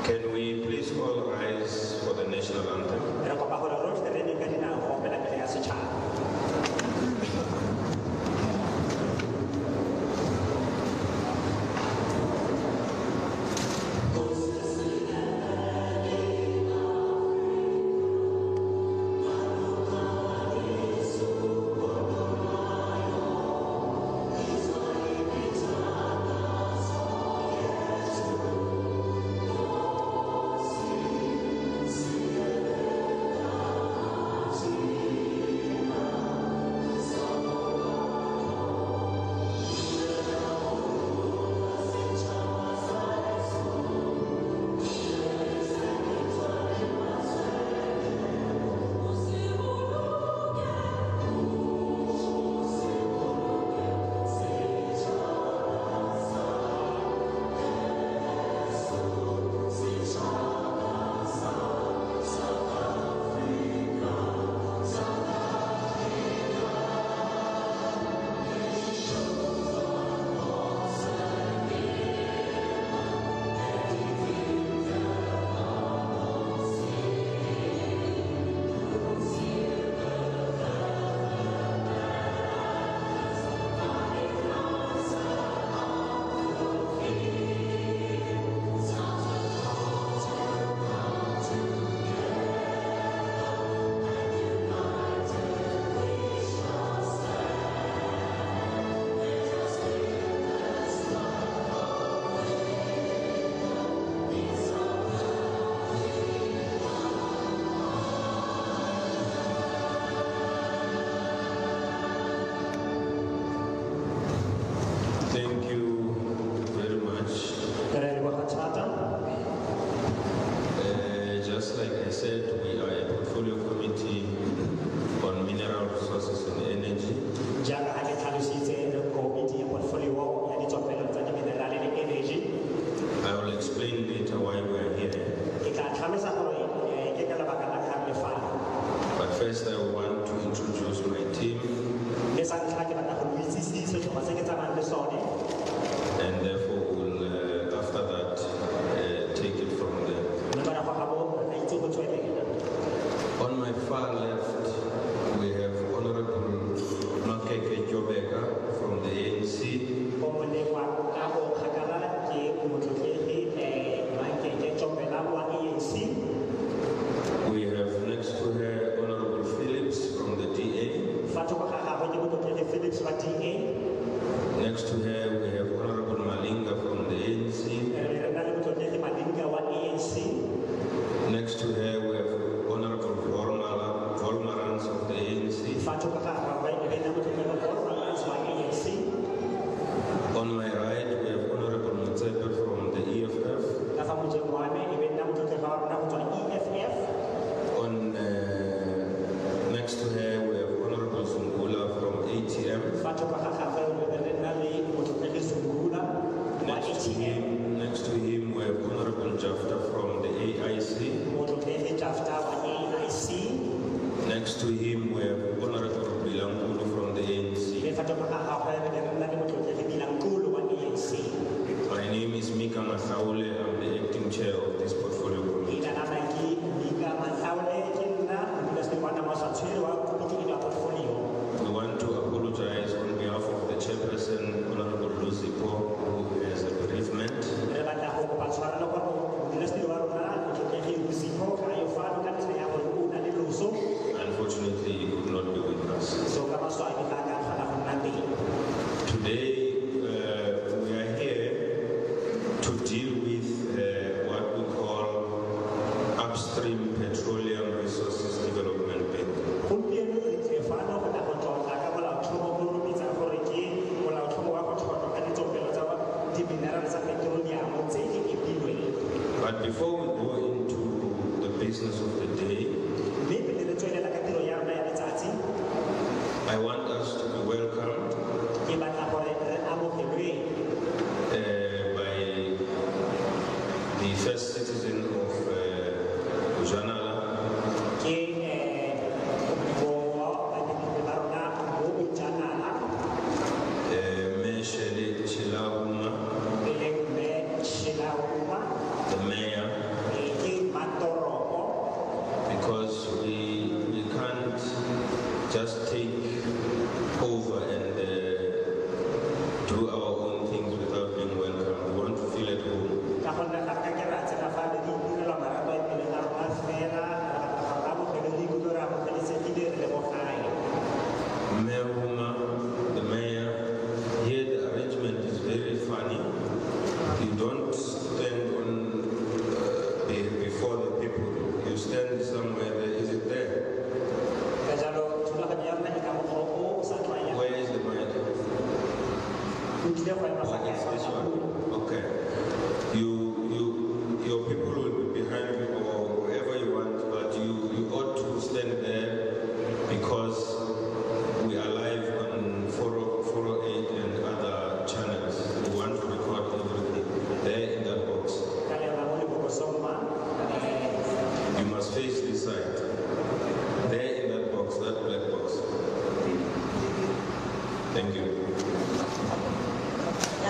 Can we please all rise for the national anthem? Thank you very much. Just like I said, we are a portfolio committee on mineral resources and energy. I will explain later why we are here. But first I want to introduce my team. And therefore we'll, after that, take it from there. On my far left, we have Honorable Makeke Jobeka from the ANC. We have next to her Honorable Phillips from the DA. Next to her we have Honorable Malinga from the ANC. Next to her we have Honorable Volmarans of the ANC. On my right we have Honorable Mutsepe from the EFF. Next to her we have Honorable Zungula from ATM. Next to him we have Honorable Jafta from the AIC. Next to him we have Honorable Bilangulu from the ANC. My name is Mika Mathaule. I'm the acting chair of this portfolio committee. We want to apologize on behalf of the chairperson, Honorable Luzipo, who has a bereavement. Unfortunately, he could not be with us. Today, we are here to deal with what we call Upstream Petroleum Resources Development Bill. But before we go into the business of the day, I want us to be welcomed by the first citizen of Bujanala, Meshele Chilahuma,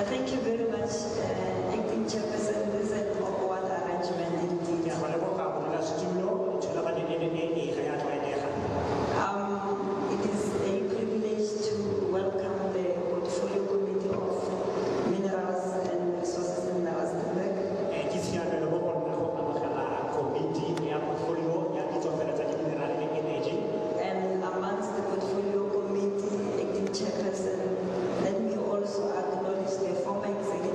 Thank you very much, Acting Chairperson. This is an awkward arrangement indeed. It is a privilege to welcome the Portfolio Committee of Minerals and Resources in Rustenburg. And amongst the Portfolio Committee, Acting Chairperson, let me also acknowledge the former executive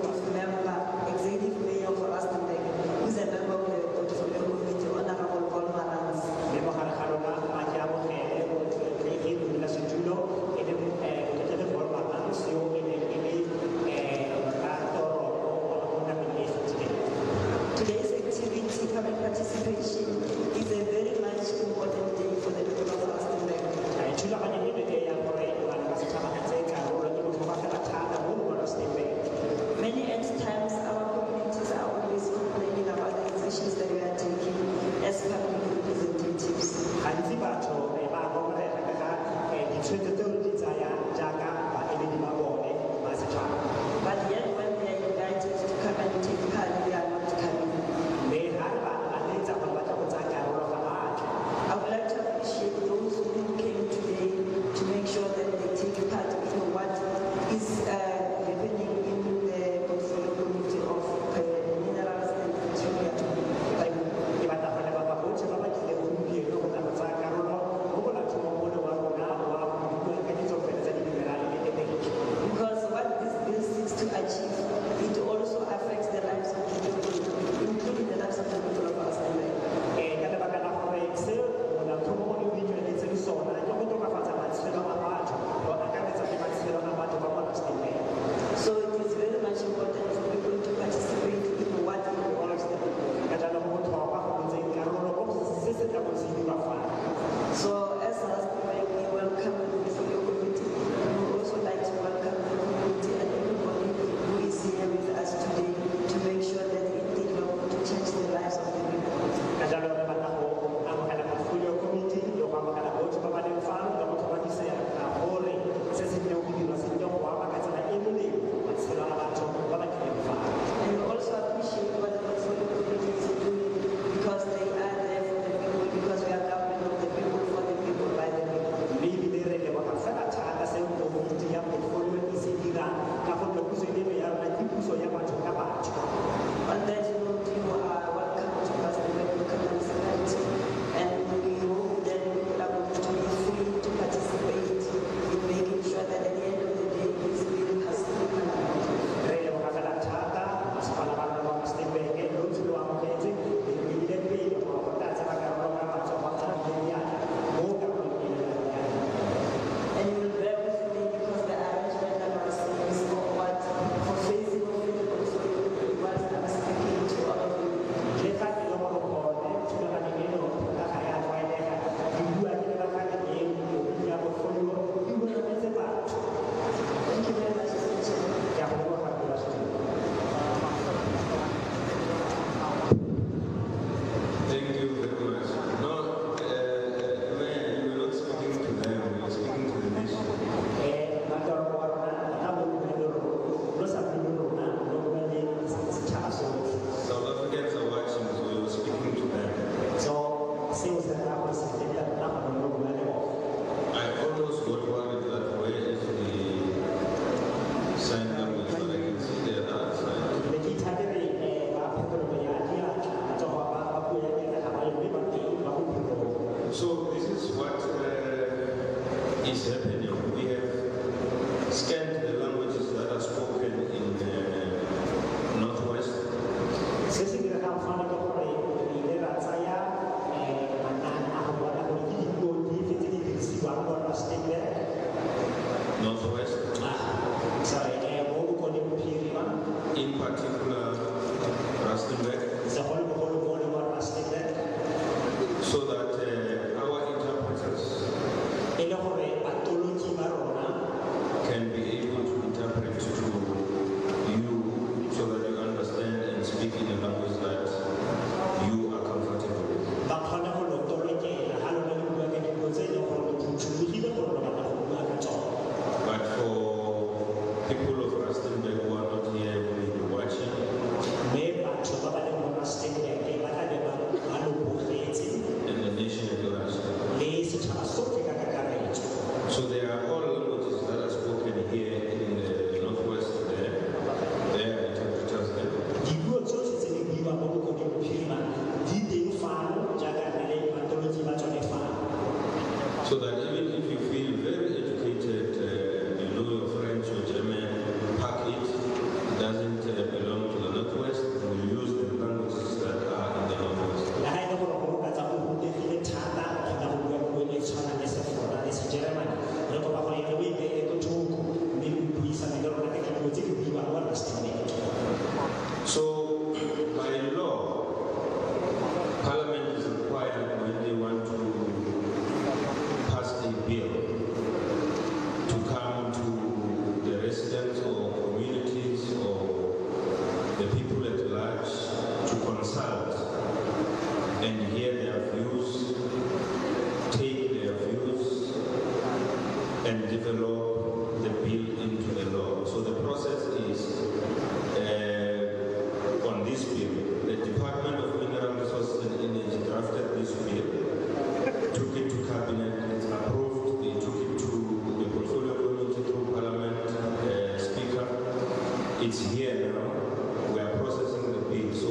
now, we are processing the bill. So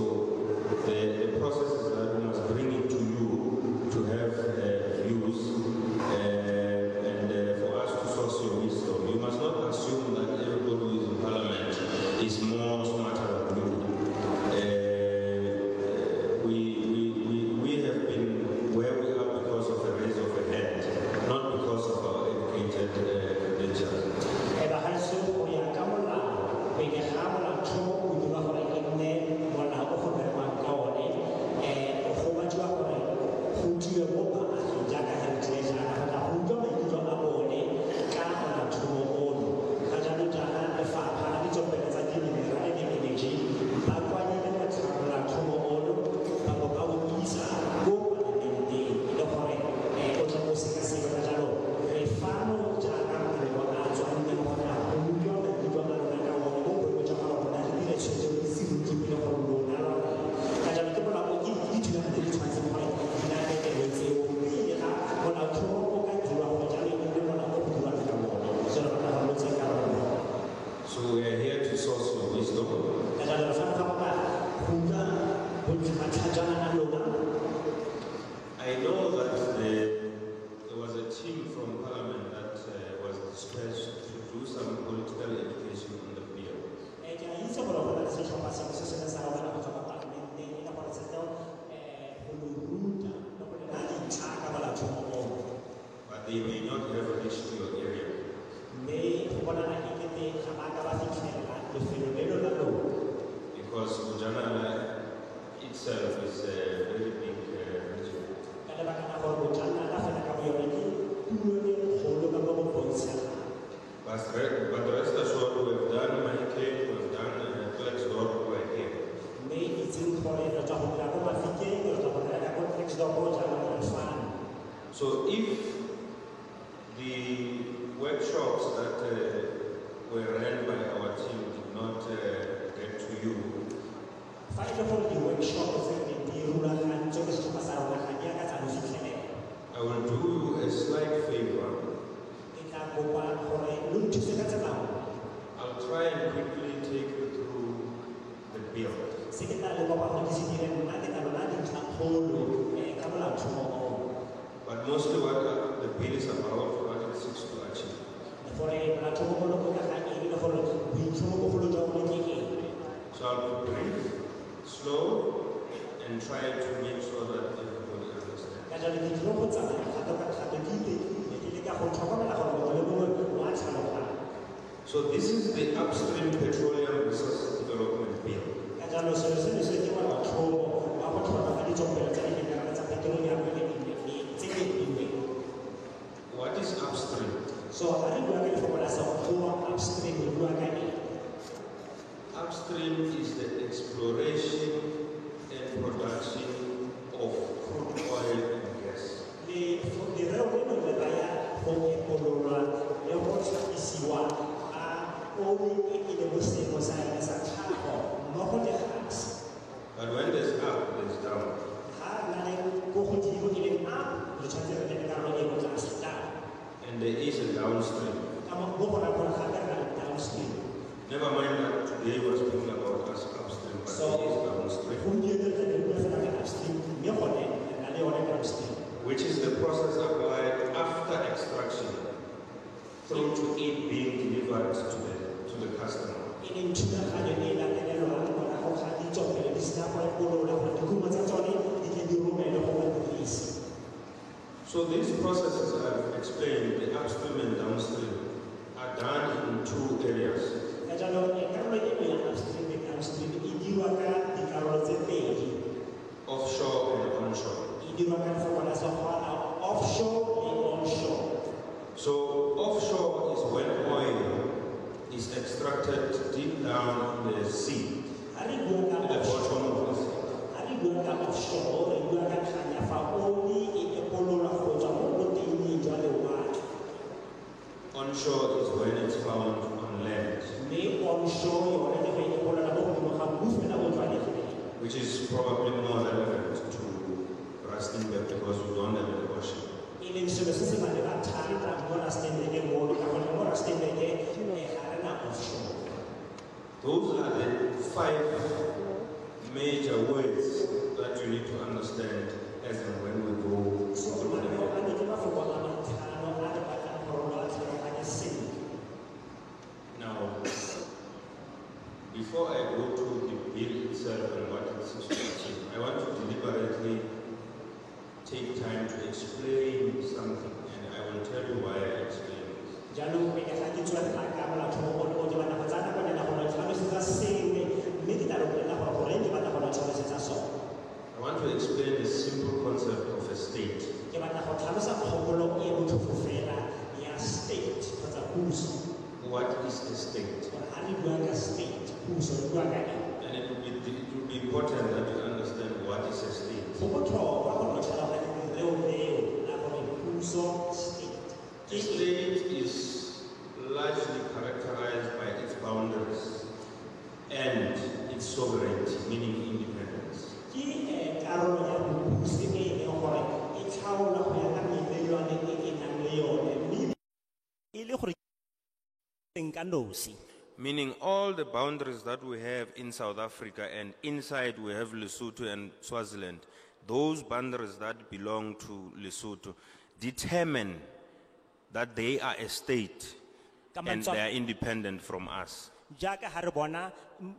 the process is that we must bring it to you to have views and for us to source your wisdom. You must not assume that everybody who is in Parliament is more smarter than you. We have been where we are because of the raise of a hand, not because of our educated credentials. So we are here to source your wisdom. I know that there was a team from Parliament that was dispatched to do some political education on the bill. But they may not have reached your area. Because Ujana itself is a very big region. But rest assured, we have done Mahike, we have done Flexdor, we are here. So if the workshops that were run by our team did not get to you, I will do you a slight favor. I'll try and quickly take you through the bill. But mostly what the bill is about, what it seeks to achieve. So I'll be brief, slow, and try to make sure that everybody understands. So this is the Upstream Petroleum Resources Development Bill. What is upstream? Upstream is the exploration and production of crude oil and gas. But when there's up, there's down. And there is a downstream. Never mind that today we're speaking about us upstream, but there is downstream. Which is the process applied after extraction through to it being delivered to the customer. So these processes I've explained, the upstream and downstream, are done in two areas. Offshore and onshore. So offshore is when oil is extracted deep down in the sea, at the bottom of the sea. Onshore is when it's found on land, which is probably more relevant to Rustenburg because we don't have an ocean. Those are the 5 major words that you need to understand as and when we go through the bill. Now, before I go to the bill itself and what it seeks to achieve, I want to deliberately take time to explain something, and I will tell you why I explain this. I want to explain the simple concept of a state. What is a state? And it will be important that you understand what is a state. A state is largely characterized by its boundaries and its sovereignty, meaning independence. Meaning all the boundaries that we have in South Africa, and inside we have Lesotho and Swaziland, those boundaries that belong to Lesotho determine that they are a state and they are independent from us. Jaaka ha re bona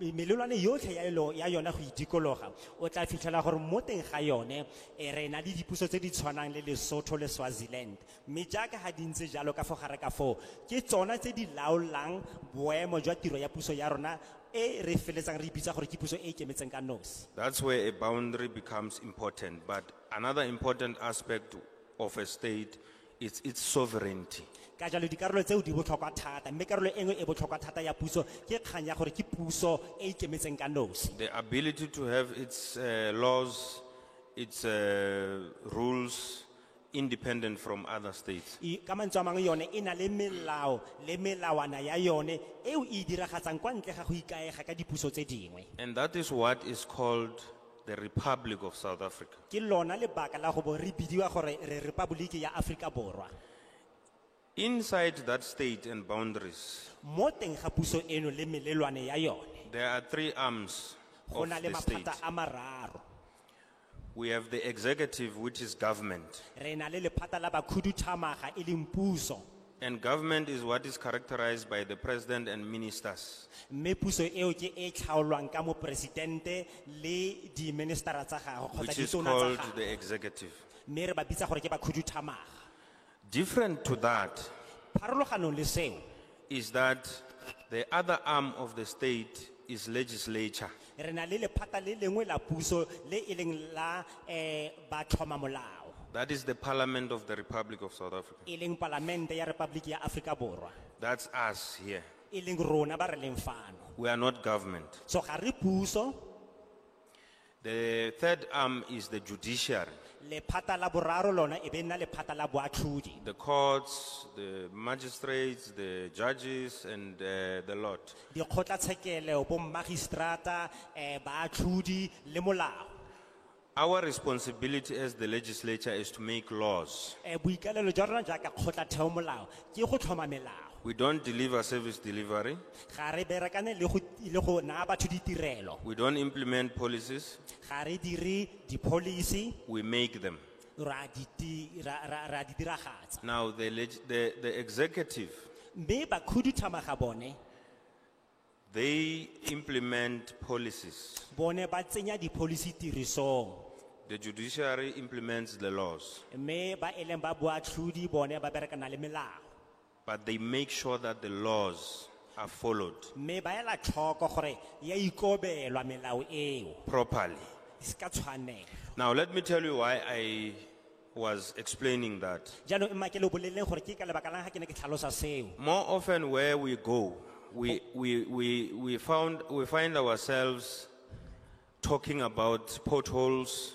melelwane yotlhe ya yona go idikologa o tla fitlhela gore mo teng ga yone re na le dipuso tse di tshwanang le Lesotho le Swaziland mme jaaka ha di ntse jalo ka fo gare ka fo ke tsona tse di laolang boemo jwa tiro ya puso ya rona e re feletsang re bitsa gore ke puso e ikemetseng ka nosi. That's where a boundary becomes important, but another important aspect of a state is its sovereignty. Ka jalo dikarolo tseo di botlhokwa thata mme karolo engwe e botlhokwa thata ya puso ke kgang ya gore ke puso e ikemetseng ka nosi. The ability to have its laws, its rules independent from other states. Ka mantswe a mangwe yone e na le melao le melawana ya yone eo e diragatsang kwa ntle ga go ikaega ka dipuso tse dingwe. And that is what is called the Republic of South Africa. Ke lona lebaka la go bo re bidiwa gore re Republiki ya Afrika Borwa. Inside that state and boundaries, Mo teng ga puso eno le melelwane ya yone there are 3 arms go of na le the state. maphata a mararo. We have the executive, which is government. Re na le lephata la bakhuduthamaga e leng puso. And government is what is characterized by the president and ministers. Mme puso eo ke e tlhaolwang ka mo presidente le di ministera tsa gagwe kgotsa Which is ditona called tsa gagwe. the executive. Mme re ba bitsa gore ke bakhuduthamaga. Different to that Pharologanong le seo is that the other arm of the state is legislature. re na le lephata le lengwe la puso le e leng la batlhoma molao That is the parliament of the Republic of South Africa. e leng palamente ya Republiki ya Afrika Borwa That's us here. e leng rona ba re leng fano. We are not government. So ga re puso. The third arm is the judiciary. Lephata la boraro lona e be nna lephata la boatlhodi. The courts, the magistrates, the judges, and the lot. Dikgotlatshekelo bo magistrata baatlhodi le molao. Our responsibility as the legislature is to make laws. Boikalelo jwa rona jaaka kgotlatheo molao ke go tlhoma melao. We don't deliver service delivery. Ga re berekane le go naya batho ditirelo. We don't implement policies. Ga re dire di-policy We make them. ra di diragatsa. Now, the executive, Mme bakhuduthamaga bone they implement policies. bone ba tsenya di-policy tirisong. The judiciary implements the laws, Mme ba eleng ba boatlhodi bone ba berekana le melao. but they make sure that the laws are followed Mme ba ela tlhoko gore ya ikobelwa melao eo properly. di ska tshwanela. Now, let me tell you why I was explaining that. Jaanong emma ke le boleleng gore ke ka lebaka lang ga ke ne ke tlhalosa seo. More often where we go, we find ourselves talking about potholes,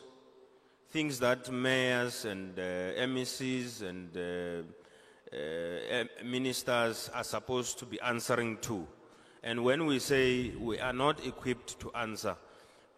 things that mayors and MECs and ministers are supposed to be answering to. And when we say we are not equipped to answer,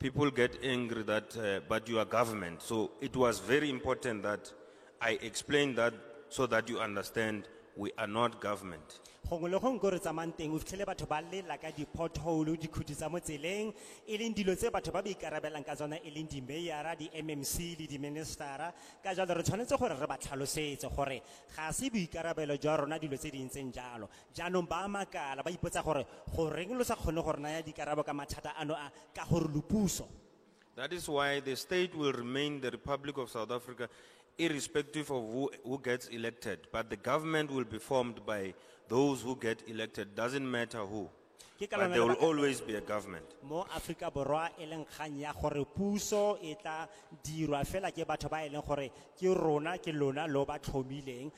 people get angry that, but you are government. So it was very important that I explained that so that you understand we are not government. gongwe le gongwe ko re tsamayang teng o fitlhele batho ba lela ka di-pothole dikhuti tsa mo tseleng e leng dilo tse batho ba ba ikarabelang ka tsona e leng di-mayora di-mmc le di-ministera ka jalo re tshwanetse gore re ba tlhalosetse gore ga se boikarabelo jwa rona dilo tse di ntseng jalo jaanong ba makala ba ipotsa gore goreng lo sa kgone gore naya dikarabo ka mathata ano a ka gore lo puso. That is why the state will remain the Republic of South Africa irrespective of who gets elected. But the government will be formed by those who get elected. Doesn't matter who. But there will always be a government. Mo Afrika Borwa e leng kgang ya gore puso e tla dirwa fela ke batho ba e leng gore ke rona ke lona lo ba tlhomileng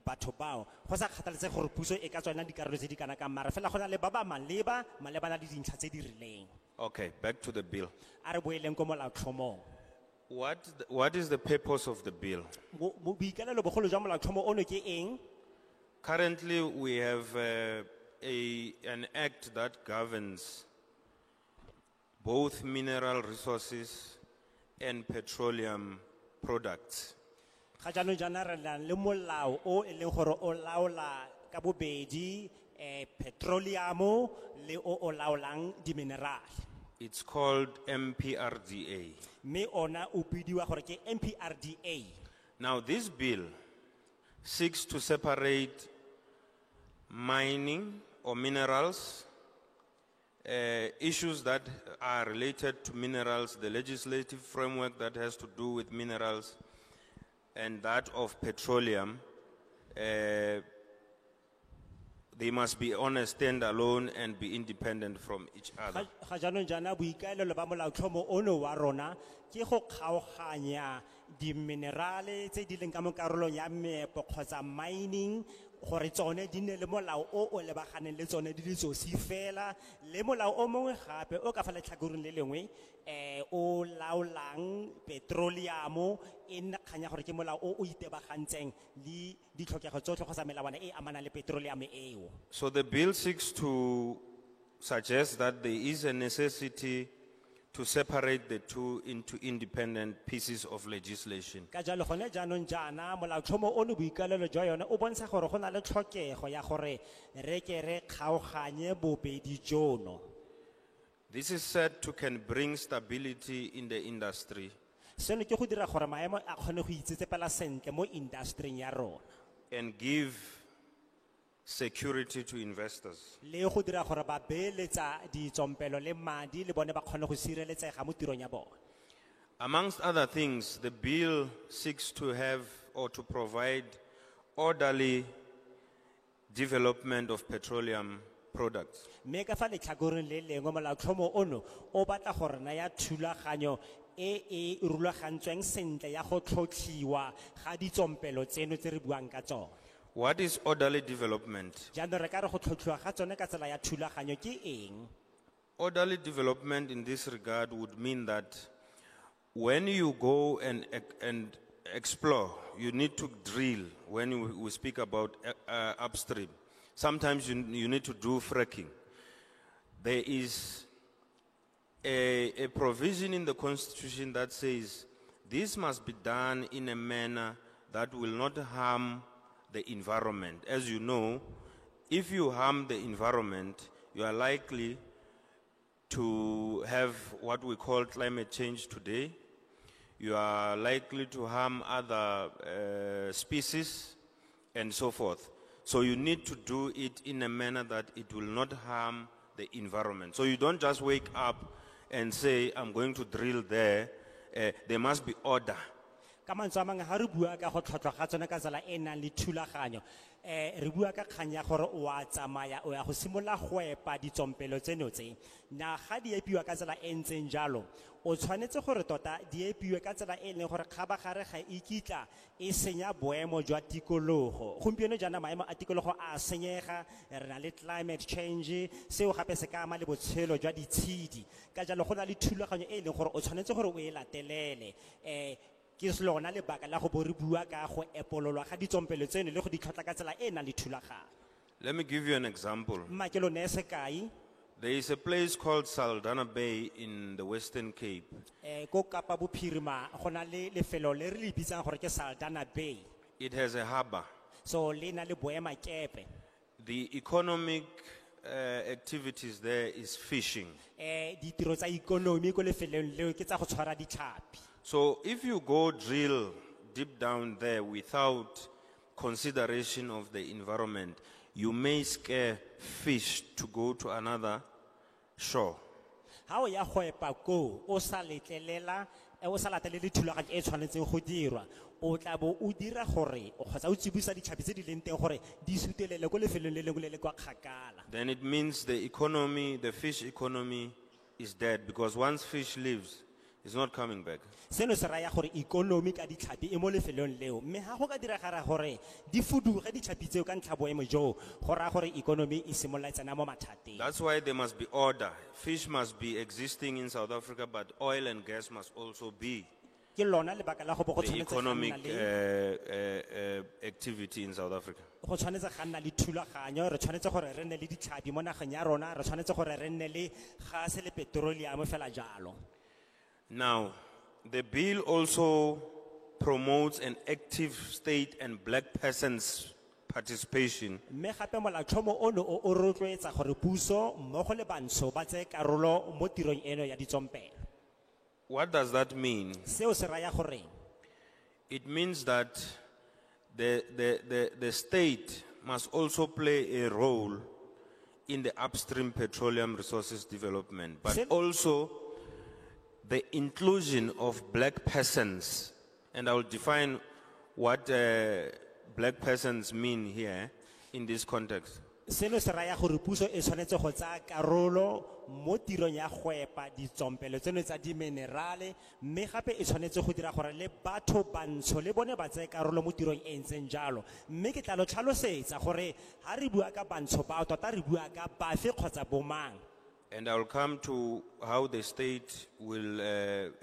batho bao go sa kgathaletse gore puso e ka tswana dikarolo tse di kana ka mara fela gona le ba ba malebana le dintlha tse di rileng. Okay, back to the bill. A re boeleng ko molaotlhomong. What is the purpose of the bill? Boikalelo bogolo jwa molaotlhomo ono ke eng? Currently, we have an act that governs both mineral resources and petroleum products. Ga jaanong jaana re na le molao o e leng gore o laola ka bobedi petroleum le o laolang di-minerale. It's called MPRDA. Me ona o bidiwa gore ke MPRDA. Now, this bill seeks to separate mining or minerals, issues that are related to minerals, the legislative framework that has to do with minerals, and that of petroleum. They must be on a standalone and be independent from each other. Ga jaanong jaana boikaelelo ba molaotlhomo ono wa rona ke go kgaoganya di-minerale tse di leng ka mo karolong ya meepo kgotsa mining gore tsone di ne le molao o lebaganeng le tsone di le tsosi fela le molao o mongwe gape o ka fa letlhakoreng le lengwe o laolang petroleum e nna kganya gore ke molao o itebagantseng le ditlhokego tsotlhe kgotsa melawana e amanang le petroleum eo. So the bill seeks to suggest that there is a necessity to separate the two into independent pieces of legislation. Ka jalo gone jaanong jaana molaotlhomo ono boikalelo jwa yone o bontsha gore go na le tlhokego ya gore re ke re kgaoganye bobedi jono. This is said to can bring stability in the industry Seno ke go dira gore maemo a kgone go itsetsepela sentle mo industry ya rona and give security to investors. le go dira gore ba beeletsa ditsompelo le madi le bone ba kgone go sireletsega mo tirong ya bone. Amongst other things, the bill seeks to have or to provide orderly development of petroleum products. Mme ka fa letlhakoreng le lengwe molaotlhomo ono o batla gore naya thulaganyo e rulagantsweng sentle ya go tlhotlhiwa ga ditsompelo tseno tse re buang ka tsone. What is orderly development? Jaanong re ka re go tlhotlhiwa ga tsone ka tsela ya thulaganyo ke eng? Orderly development in this regard would mean that when you go and explore, you need to drill. When we speak about upstream, sometimes you need to do fracking. There is a provision in the Constitution that says this must be done in a manner that will not harm the environment. As you know, if you harm the environment, you are likely to have what we call climate change today. You are likely to harm other species and so forth. So you need to do it in a manner that it will not harm the environment. So you don't just wake up and say, I'm going to drill there. There must be order. Ka mantswe a mangwe ga re bua ka go tlhotlhwa ga tsone ka tsela e nang le thulaganyo re bua ka kgang ya gore o a tsamaya o ya go simolola go epa ditsompelo tseno tse na ga di epiwa ka tsela e ntseng jalo o tshwanetse gore tota di epiwe ka tsela e leng gore kgabagare ga ikitla e senya boemo jwa tikologo gompieno jaana maemo a tikologo a senyega re na le climate change seo gape se ka ama le botshelo jwa ditshedi ka jalo go na le thulaganyo e leng gore o tshwanetse gore o e latelele ke lona lebaka la go bo re bua ka go epololwa ga ditsompelo tseno le go di tlhotla ka tsela e nang le thulaganyo. Let me give you an example. Mma ke lo neye sekai. There is a place called Saldanha Bay in the Western Cape. Ko Kapa Bophirima go na le lefelo le re le bitsang gore ke Saldanha Bay. It has a harbor. so le na le boemakepe. The economic activities there is fishing. Ditiro tsa ikonomi ko lefelong leo ke tsa go tshwara ditlhapi. So if you go drill deep down there without consideration of the environment, you may scare fish to go to another shore. Ha o ya go epa ko o sa letlelela o sa latelele thulaganyo e tshwanetseng go dirwa, o tla bo o dira gore o kgotsa o tsibusa ditlhapi tse di leng teng gore di sutelele ko lefelong le lengwe le le kwa kgakala. Then it means the economy, the fish economy is dead, because once fish leaves, it's not coming back. Seno se raya gore ikonomi ka ditlhapi e mo lefelong leo, mme ha go ka diragala gore di fuduge ditlhapi tseo ka ntlha boemo jo go raya gore ikonomi e simolola e tsena mo mathateng. That's why there must be order. Fish must be existing in South Africa, but oil and gas must also be Ke lona lebaka la go bo go the tshwanetse ga economic nna le activity in South Africa. go tshwanetse ga nna le thulaganyo, re tshwanetse gore re nne le ditlhapi mo nageng ya rona, re tshwanetse gore re nne le gase le petroleum fela jalo. Now, the bill also promotes an active state and black persons participation Mme gape molaotlhomo ono o rotloetsa gore puso mmogo le bantsho ba tseye karolo mo tirong eno ya ditsompelo. What does that mean? Seo se raya gore It means that the state must also play a role in the upstream petroleum resources development, but Sen- also the inclusion of black persons. And I will define what black persons mean here in this context. seno se raya gore puso e tshwanetse go tsaya karolo mo tirong ya go epa ditsompelo tseno tsa diminerale, mme gape e tshwanetse go dira gore le batho bantsho le bone ba tseye karolo mo tirong e ntseng jalo. Mme ke tla lo tlhalosetsa gore ha re bua ka bantsho ba tota re bua ka bafe kgotsa bomang. And I will come to how the state will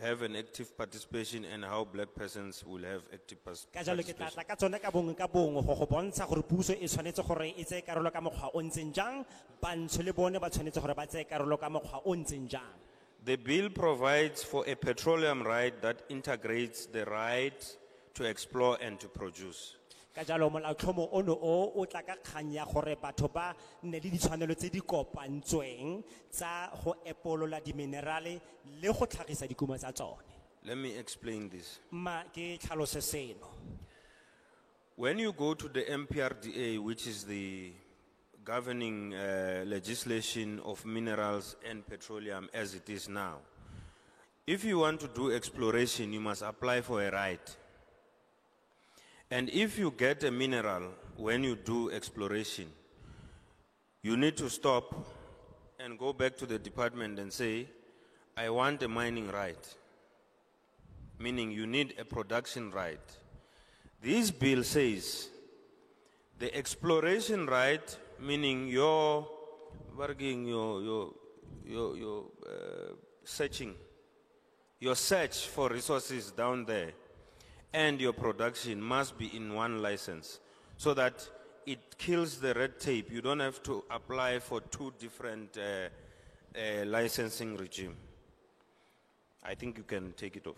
have an active participation and how black persons will have active Ka jalo ke tla participation. tla ka tsone ka bongwe go bontsha gore puso e tshwanetse gore e tseye karolo ka mokgwa o ntseng jang, bantsho le bone ba tshwanetse gore ba tseye karolo ka mokgwa o ntseng jang. The bill provides for a petroleum right that integrates the right to explore and to produce. Ka jalo molaotlhomo ono o tla ka kgang ya gore batho ba nne le ditshwanelo tse di kopantsweng tsa go epolola diminerale le go tlhagisa dikumo tsa tsone. Let me explain this. Ma ke tlhalose seno. When you go to the MPRDA, which is the governing legislation of minerals and petroleum as it is now, if you want to do exploration, you must apply for a right. And if you get a mineral when you do exploration, you need to stop and go back to the department and say, I want a mining right. Meaning you need a production right. This bill says the exploration right, meaning your working, your searching, your search for resources down there, and your production must be in one license, so that it kills the red tape. You don't have to apply for two different licensing regime. I think you can take it off.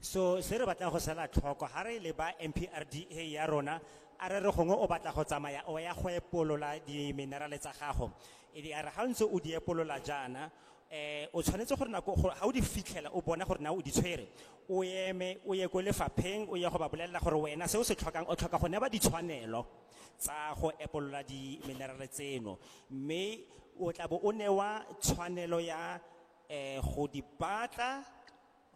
So se re batla go sala tlhoko ha re le ba MPRDA ya rona a re re gongwe o batla go tsamaya o ya go epolola diminerale tsa gago. E di are ha ntse o di epolola jana o tshwanetse gore nako ha o di fitlhela o bona gore na o di tshwere o eme o ye go lefapheng o ye go ba bolelela gore wena se o se tlhokang o tlhoka go ne ba ditshwanelo tsa go epolola diminerale tseno, mme o tla bo o newa tshwanelo ya go di batla,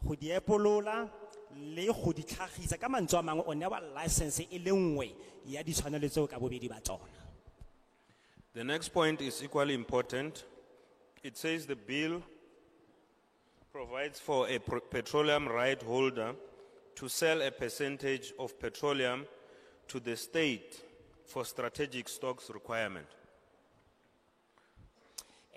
go di epolola le go di tlhagisa. Ka mantswe a mangwe o newa license e le nngwe ya ditshwanelo tseo ka bobedi ba tsona. The next point is equally important. It says the bill provides for a petroleum right holder to sell a percentage of petroleum to the state for strategic stocks requirement.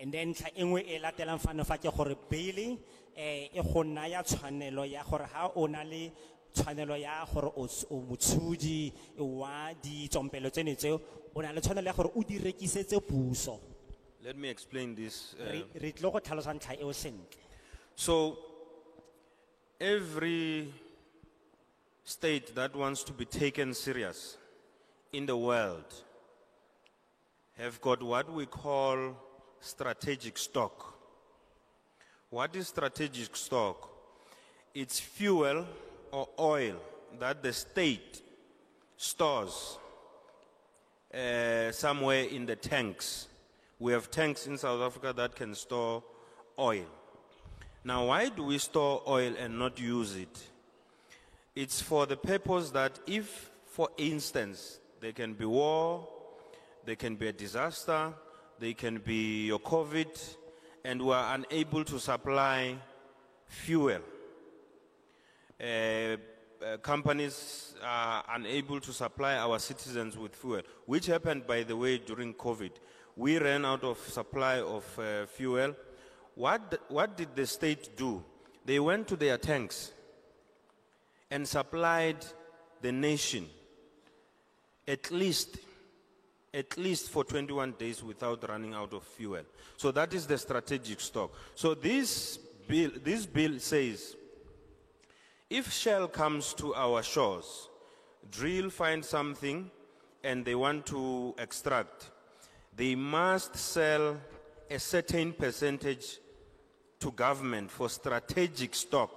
And then tla engwe e latelang fano fa ke gore bill e go naya tshwanelo ya gore ha o na le tshwanelo ya gore o motshodi wa ditsompelo tsene tseo o na le tshwanelo ya gore o di rekisetse puso. Let me explain this. Re tlo go tlhalosa ntlha eo sentle. So, every state that wants to be taken serious in the world have got what we call strategic stock. What is strategic stock? It's fuel or oil that the state stores somewhere in the tanks. We have tanks in South Africa that can store oil. Now, why do we store oil and not use it? It's for the purpose that if, for instance, there can be war, there can be a disaster, there can be your COVID, and we are unable to supply fuel. Companies are unable to supply our citizens with fuel, which happened, by the way, during COVID. We ran out of supply of fuel. What did the state do? They went to their tanks and supplied the nation at least for 21 days without running out of fuel. So that is the strategic stock. So this bill says, if Shell comes to our shores, drill, find something, and they want to extract, they must sell a certain percentage to government for strategic stock.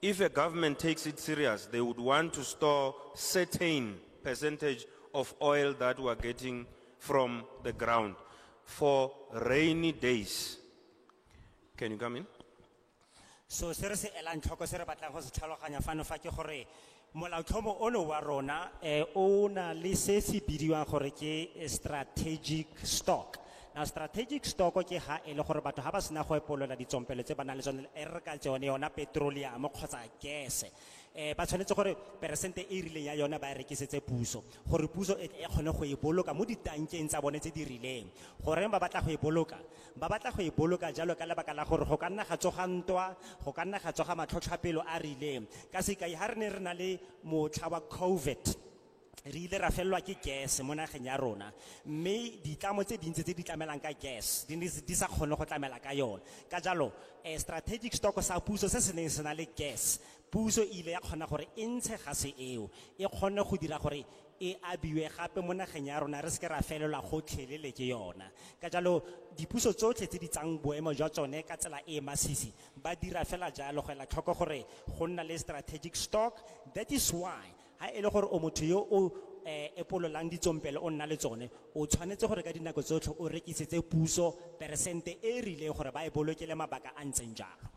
If a government takes it serious, they would want to store certain percentage of oil that we're getting from the ground for rainy days. Can you come in? So se re se elang tlhoko se re batlang go se tlhaloganya fano fa ke gore molaotlhomo ono wa rona o na le se se bidiwang gore ke strategic stock. Now strategic stock ke ha e le gore batho ha ba sena go epolola ditsompelo tse ba nang le tsone e re ka tsone yona petroleum kgotsa gas. Ba tshwanetse gore peresente e rileng ya yona ba e rekisetse puso gore puso e kgone go e boloka mo ditankeng tsa bone tse di rileng. Gore ba batla go e boloka jalo ka lebaka la gore go ka nna ga tsogantwa, go ka nna ga tsoga matlhotlhapelo a rileng. Ka sekai ha re ne re na le motlha wa COVID, re ile ra fellwa ke gas mo nageng ya rona, mme ditlamo tse dintsi tse di tlamelang ka gas di sa kgone go tlamela ka yona. Ka jalo strategic stock sa puso se se neng se na le gas, puso ile ya kgona gore e ntshe gase eo e kgone go dira gore e abiwe gape mo nageng ya rona, re se ke ra felelwa gotlhelele ke yona. Ka jalo dipuso tsotlhe tse di tsang boemo jwa tsone ka tsela e masisi ba dira fela jalo go ela tlhoko gore go nna le strategic stock. That is why ha e le gore o motho yo o epololang ditsompelo o nna le tsone, o tshwanetse gore ka dinako tsotlhe o rekisetse puso peresente e rileng gore ba e bolokele mabaka a ntseng jalo.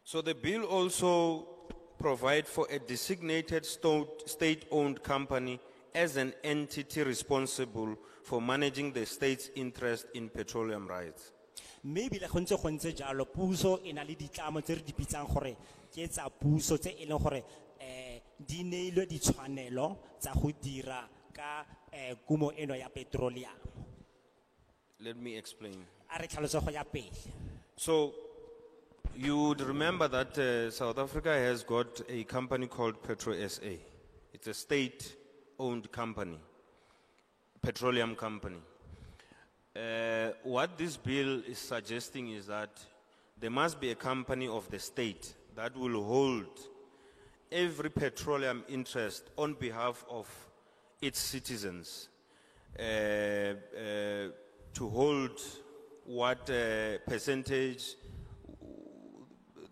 So the bill also provides for a designated state-owned company as an entity responsible for managing the state's interest in petroleum rights. Maybe le gontse jalo puso e na le ditlamo tse re di bitsang gore ke tsa puso tse e leng gore di neilwe ditshwanelo tsa go dira ka kumo eno ya petroleum. Let me explain. A re tlhalose go ya pele. So you would remember that South Africa has got a company called Petro SA. It's a state-owned company, petroleum company. What this bill is suggesting is that there must be a company of the state that will hold every petroleum interest on behalf of its citizens, to hold what percentage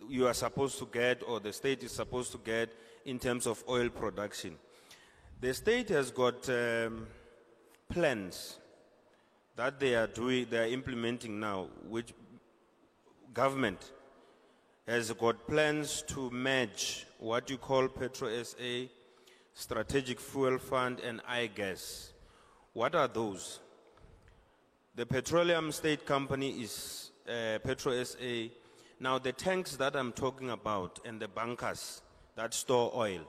you are supposed to get or the state is supposed to get in terms of oil production. The state has got plans that they are implementing now, which government has got plans to merge what you call Petro SA, Strategic Fuel Fund, and iGas. What are those? The petroleum state company is Petro SA. Now the tanks that I'm talking about and the bunkers that store oil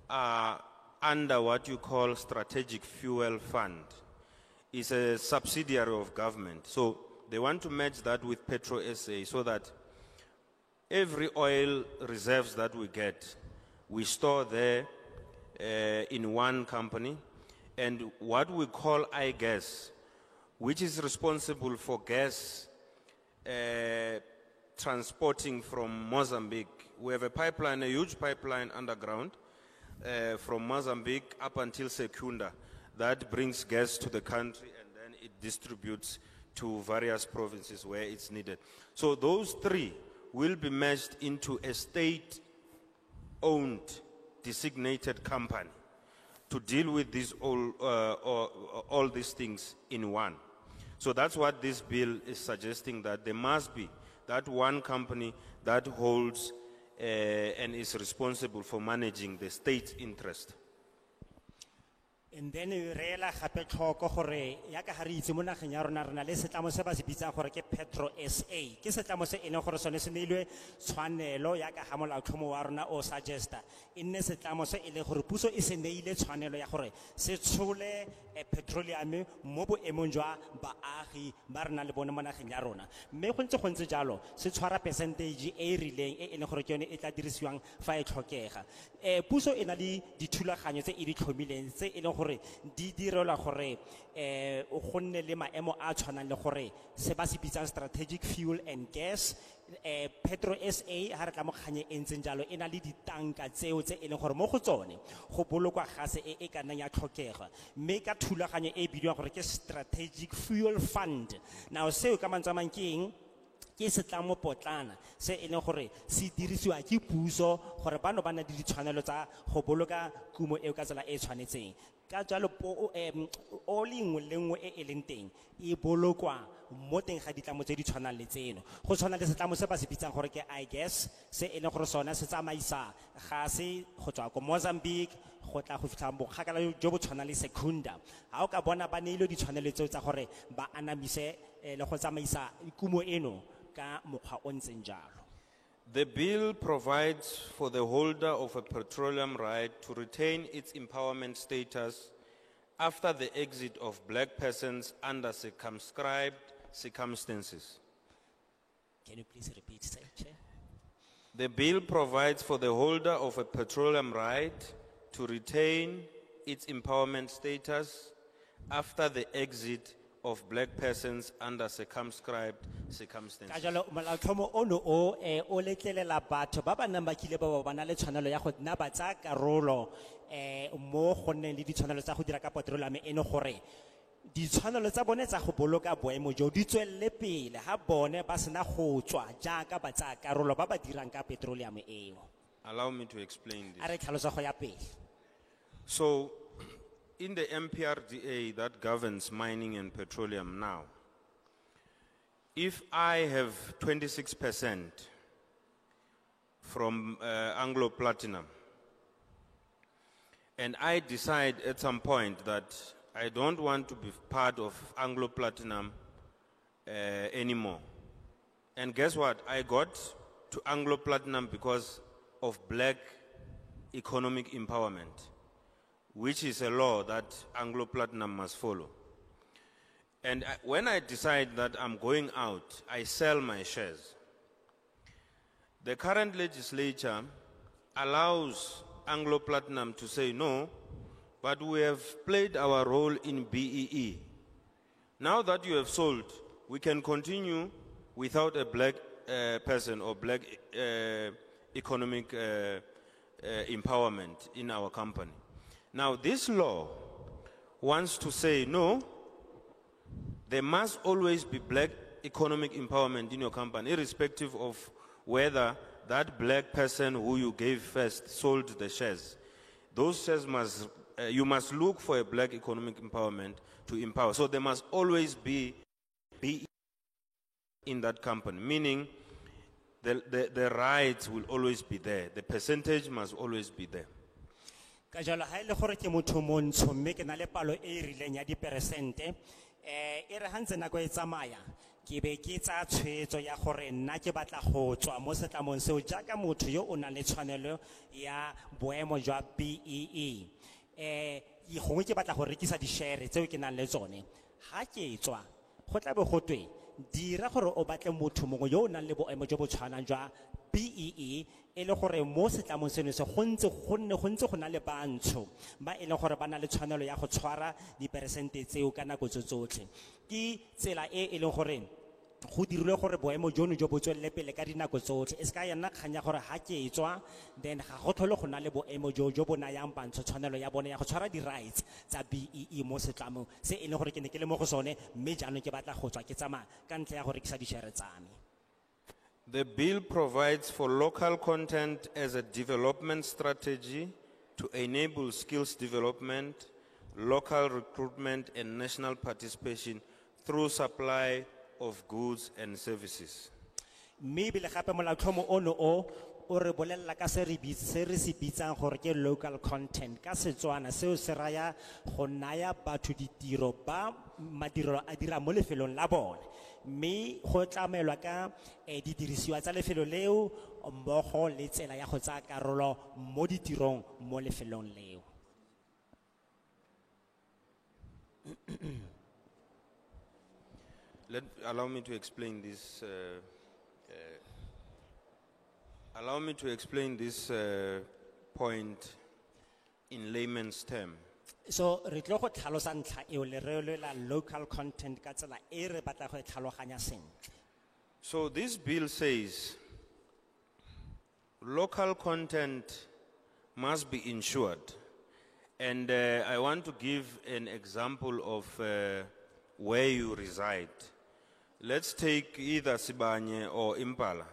are under what you call Strategic Fuel Fund. It's a subsidiary of government. So they want to merge that with Petro SA so that every oil reserves that we get, we store there in one company. And what we call iGas, which is responsible for gas transporting from Mozambique. We have a pipeline, a huge pipeline underground from Mozambique up until Secunda that brings gas to the country and then it distributes to various provinces where it's needed. So those three will be merged into a state-owned designated company to deal with these all these things in one. So that's what this bill is suggesting, that there must be that one company that holds and is responsible for managing the state's interest. And then reela gape tlhoko gore ya ka re itse mo nageng ya rona rena le setlamo se ba se bitsang gore ke Petro SA ke setlamo se ene gore sone se neilwe tshwanelo ya ka ga molaotlhomo wa rona o suggesta nne setlamo se ele gore puso e se neile tshwanelo ya gore se tshole petroleum mo boemong jwa baagi ba rena le bone mo nageng ya rona mme go ntse jalo se tshwara percentage e rileng e ene gore ke yone e tla dirisiwang fa e tlhokega puso e na le dithulaganyo tse e di tlhomileng tse e leng gore di direla gore go nne le maemo a tshwanang le gore se ba se bitsang strategic fuel and gas Petro SA ha re tla mo kganye e ntseng jalo e na le ditanka tseo tse e leng gore mo go tsone go bolokwa gase e ka nnang ya tlhokega mme ka thulaganyo e bidiwang gore ke strategic fuel fund now seo ka mantswe a mang ke eng ke setlamo potlana se e leng gore se dirisiwa ke puso gore bano ba na le ditshwanelo tsa go boloka kumo eo ka tsela e tshwanetseng ka jalo oli nngwe le nngwe e leng teng e bolokwa mo teng ga ditlamo tse di tshwanang le tseno go tshwana le setlamo se ba se bitsang gore ke iGas se e leng gore sona se tsamaisa gase go tswa ko Mozambique go tla go fitlha bokgakala jo bo tshwanang le Secunda ha o ka bona ba neilwe ditshwanelo tseo tsa gore ba anamise le go tsamaisa kumo eno ka mokgwa o ntseng jalo. The bill provides for the holder of a petroleum right to retain its empowerment status after the exit of black persons under circumscribed circumstances. Can you please repeat, sir, Chair? The bill provides for the holder of a petroleum right to retain its empowerment status after the exit of black persons under circumscribed circumstances. Ka jalo molaotlhomo ono o letlelela batho ba ba nang ba kile ba na le tshwanelo ya go nna ba tsa karolo mo go nneng le ditshwanelo tsa go dira ka petroleum eno gore ditshwanelo tsa bone tsa go boloka boemo jo di tswelle pele ha bone ba sena go tswa jaaka ba tsa karolo ba ba dirang ka petroleum eo. Allow me to explain this. A re tlhalosa go ya pele. So, in the MPRDA that governs mining and petroleum now, if I have 26% from Anglo Platinum, and I decide at some point that I don't want to be part of Anglo Platinum anymore, and guess what? I got to Anglo Platinum because of black economic empowerment, which is a law that Anglo Platinum must follow. And when I decide that I'm going out, I sell my shares. The current legislature allows Anglo Platinum to say no, but we have played our role in BEE. Now that you have sold, we can continue without a black person or black economic empowerment in our company. Now, this law wants to say, no, there must always be black economic empowerment in your company, irrespective of whether that black person who you gave first sold the shares. Those shares must, you must look for a black economic empowerment to empower. So there must always be in that company, meaning the rights will always be there. The percentage must always be there. Ka jalo ha ile gore ke motho montsho mme ke na le palo e rileng ya diperesente e re hantse nako e tsamaya ke be ke tsa tshwetso ya gore nna ke batla go tswa mo setlamong seo jaaka motho yo o nang le tshwanelo ya boemo jwa BEE gongwe ke batla go rekisa di-share tseo ke nang le tsone ha ke tswa go tla be go twe dira gore o batle motho mongwe yo o nang le boemo jo bo tshwanang jwa BEE e le gore mo setlamong seno se go ntse go na le bantsho ba e le gore ba na le tshwanelo ya go tshwara diperesente tseo ka nako tsotlhe ke tsela e leng gore go dirile gore boemo jono jo bo tswelele pele ka dinako tsotlhe e se ka ya nna kganya gore ha ke etswa then ga go tlhole go na le boemo jo bo nayang bantsho tshwanelo ya bone ya go tshwara di-rights tsa BEE mo setlamong se e leng gore ke ne ke le mo go sone mme jaanong ke batla go tswa ke tsamaya ka ntlha ya go rekisa di-share tsa me. The bill provides for local content as a development strategy to enable skills development, local recruitment, and national participation through supply of goods and services. Mme ebile gape molaotlhomo ono o re bolelela ka se re se bitsang gore ke local content ka Setswana seo se raya go naya batho ditiro ba madirelo a dira mo lefelong la bone mme go tlamelwa ka didirisiwa tsa lefelo leo mmogo le tsela ya go tsaya karolo mo ditirong mo lefelong leo. Allow me to explain this. Allow me to explain this point in layman's term. So re tlo go tlhalosa ntlha eo le re la local content ka tsela e re batla go tlhaloganya sentle. So this bill says local content must be ensured, and I want to give an example of where you reside. Let's take either Sibanye or Impala.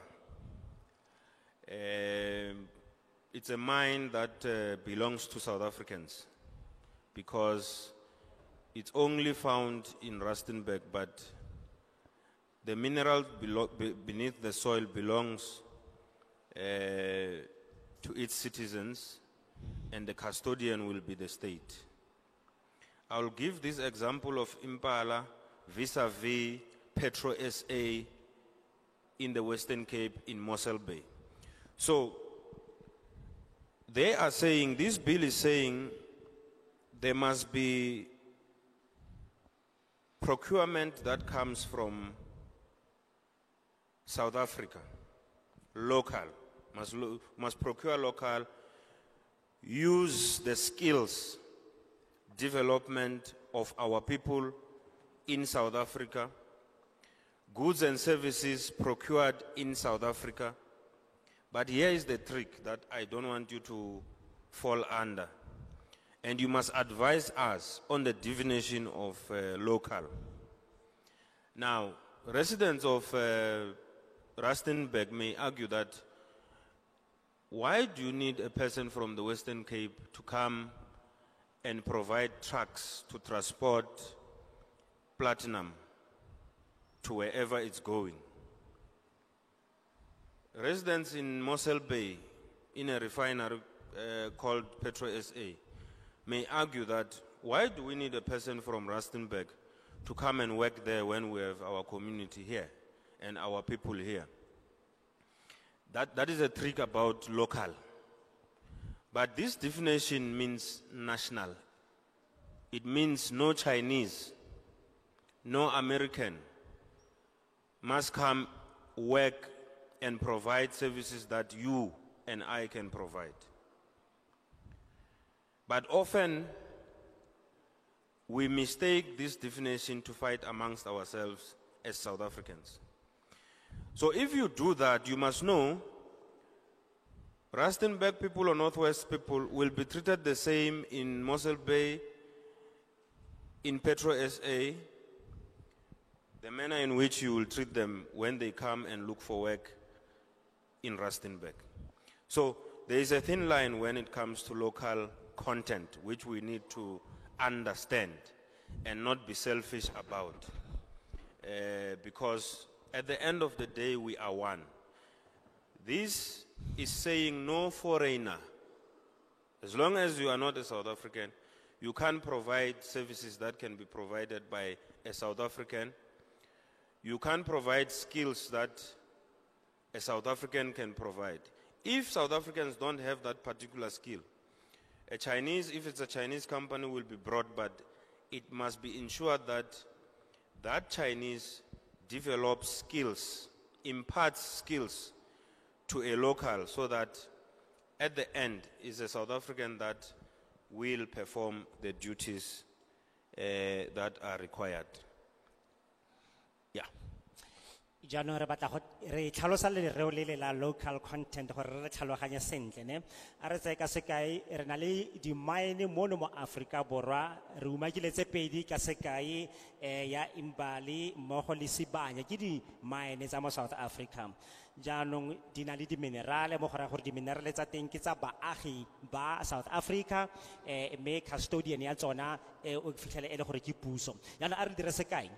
It's a mine that belongs to South Africans because it's only found in Rustenburg, but the mineral beneath the soil belongs to its citizens, and the custodian will be the state. I'll give this example of Impala vis-a-vis Petro SA in the Western Cape in Mossel Bay. So they are saying, this bill is saying there must be procurement that comes from South Africa, local, must procure local, use the skills development of our people in South Africa, goods and services procured in South Africa. But here is the trick that I don't want you to fall under. And you must advise us on the definition of local. Now, residents of Rustenburg may argue that why do you need a person from the Western Cape to come and provide trucks to transport platinum to wherever it's going? Residents in Mossel Bay, in a refinery called Petro SA, may argue that why do we need a person from Rustenburg to come and work there when we have our community here and our people here? That is a trick about local. But this definition means national. It means no Chinese, no American must come work and provide services that you and I can provide. But often we mistake this definition to fight amongst ourselves as South Africans. So if you do that, you must know Rustenburg people or Northwest people will be treated the same in Mossel Bay, in Petro SA, the manner in which you will treat them when they come and look for work in Rustenburg. So there is a thin line when it comes to local content, which we need to understand and not be selfish about. Because at the end of the day, we are one. This is saying no foreigner. As long as you are not a South African, you can't provide services that can be provided by a South African. You can't provide skills that a South African can provide. If South Africans don't have that particular skill, a Chinese, if it's a Chinese company, will be brought, but it must be ensured that that Chinese develops skills, imparts skills to a local so that at the end is a South African that will perform the duties that are required. Yeah. jaanong re batla re tlhalosa lereo le le la local content gore re tlhaloganye sentle ne a re tseye ka sekai re na le di-mine mono mo Afrika Borwa re umakile tse pedi ka sekai ya Imbali mmogo le Sibanya ke di-mine tsa mo South Africa jaanong di na le di-minerale mo gore di-minerale tsa teng ke tsa baagi ba South Africa mme custodian ya tsona o fitlhele e le gore ke puso jaanong a re dire sekai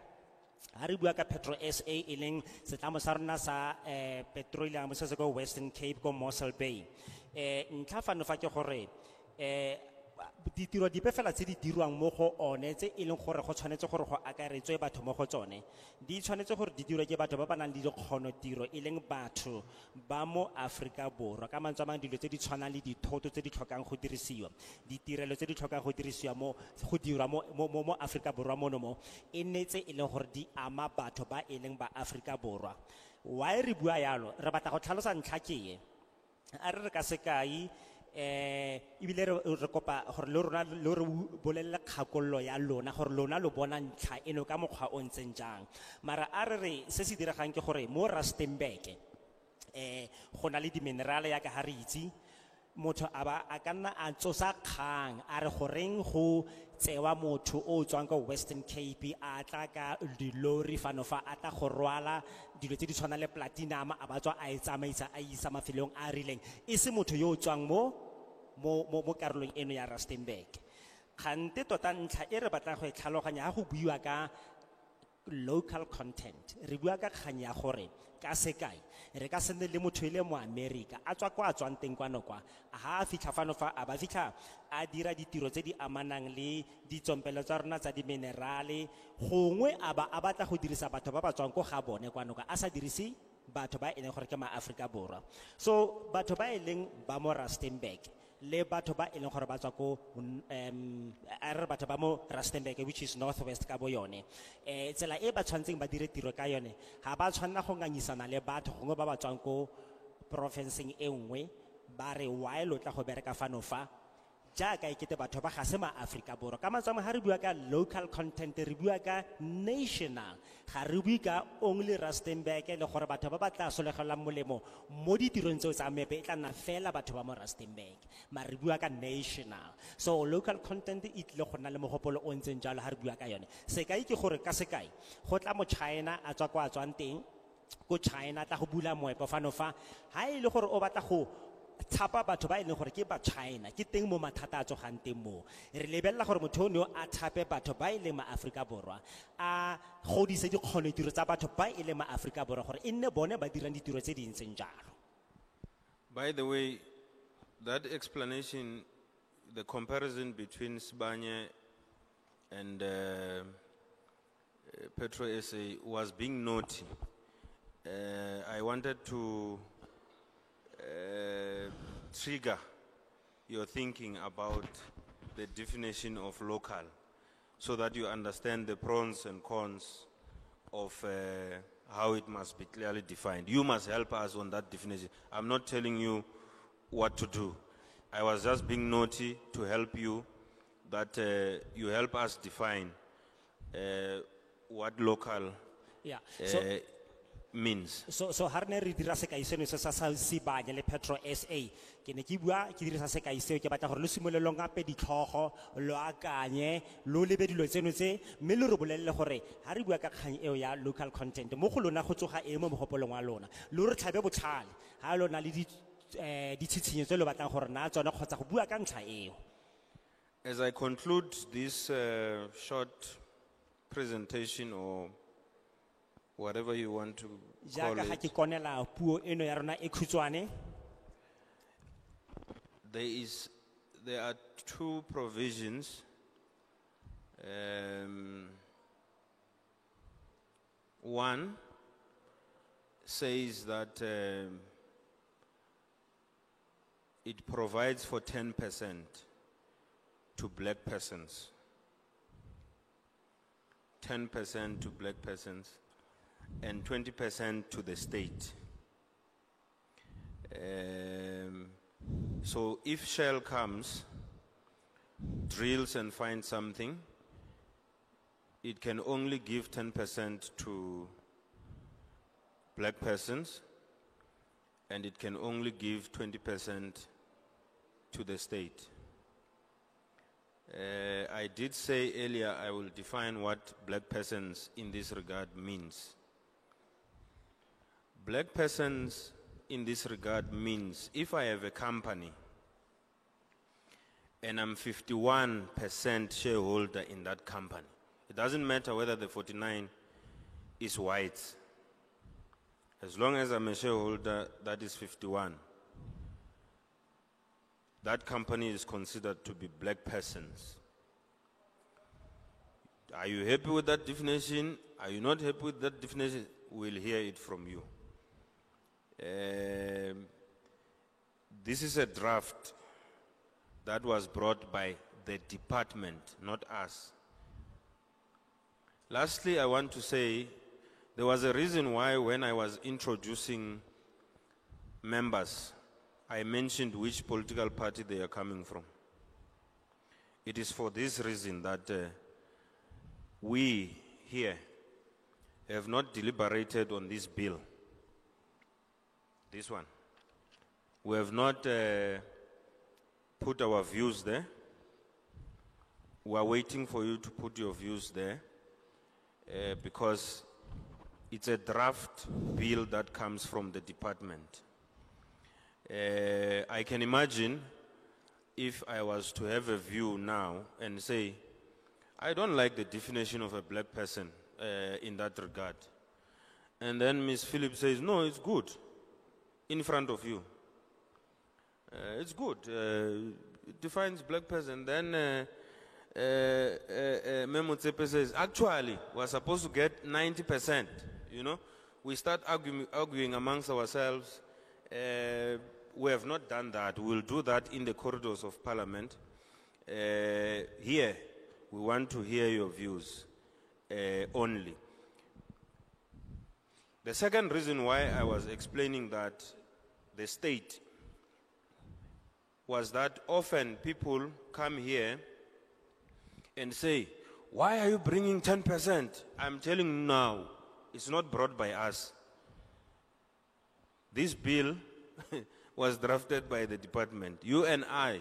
ha re bua ka Petro SA e leng setlamo sa rona sa petroleum se se go Western Cape go Mossel Bay ntlha fano fa ke gore ditiro dipe fela tse di dirwang mo go one tse e leng gore go tshwanetse gore go akaretswe batho mo go tsone di tshwanetse gore di dirwe ke batho ba ba nang le dikgono tiro e leng batho ba mo Afrika Borwa ka mantswe a mang dilo tse di tshwanang le dithoto tse di tlhokang go dirisiwa ditirelo tse di tlhokang go dirisiwa go dirwa mo Afrika Borwa mono mo e netse e leng gore di ama batho ba e leng ba Afrika Borwa why re bua yalo re batla go tlhalosa ntlha ke a re ka sekai ibile re kopa gore le rona le re bolelle kgakollo ya lona gore lona lo bona ntlha eno ka mokgwa o ntseng jang mara a re se se diregang ke gore mo Rustenburg go na le di-minerale ya ka ha re itse motho a ka nna a tsosa kgang a re goreng go tsewa motho o tswang ka Western Cape a tla ka dilori fano fa a tla go rwala dilo tse di tshwana le platinum a batswa a e tsamaisa a isa mafelong a rileng e se motho yo o tswang mo karolong eno ya Rustenburg kgante tota ntlha e re batlang go e tlhaloganya ha go buiwa ka local content re bua ka kgang ya gore ka sekai re ka sene le motho ile mo America a tswa kwa tswang teng kwa nokwa ha a fitlha fano fa a ba fitlha a dira ditiro tse di amanang le ditsompelo tsa rona tsa di-minerale gongwe a batla go dirisa batho ba ba tswang ko ga bone kwa nokwa a sa dirisi batho ba e leng gore ke ma-Afrika Borwa so batho ba e leng ba mo Rustenburg le batho ba e leng gore ba tswa ko a re batho ba mo Rustenburg which is northwest ka bo yone tsela e ba tshwantseng ba dire tiro ka yone ha ba tshwanna go ngangisana le batho gongwe ba ba tswang ko provinceng e nngwe ba re why lo tla go bereka fano fa jaaka ekete batho ba ga se ma-Afrika Borwa ka mantswe ha re bua ka local content re bua ka national ga re bue ka only Rustenburg le gore batho ba ba tla solegelang molemo mo ditirong tseo tsa mepe e tla nna fela batho ba mo Rustenburg ma re bua ka national so local content e tle go nna le mogopolo o ntseng jalo ha re bua ka yone sekai ke gore ka sekai go tla mo China a tswa kwa tswang teng ko China tla go bula moepo fano fa ha e le gore o batla go thapa batho ba e leng gore ke ba China ke teng mo mathata a tsogang teng mo re lebella gore motho o a thape batho ba e leng ma-Afrika Borwa a godise dikgono tiro tsa batho ba e leng ma-Afrika Borwa gore e nne bone ba dirang ditiro tse di ntseng jalo. By the way, that explanation, the comparison between Sibanye and Petro SA was being naughty. I wanted to trigger your thinking about the definition of local so that you understand the pros and cons of how it must be clearly defined. You must help us on that definition. I'm not telling you what to do. I was just being naughty to help you, that you help us define what local means. So har ne re dira sekai seno se sa Sibanye le Petro SA ke ne ke bua ke dirisa sekai seo ke batla gore le simolelong gape ditlhogo lo akanye lo lebe dilo tseno tse mme le re bolelle gore ha re bua ka kgang eo ya local content mo go lona go tsoga mo mogopolong wa lona lo re tlhabe botlhale ha lona le ditshitshinyo tse lo batlang gore na tsona kgotsa go bua ka ntlha eo. As I conclude this short presentation or whatever you want to call it, there are two provisions. One says that it provides for 10% to black persons. 10% to black persons and 20% to the state. So if Shell comes, drills and finds something, it can only give 10% to black persons, and it can only give 20% to the state. I did say earlier I will define what black persons in this regard means. Black persons in this regard means if I have a company and I'm 51% shareholder in that company, it doesn't matter whether the 49 is white. As long as I'm a shareholder, that is 51. That company is considered to be black persons. Are you happy with that definition? Are you not happy with that definition? We'll hear it from you. This is a draft that was brought by the department, not us. Lastly, I want to say there was a reason why when I was introducing members, I mentioned which political party they are coming from. It is for this reason that we here have not deliberated on this bill. This one. We have not put our views there. We are waiting for you to put your views there because it's a draft bill that comes from the department. I can imagine if I was to have a view now and say, I don't like the definition of a black person in that regard. And then Ms. Phillips says, no, it's good, in front of you. It's good. It defines black person. Then Memo Tsepe says, actually, we're supposed to get 90%. You know, we start arguing amongst ourselves. We have not done that. We'll do that in the corridors of Parliament. Here, we want to hear your views only. The second reason why I was explaining that the state was that often people come here and say, why are you bringing 10%? I'm telling you now, it's not brought by us. This bill was drafted by the department. You and I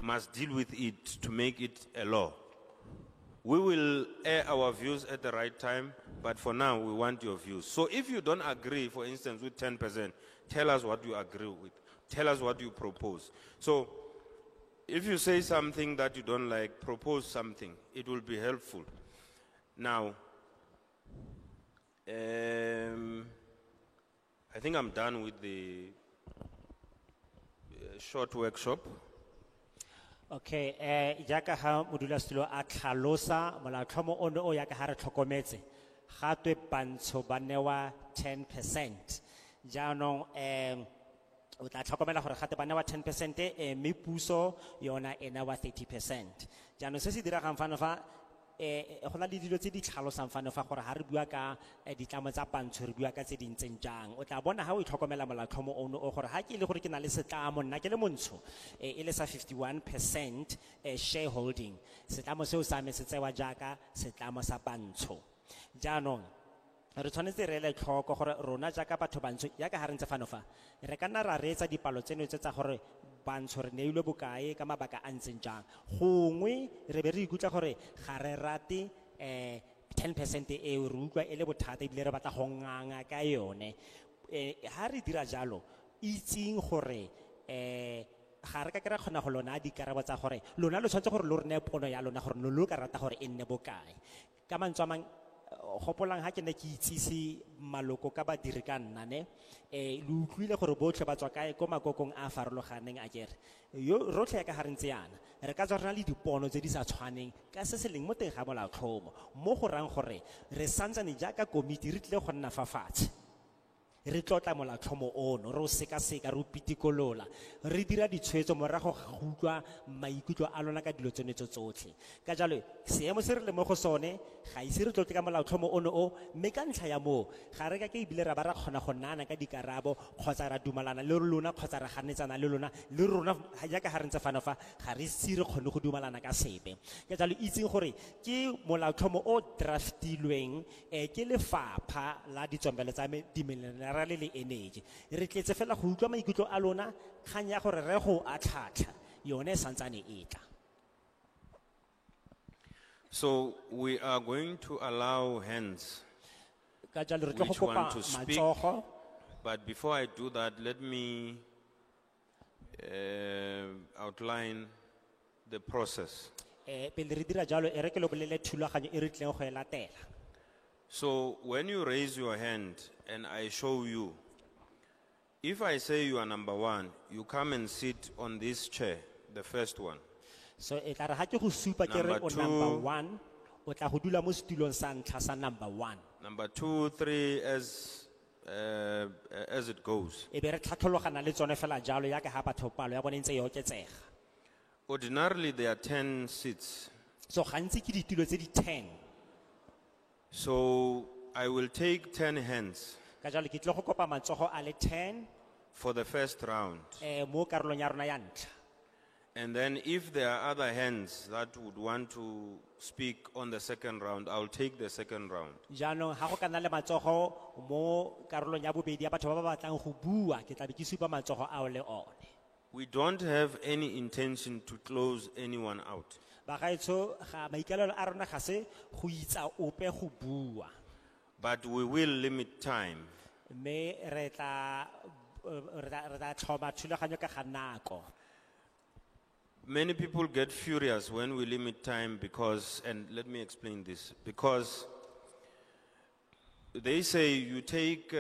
must deal with it to make it a law. We will air our views at the right time, but for now, we want your views. So if you don't agree, for instance, with 10%, tell us what you agree with. Tell us what you propose. So if you say something that you don't like, propose something. It will be helpful. Now, I think I'm done with the short workshop. Okay, jaka ha modulasetulo a tlhalosa molaotlhomo ono o ya ka ha re tlhokometse gatwe bantsho ba newa 10%. Jaanong o tla tlhokomela gore gate ba newa 10% mme puso yona e newa 30%. Jaanong se se diragang fano fa go na le dilo tse di tlhalosang fano fa gore ha re bua ka ditlamo tsa bantsho re bua ka tse di ntseng jang. O tla bona ha o tlhokomela molaotlhomo ono o gore ha ke ile gore ke na le setlamo nna ke le montsho e le sa 51% shareholding, setlamo seo sa me se tsewa jaaka setlamo sa bantsho. Jaanong re tshwanetse re le tlhoko gore rona jaaka batho bantsho ya ka ha re ntse fano fa re ka nna ra reetsa dipalo tseno tse tsa gore bantsho re neilwe bokae ka mabaka a ntseng jang, gongwe re be re ikutla gore ga re rate 10% eo re utlwa e le bothata ebile re batla go nganga ka yone. Ha re dira jalo itseng gore ga re ka kry-a kgona go lona dikarabo tsa gore lona lo tshwanetse gore lo re ne pono ya lona gore lo ka rata gore e nne bokae. Ka mantswe a mang gopolang ha ke ne ke itsise maloko ka badiri ka nna ne lo utlwile gore botlhe ba tswa kae ko makokong a farologaneng a kere yo rotlhe ya ka ha re ntse yana re ka tswa re na le dipono tse di sa tshwaneng ka se se leng mo teng ga molaotlhomo mo go rang gore re santsane jaaka komiti re tlile go nna fa fatshe re tlotla molaotlhomo ono re o sekaseka re o pitikolola re dira ditshwetso morago ga go utlwa maikutlo a lona ka dilo tsone tsotlhe ka jalo seemo se re le mo go sone ga ise re tlotle ka molaotlhomo ono o mme ka ntlha ya moo ga re ka ke ebile ra ba ra kgona go nana ka dikarabo kgotsa ra dumalana le lona kgotsa ra ganetsana le lona le rona jaaka ga re ntse fano fa ga re ise re kgone go dumalana ka sepe ka jalo itseng gore ke molaotlhomo o draftilweng ke lefapha la ditswampelo tsa diminerale le energy re tletse fela go utlwa maikutlo a lona kgang ya gore re go a tlhatlha yone santsane e tla. So we are going to allow hands, ka jalo re tlo go which kopa want to speak. matsogo But before I do that, let me outline the process. pele re dira jalo e re ke le bolele thulaganyo e re tleng go e latela. So when you raise your hand and I show you, if I say you are number one, you come and sit on this chair, the first one. So e tla re ha ke go supa ke re Number o two. number 1 o tla go dula mo setulong sa ntlha sa number 1 Number 2, 3, as it goes. e be re tlhatlhologana le tsone fela jalo ya ka ha batho palo ya bone ntse e oketsega. Ordinarily, there are 10 seats. So gantsi ke ditulo tse di 10 So I will take 10 hands ka jalo ke tle go kopa matsogo a le 10 for the first round. mo karolong ya rona ya ntlha And then if there are other hands that would want to speak on the second round, I'll take the second round. jaanong ga go ka nna le matsogo mo karolong ya bobedi ya batho ba ba batlang go bua ke tla be ke supa matsogo ao le one. We don't have any intention to close anyone out. Bagaetsho ga maikalelo a rona ga se go itsa ope go bua But we will limit time. mme re tla tlhoma thulaganyo ka ga nako. Many people get furious when we limit time because, and let me explain this, because they say you take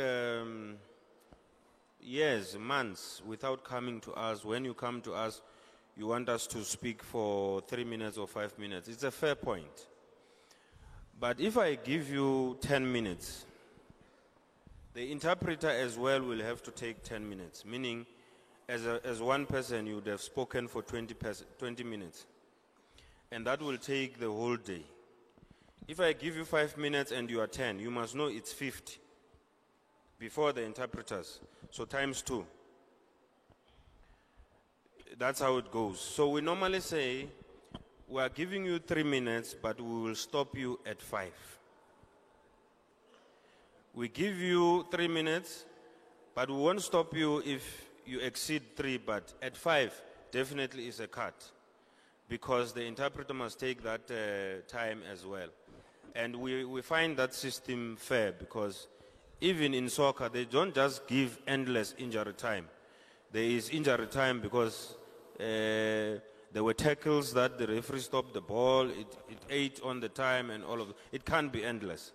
years, months without coming to us. When you come to us, you want us to speak for 3 minutes or 5 minutes. It's a fair point. But if I give you 10 minutes, the interpreter as well will have to take 10 minutes, meaning as one person you would have spoken for 20 minutes. And that will take the whole day. If I give you 5 minutes and you are 10, you must know it's 50 before the interpreters. So times 2. That's how it goes. So we normally say, we are giving you 3 minutes, but we will stop you at 5. We give you 3 minutes, but we won't stop you if you exceed 3, but at 5, definitely is a cut. Because the interpreter must take that time as well. And we find that system fair because even in soccer, they don't just give endless injury time. There is injury time because there were tackles that the referee stopped the ball, it ate on the time and all of it. It can't be endless.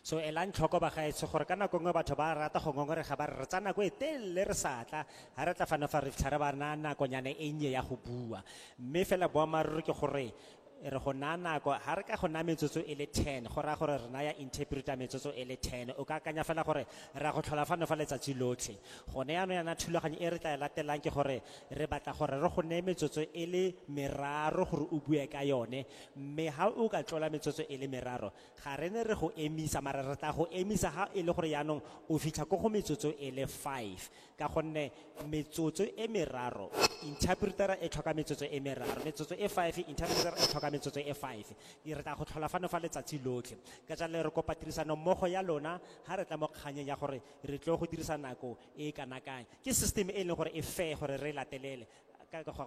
So elang tlhoko ba gaetsho gore ka nako nngwe batho ba rata go ngongorega ba re tsa nako e telele re sa tla ha re tla fana fa re fitlha re ba na nakonyana e nnye ya go bua mme fela boammaaruri ke gore re go na nako ha re ka go na metsotso e le 10 go ra gore re na ya interpreter metsotso e le 10 o ka akanya fela gore ra go tlhola fano fa letsatsi lotlhe gone yana yana thulaganyo e re tla latelang ke gore re batla gore re go ne metsotso e le meraro gore o bue ka yone mme ha o ka tlola metsotso e le meraro ga re ne re go emisa mara re tla go emisa ha e le gore yaanong o fitlha go go metsotso e le 5 ka gonne metsotso e meraro interpreter e tlhoka metsotso e meraro metsotso e 5 interpreter e tlhoka metsotso e 5 e re tla go tlhola fano fa letsatsi lotlhe ka jalo re kopa tirisano mmogo ya lona ha re tla mo kganyeng ya gore re tlo go dirisa nako e kana kang ke system e leng gore e fair gore re latelele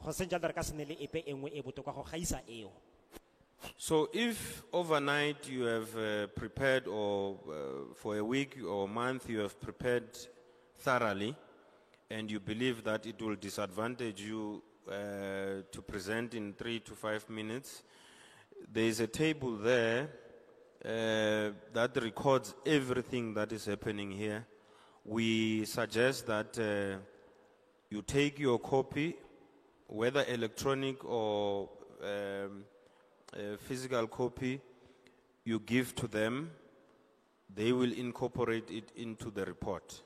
go seng jalo re ka se ne le epe engwe e botoka go gaisa eo. So if overnight you have prepared or for a week or a month you have prepared thoroughly and you believe that it will disadvantage you to present in 3 to 5 minutes, there is a table there that records everything that is happening here. We suggest that you take your copy, whether electronic or physical copy, you give to them they will incorporate it into the report.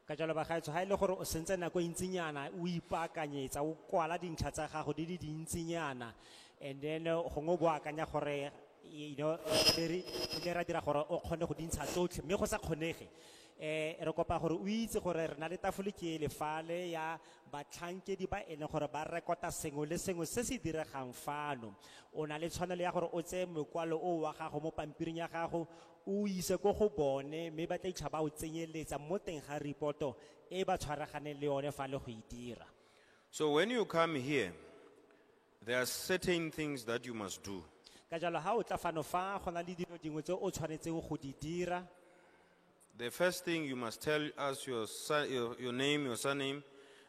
Ka jalo bagaetsho ha ile gore o sentse nako e ntsinyana o ipaakanyetsa o kwala dintlha tsa gago di le dintsinyana, and then gongwe bo akanya gore you know ile ra dira gore o kgone go dintsha tsotlhe mme go sa kgonege re kopa gore o itse gore re na le tafole ke lefale ya batlhankedi ba ene gore ba rekota sengwe le sengwe se se diregang fano. O na le tshwanelo ya gore o tseye mokwalo o wa gago mo pampiring ya gago o ise ko go bone mme ba tla itšha ba o tsenyeletsa mo teng ga reporto e ba tshwaraganeng le yone fa le go e dira. So when you come here, there are certain things that you must do. Ka jalo ha o tla fano fa go na le dilo dingwe tse o tshwanetseng go di dira. The first thing, you must tell us your name, your surname,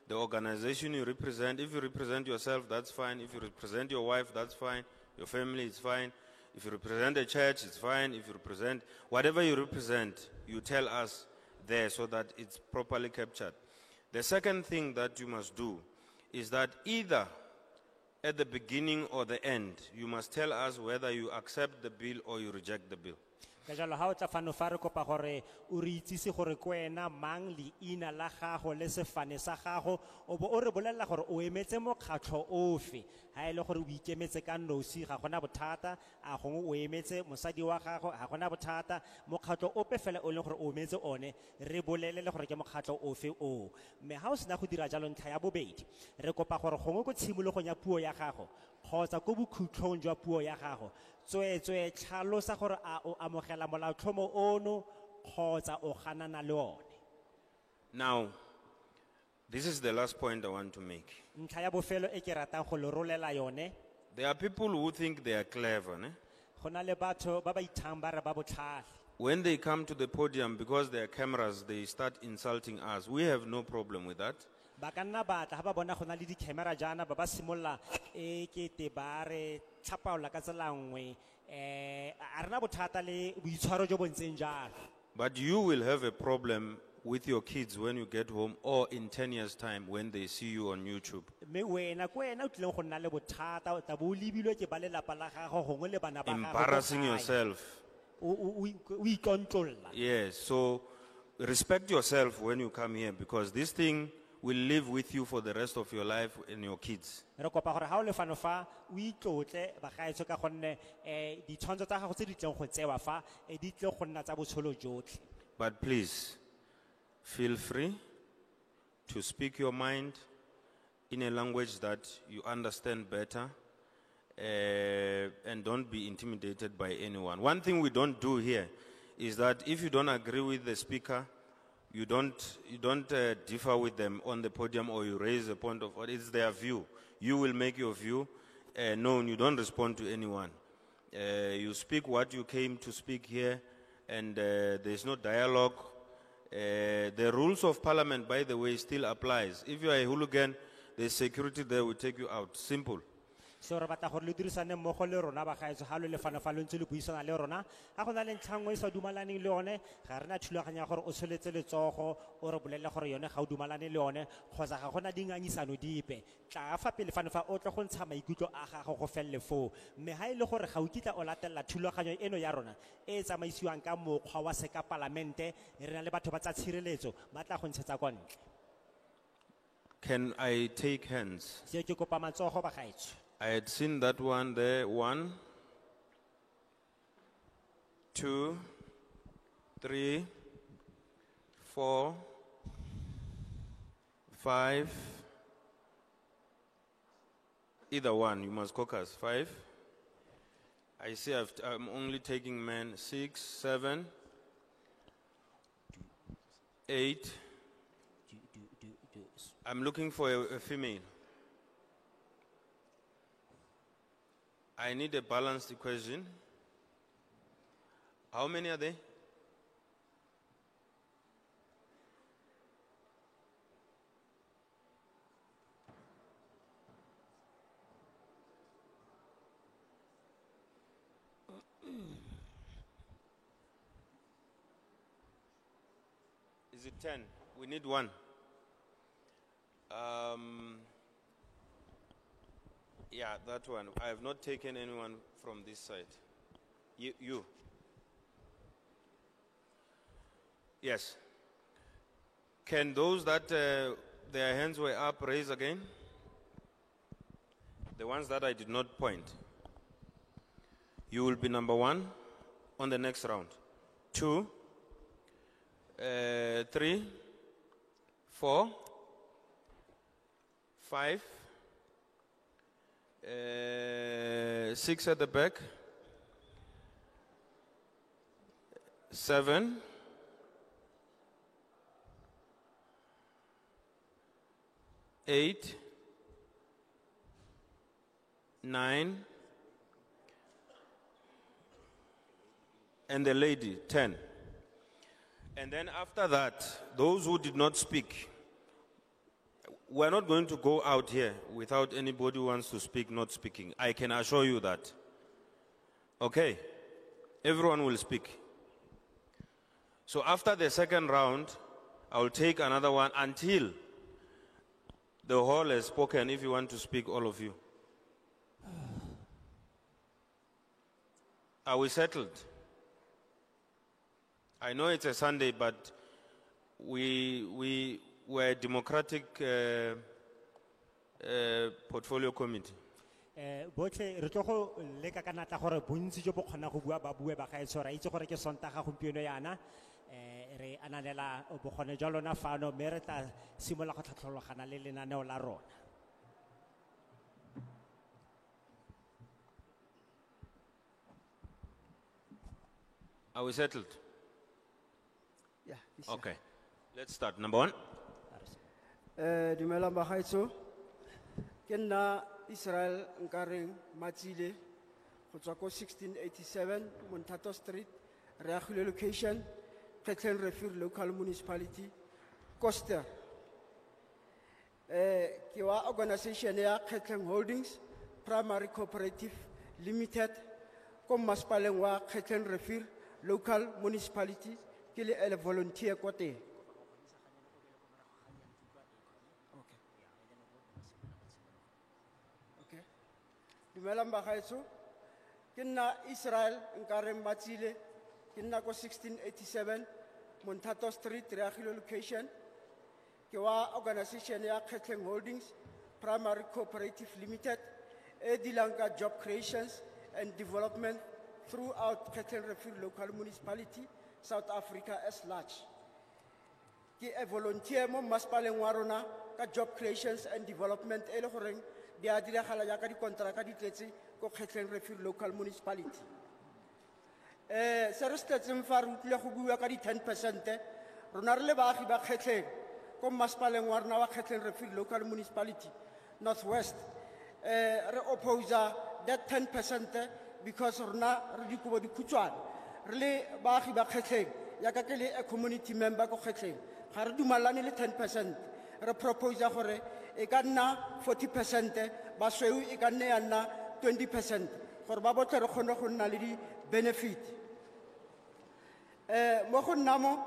the organization you represent. If you represent yourself, that's fine. If you represent your wife, that's fine. Your family, it's fine. If you represent a church, it's fine. If you represent, whatever you represent, you tell us there so that it's properly captured. The second thing that you must do is that either at the beginning or the end, you must tell us whether you accept the bill or you reject the bill. Ka jalo ha o tla fano fa re kopa gore o re itsise gore kwena mang leina la gago le sefane sa gago o bo o re bolella gore o emetse mokgatlho ofe ha ile gore o ikemetse ka nosi ga gona bothata a gongwe o emetse mosadi wa gago ga gona bothata mokgatlho ope fela o leng gore o emetse one re bolelele gore ke mokgatlho ofe o mme ha o sena go dira jalo ntlha ya bobedi re kopa gore gongwe go tshimologong ya puo ya gago kgotsa ko bokhutlhong jwa puo ya gago tswetswe tlhalosa gore a o amogela molaotlhomo ono kgotsa o ganana le one. Now, this is the last point I want to make. Ntlha ya bofelo e ke ratang go le rolela yone. There are people who think they are clever. Ne? Go na le batho ba ba ithang ba re ba botlhale. When they come to the podium, because there are cameras, they start insulting us. We have no problem with that. Ba ka nna batla ha ba bona go na le di-camera jaana ba ba simolla e kete ba re tlhapaola ka tsela nngwe a rena bothata le boitshwaro jo bo ntseng jalo. But you will have a problem with your kids when you get home or in 10 years' time when they see you on YouTube. Mme wena ko wena o tlileng go nna le bothata o tla bo o lebilwe ke ba lelapa la gago gongwe le bana ba gago. Embarrassing yourself. O ikontlolla. Yes, so respect yourself when you come here because this thing will live with you for the rest of your life and your kids. Re kopa gore ha o le fano fa o itlotle ba gaetso ka gonne ditshwantsho tsa gago tse di tleng go tsewa fa di tle go nna tsa botsholo jotlhe. But please, feel free to speak your mind in a language that you understand better and don't be intimidated by anyone. One thing we don't do here is that if you don't agree with the speaker, you don't differ with them on the podium or you raise a point of order. It's their view. You will make your view known. You don't respond to anyone. You speak what you came to speak here, and there's no dialogue. The rules of parliament, by the way, still applies. If you are a hooligan, there's security there will take you out. Simple. So re batla gore le dirisane mmogo le rona ba gaetso ha lo le fana fa lo ntse le buisana le rona ga gona le ntlhangwe e sa dumalaneng le yone ga rena thulaganya gore o tsholetse letsogo o re bolelle gore yone ga o dumalane le yone kgotsa ga gona dingangisano dipe tla fa pele fana fa o tle go ntsha maikutlo a gago go felle fo mme ha ile gore ga o kitla o latella thulaganyo eno ya rona e tsamaisiwang ka mokgwa wa seka parlamente re na le batho ba tsa tshireletso ba tla go ntshetsa kwa ntle. Can I take hands? Se ke kopa matsogo ba gaetso. I had seen that one there. 1, 2, 3, 4, 5. Either one, you must caucus. 5. I see I'm only taking men. 6, 7, 8. I'm looking for a female. I need a balanced equation. How many are there? Is it 10? We need 1. Yeah, that one. I have not taken anyone from this side. You. Yes. Can those that their hands were up raise again? The ones that I did not point. You will be number 1 on the next round. 2, 3, 4, 5, 6 at the back, 7, 8, 9, and the lady, 10. And then after that, those who did not speak, we're not going to go out here without anybody who wants to speak not speaking. I can assure you that. Okay? Everyone will speak. So after the second round, I will take another one until the hall has spoken, if you want to speak, all of you. Are we settled? I know it's a Sunday, but we're a democratic portfolio committee. Botlhe re tlo go leka ka natla gore bontsi jo bo kgona go bua ba bue ba gaetsho ra itse gore ke Sontaga gompieno yana re ananela bogone jwa lona fano mme re tla simola go tlhatlhologana le lenaneo la rona. Are we settled? Yeah. Okay. Let's start. Number 1. Dumela bagaetsho. Ke nna Israel Nkareng Matsile go tswa ko 1687 Montato Street, Reagile location, Khetlen Refuse Local Municipality, Koster. Ke wa organization ya Khetlen Holdings Primary Cooperative Limited ko masipaleng wa Khetlen Refuse Local Municipality ke le ele volunteer ko teng. Dumelang bagaetsho, ke nna Israel Nkareng Matsile, ke nna ko 1687 Montato Street, Reagile location, ke wa organization ya Khetlen Holdings Primary Cooperative Limited, e dealing ka job creations and development throughout Khetlen Refuse Local Municipality, South Africa as large. Ke a volunteer mo masipaleng wa rona ka job creations and development e le goreng di a diragala jaaka dikontraka di tletse ko Khetlen Refuse Local Municipality. Se re setseng fa re utlwile go bua ka di 10%, rona re le baagi ba Khetlen ko masipaleng wa rona wa Khetlen Refuse Local Municipality, Northwest, re oppose that 10% because rona re dikobo dikhutshwane. Re le baagi ba Khetlen jaaka ke le a community member ko Khetlen, ga re dumalane le 10%. Re propose gore e ka nna 40%, basweu e ka nne ya nna 20%, gore ba botle re kgone go nna le di benefit. Mo go nna mo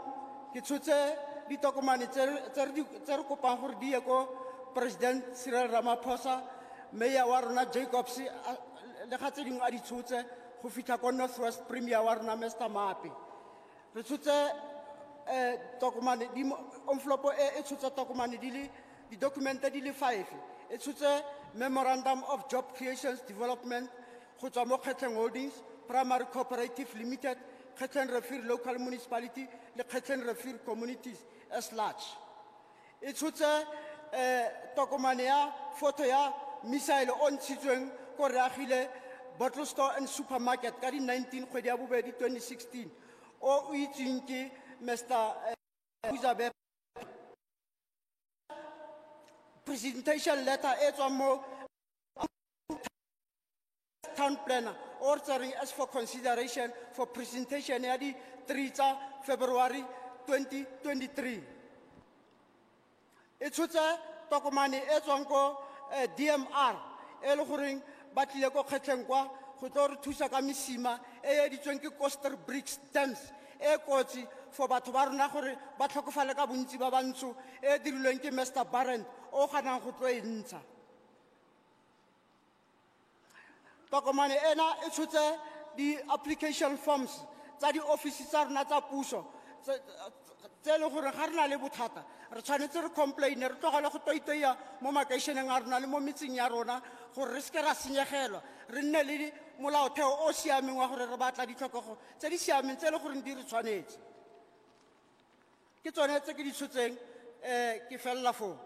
ke tshotse ditokomane tse re kopang gore di ye ko President Cyril Ramaphosa, Mayor wa rona Jacobs le ga tse dingwe a di tshotse go fitlha ko Northwest Premier wa rona Mr. Mapi. Re tshotse tokomane di envelope e tshotse tokomane di le di documente di le 5, e tshotse Memorandum of Job Creations Development go tswa mo Khetlen Holdings Primary Cooperative Limited, Khetlen Refuse Local Municipality le Khetlen Refuse Communities as large. E tshotse tokomane ya photo ya missile o ntshitsweng ko Reagile bottle store and supermarket ka di 19 kgwedi ya bobedi 2016 o itseng ke Mr. Uzabe. Presentation letter e tswa mo town planner ordering as for consideration for presentation ya di 3 February 2023. E tshotse tokomane e tswang ko DMR e le goreng ba tlile ko Khetlen kwa go tlo re thusa ka mesima e editsweng ke Koster Bricks Dams e kotsi for batho ba rona gore ba tlhokofale ka bontsi ba bantsho e dirilweng ke Mr. Barrent o ganang go tlo e ntsha. Tokomane ena e tshotse di application forms tsa di office tsa rona tsa puso tse e leng gore ga re na le bothata re tshwanetse re complaine re tlogele go toitoia mo makeišeneng a rona le mo metseng ya rona gore re seke ra senyegelwa re nne le molaotheo o siameng wa gore re batla ditlhokego tse di siameng tse e le goreng di re tshwanetse ke tsone tse ke di tshotseng ke felela foo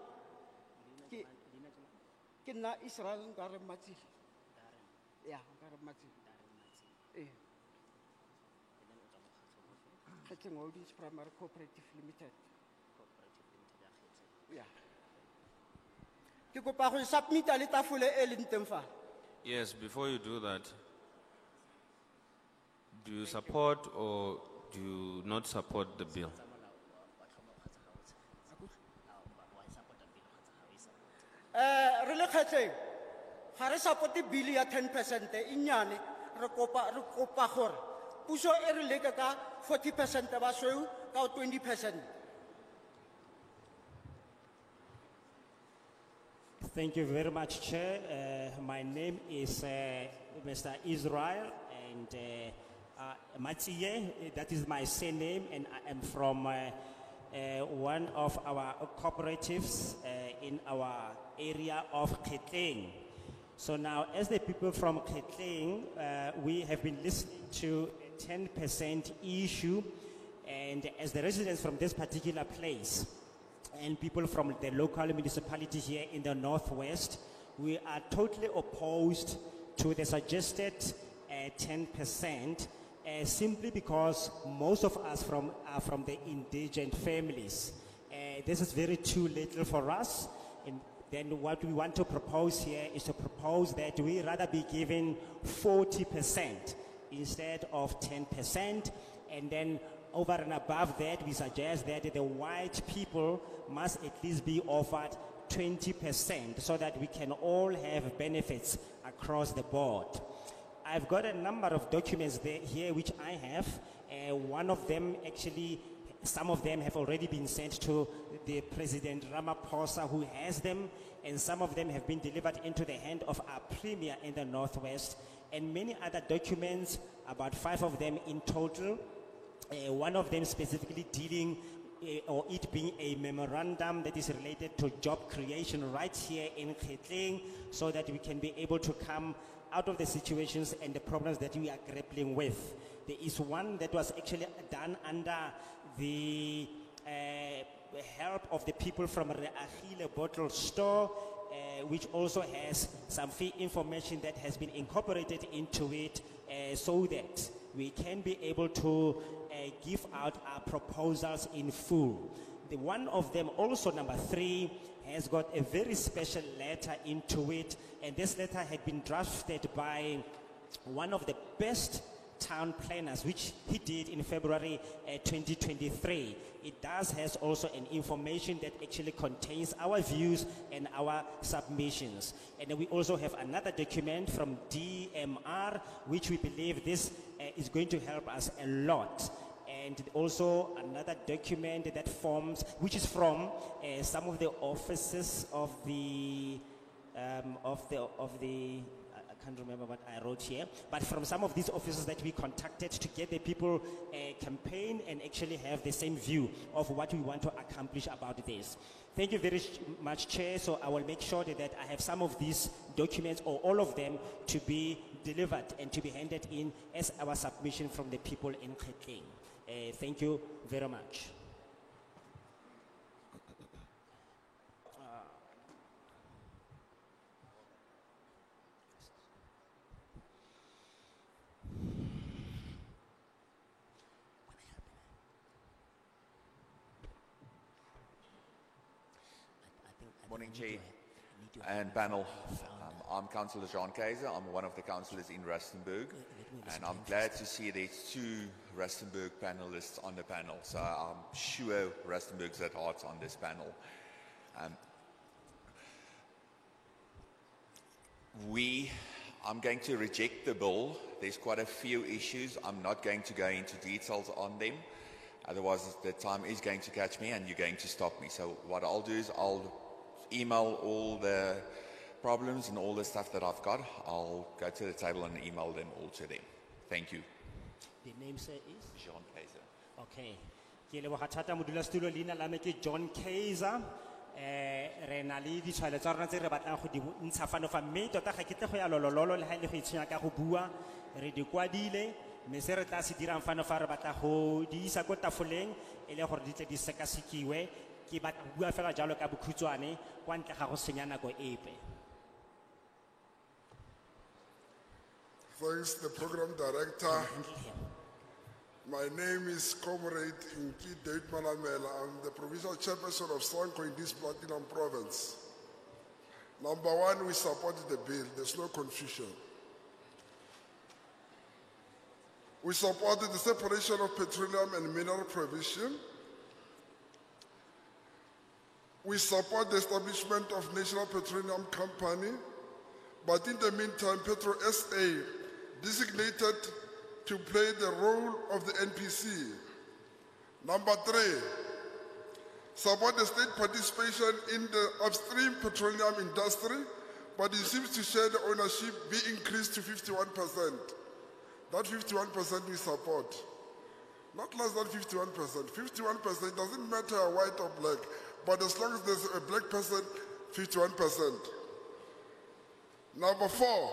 ke nna Israel nkare Matsile ya nkare Matsile Kgeteng Holdings Primary Cooperative Limited ya ke kopa go submita le tafole e leng teng fa Yes, before you do that, do you support or do you not support the bill? re le Kgeteng ga re support bill ya 10% e nyane re kopa gore puso e re leke ka 40% ba sweu ka 20%. Thank you very much, Chair. My name is Mr. Israel, and Matsiye, that is my surname, and I am from one of our cooperatives in our area of Kheteng. So now, as the people from Kheteng, we have been listening to a 10% issue, and as the residents from this particular place, and people from the local municipality here in the Northwest, we are totally opposed to the suggested 10%, simply because most of us are from the indigent families. This is very too little for us. And then what we want to propose here is to propose that we rather be given 40% instead of 10%, and then over and above that, we suggest that the white people must at least be offered 20% so that we can all have benefits across the board. I've got a number of documents here which I have. One of them actually, some of them have already been sent to the President Ramaphosa, who has them, and some of them have been delivered into the hand of our Premier in the Northwest, and many other documents, about 5 of them in total. One of them specifically dealing or it being a memorandum that is related to job creation right here in Kheteng, so that we can be able to come out of the situations and the problems that we are grappling with. There is one that was actually done under the help of the people from the Achille Bottle Store, which also has some fee information that has been incorporated into it, so that we can be able to give out our proposals in full. The one of them, also number 3, has got a very special letter into it, and this letter had been drafted by one of the best town planners, which he did in February 2023. It has also an information that actually contains our views and our submissions. And then we also have another document from DMR, which we believe this is going to help us a lot. And also another document that forms, which is from some of the offices of the I can't remember what I wrote here, but from some of these offices that we contacted to get the people campaign and actually have the same view of what we want to accomplish about this. Thank you very much, Chair. So I will make sure that I have some of these documents, or all of them, to be delivered and to be handed in as our submission from the people in Kheteng. Thank you very much. Morning, Chair and panel. I'm Councillor Jean Kaiser. I'm one of the councillors in Rustenburg, and I'm glad to see there's 2 Rustenburg panelists on the panel. So I'm sure Rustenburg's at heart on this panel. I'm going to reject the bill. There's quite a few issues. I'm not going to go into details on them. Otherwise, the time is going to catch me and you're going to stop me. So what I'll do is I'll email all the problems and all the stuff that I've got. I'll go to the table and email them all to them. Thank you. The name, sir, is? Jean Kaiser. Okay. Ke leboga thata modulasetulo, leina la me ke John Kaiser. Re na le ditshwaelo tsa rona tse re batlang go di ntsha fano fa, mme tota ga ke tle go ya lolololo le ha ile go itshwenya ka go bua, re di kwadile, mme se re tla se dirang fano fa re batla go di isa ko tafoleng e le gore di tle di sekasekiwe. Ke batla go bua fela jalo ka bokhutshwane kwa ntle ga go senya nako epe. Thanks, the program director. My name is Comrade Inki David Malamela. I'm the provincial chairperson of Sonko in this Platinum province. Number one, we support the bill. There's no confusion. We supported the separation of petroleum and mineral provision. We support the establishment of National Petroleum Company, but in the meantime, Petro SA designated to play the role of the NPC. Number three, support the state participation in the upstream petroleum industry, but it seems to share the ownership be increased to 51%. That 51% we support. Not less than 51%. 51% doesn't matter white or black, but as long as there's a black person, 51%. Number four,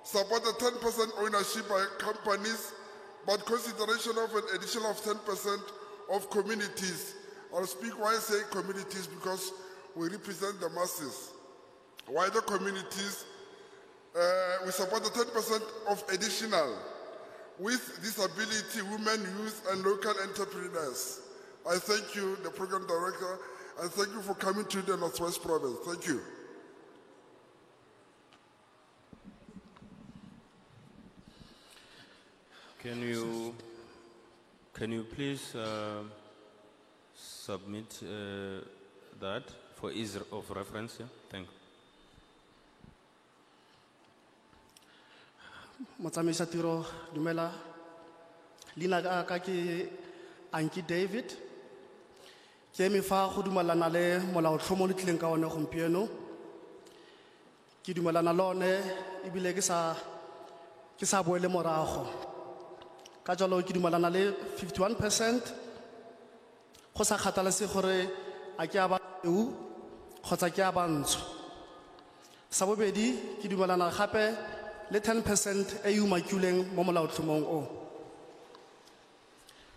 support the 10% ownership by companies, but consideration of an additional of 10% of communities. I'll speak why I say communities, because we represent the masses. Wider communities, we support the 10% of additional with disability, women, youth, and local entrepreneurs. I thank you, the program director, and thank you for coming to the Northwest Province. Thank you. Can you please submit that for ease of reference? Yeah? Thank you. Motsamaisa tiro, dumela. Leina la ka ke Anki David. Ke eme fa go dumelana le molaotlhomo le tlileng ka one gompieno. Ke dumelana le one ebile ke sa boele morago. Ka jalo ke dumelana le 51%. Go sa kgathalese gore a ke a ba eu kgotsa ke a bantsho. Sa bobedi ke dumelana gape le 10% e umakilweng mo molaotlhomong o.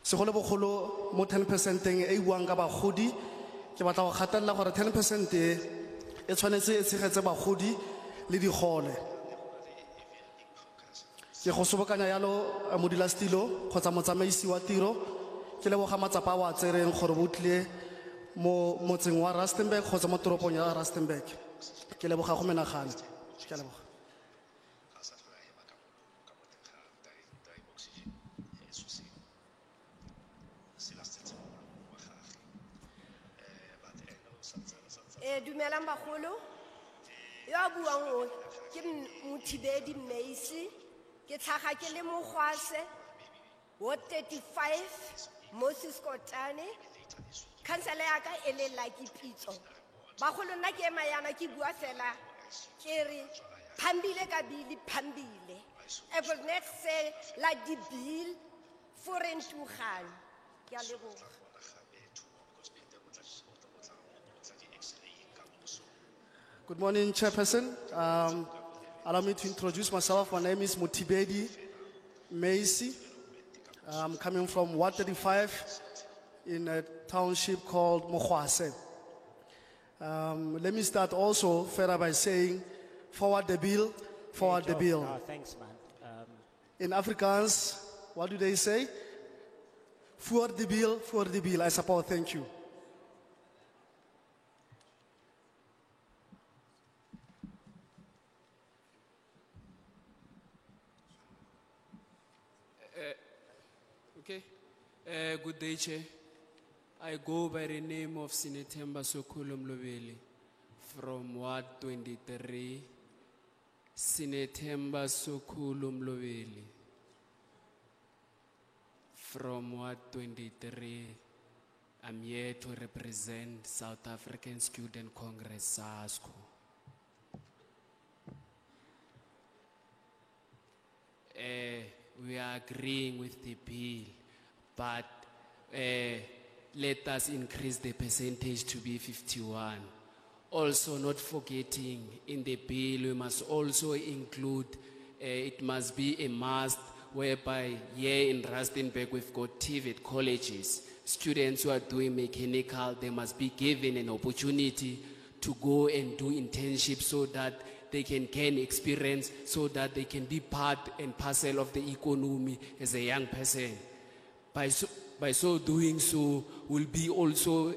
Segolo bogolo mo 10% e buang ka bagodi, ke batla go gatelela gore 10% e tshwanetse e tshegetse bagodi le digole. Ke go sobokanya yalo modulasetulo kgotsa motsamaisi wa tiro, ke leboga matsapa wa tsereng gore bo tle mo motseng wa Rustenburg kgotsa mo toropong ya Rustenburg. Ke leboga go menagana. Ke leboga. Dumelang bagolo, yo a buang o ke Mothibedi Macy, ke tlhaga ke le Mogwase, Ward 35, Moses Kotane, councilor ya ka e le Lucky Pitso. Bagolo nna ke ema yana ke bua fela ke re phambile ka bili phambile. I will not say la di bill for entugan. Ke a leboga. Good morning, Chairperson. Allow me to introduce myself. My name is Mothibedi Macy. I'm coming from Ward 35 in a township called Mogwase. Let me start also further by saying, forward the bill, forward the bill. Oh, thanks, man. In Afrikaans, what do they say? Forward the bill, forward the bill. I support, thank you. Okay. Good day, Chair. I go by the name of Sinethemba Sokolo Mlobeli from Ward 23. Sinethemba Sokolo Mlobeli from Ward 23. I'm here to represent South African Student Congress, SASCO. We are agreeing with the bill, but let us increase the percentage to be 51. Also, not forgetting in the bill, we must also include, it must be a must whereby here in Rustenburg we've got TVET colleges. Students who are doing mechanical, they must be given an opportunity to go and do internships so that they can gain experience, so that they can be part and parcel of the economy as a young person. By so doing so, will be also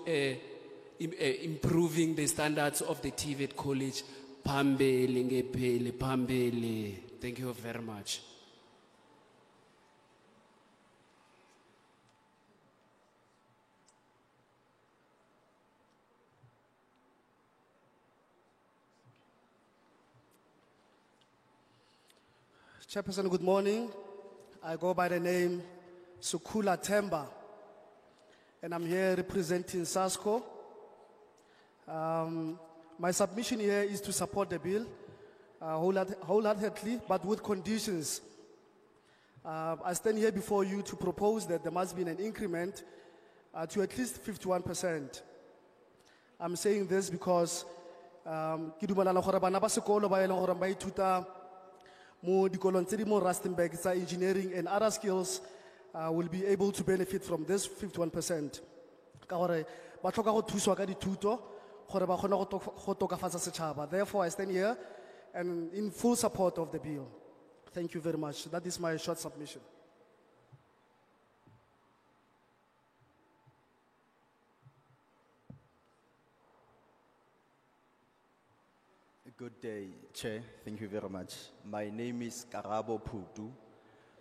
improving the standards of the TVET college. Phambili ngepheli, phambili. Thank you very much. Chairperson, good morning. I go by the name Sukula Temba, and I'm here representing SASCO. My submission here is to support the bill wholeheartedly, but with conditions. I stand here before you to propose that there must be an increment to at least 51%. I'm saying this because ke dumelana gore bana ba sekolo ba e leng gore ba ithuta mo dikolong tse di mo Rustenburg tsa engineering and other skills will be able to benefit from this 51%. Ka gore ba tlhoka go thuswa ka dithuto gore ba kgone go tokafatsa setšhaba. Therefore, I stand here and in full support of the bill. Thank you very much. That is my short submission. Good day, Chair. Thank you very much. My name is Karabo Putu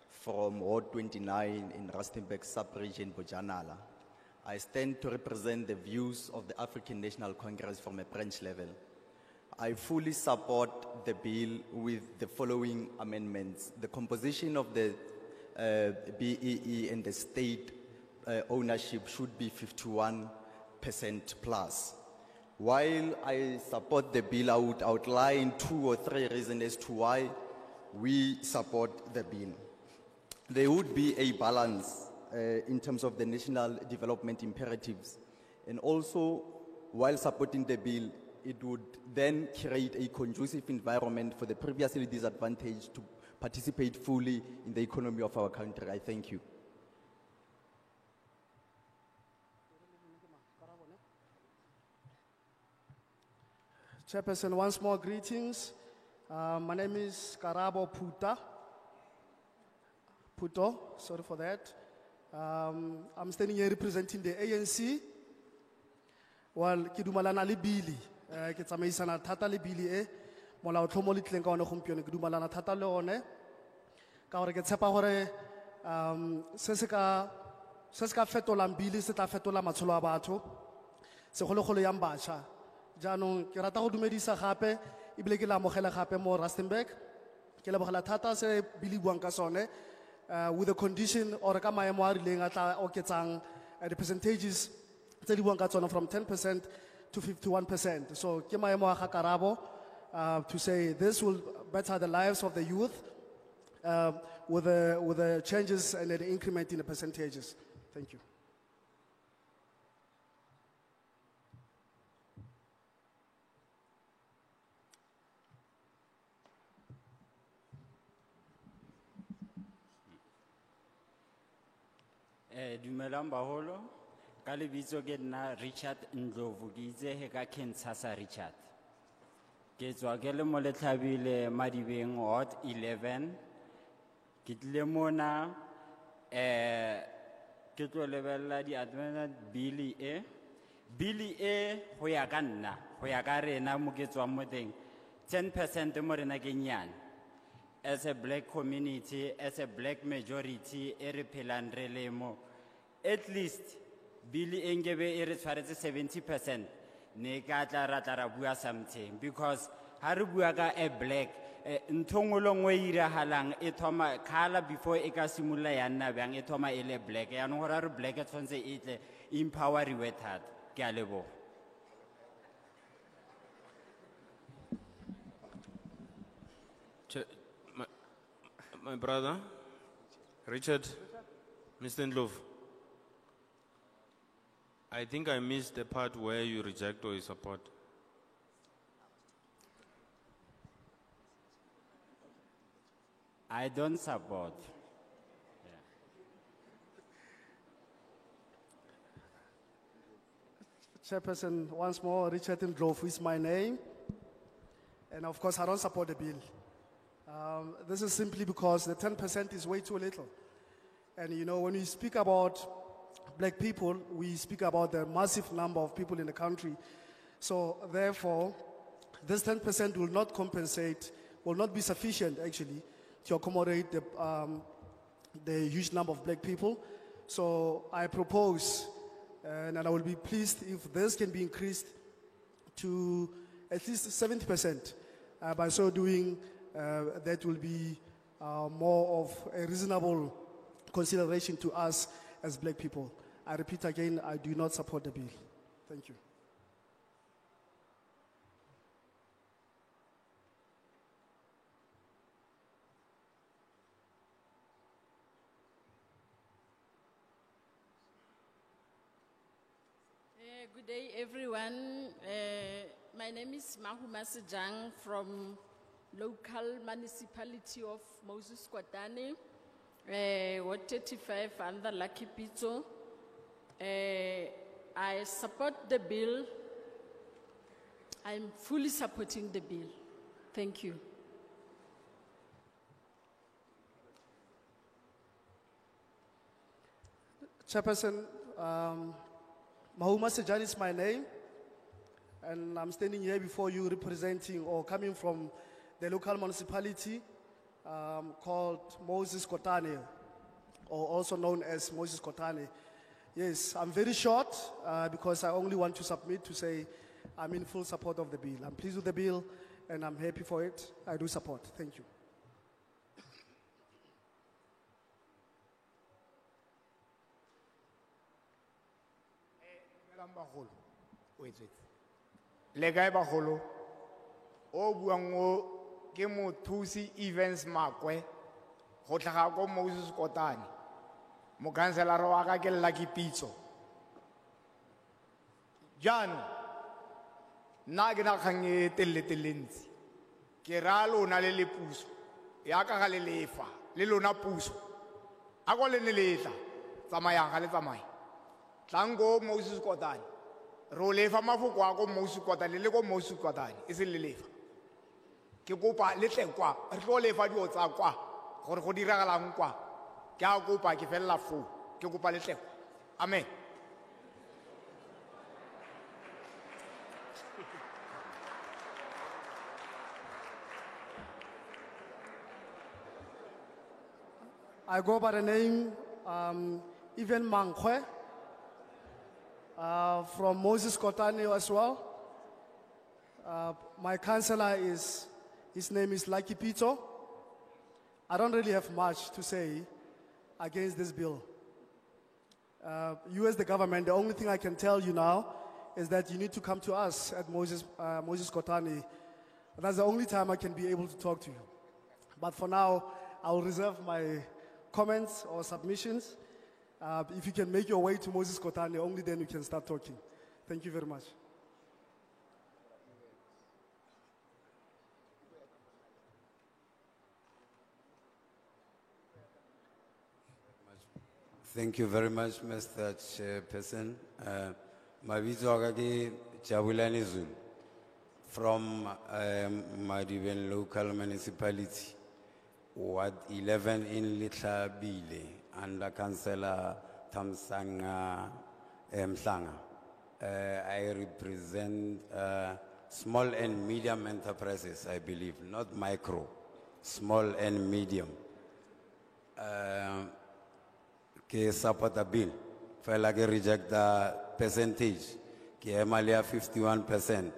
from Ward 29 in Rustenburg sub-region, Bojanala. I stand to represent the views of the African National Congress from a branch level. I fully support the bill with the following amendments. The composition of the BEE and the state ownership should be 51% plus. While I support the bill, I would outline 2 or 3 reasons as to why we support the bill. There would be a balance in terms of the national development imperatives. And also, while supporting the bill, it would then create a conducive environment for the previously disadvantaged to participate fully in the economy of our country. I thank you. Chairperson, once more greetings. My name is Karabo Puto, sorry for that. I'm standing here representing the ANC. Well, ke dumalana le bili, ke tsamaisana thata le bili e, molao tlhomo le tleng ka one gompieno ke dumalana thata le one. Ka gore ke tshepa gore se se ka fetolang bili se tla fetola matshelo a batho, segologolo yang batjha. Jaanong ke rata go dumedisa gape ebile ke la amogela gape mo Rustenburg. Ke lebogela thata se bili buang ka sone with the condition or ka maemo a rileng a tla oketsang the percentages tse di buang ka tsone from 10% to 51%. So ke maemo a ga Karabo to say this will better the lives of the youth with the changes and the increment in the percentages. Thank you. Dumelang baholo, ka lebitso ke nna Richard Ndlovu, ke itse he ka Kensasa Richard. Ke tswa ke le mo Letlhabile Madibeng Ward 11. Ke tlile mona ke tlo lebella di amendment bill e. Bill e ho ya ka nna, ho ya ka rena mo ke tswang mo teng. 10% mo rena ke nyane. As a black community, as a black majority, ere phelang re le mo, at least bill engebe ere tshwaretse 70%. Ne ka tla ra bua something because ha re bua ka a black nthongolo ngwe irahalang e thoma khala before e ka simula ya nna bang e thoma ele black ya no hora re black e tshwanetse e tle empower we that ke a lebo. My brother, Richard, Mr. Ndlovu. I think I missed the part where you reject or you support. I don't support. Chairperson, once more, Richard Ndlovu is my name. And of course, I don't support the bill. This is simply because the 10% is way too little. And you know, when we speak about black people, we speak about the massive number of people in the country. So therefore, this 10% will not compensate, will not be sufficient actually to accommodate the huge number of black people. So I propose, and I will be pleased if this can be increased to at least 70%. By so doing, that will be more of a reasonable consideration to us as black people. I repeat again, I do not support the bill. Thank you. Good day, everyone. My name is Mahuma Sejang from local municipality of Moses Kotane, Ward 35 under Lucky Pizzo. I support the bill. I'm fully supporting the bill. Thank you. Chairperson, Mahuma Sejang is my name, and I'm standing here before you representing or coming from the local municipality called Moses Kotane, or also known as Moses Kotane. Yes, I'm very short because I only want to submit to say I'm in full support of the bill. I'm pleased with the bill and I'm happy for it. I do support. Thank you. Le gae bagolo o buang o ke mothusi Evans Makwe go tlhaga ko Moses Kotane mo kanselara wa ka ke Lucky Pitso jano nna ke na kgang e telelentsi ke ra lona le le puso ya ka ga le lefa le lona puso a go le ne letla tsamayang ga le tsamaya tlango Moses Kotane ro lefa mafoko a go Moses Kotane le go Moses Kotane e se le lefa ke kopa le tle kwa re tlo lefa dio tsa kwa gore go diragalang kwa ke a kopa ke fella fo ke kopa le tle amen. I go by the name Evan Mankwe from Moses Kotane as well. My councillor his name is Lucky Pitso. I don't really have much to say against this bill. You as the government, the only thing I can tell you now is that you need to come to us at Moses Kotane. That's the only time I can be able to talk to you. But for now, I will reserve my comments or submissions. If you can make your way to Moses Kotane, only then you can start talking. Thank you very much. Thank you very much, Mr. Chairperson. Mabitso aga ke Jabulani Zulu from Madiben local municipality, Ward 11 in Litlabile, under Councillor Thamsanqa Mhlanga. I represent small and medium enterprises, I believe, not micro, small and medium. Ke support the bill, fela ke reject the percentage, ke emalia 51%,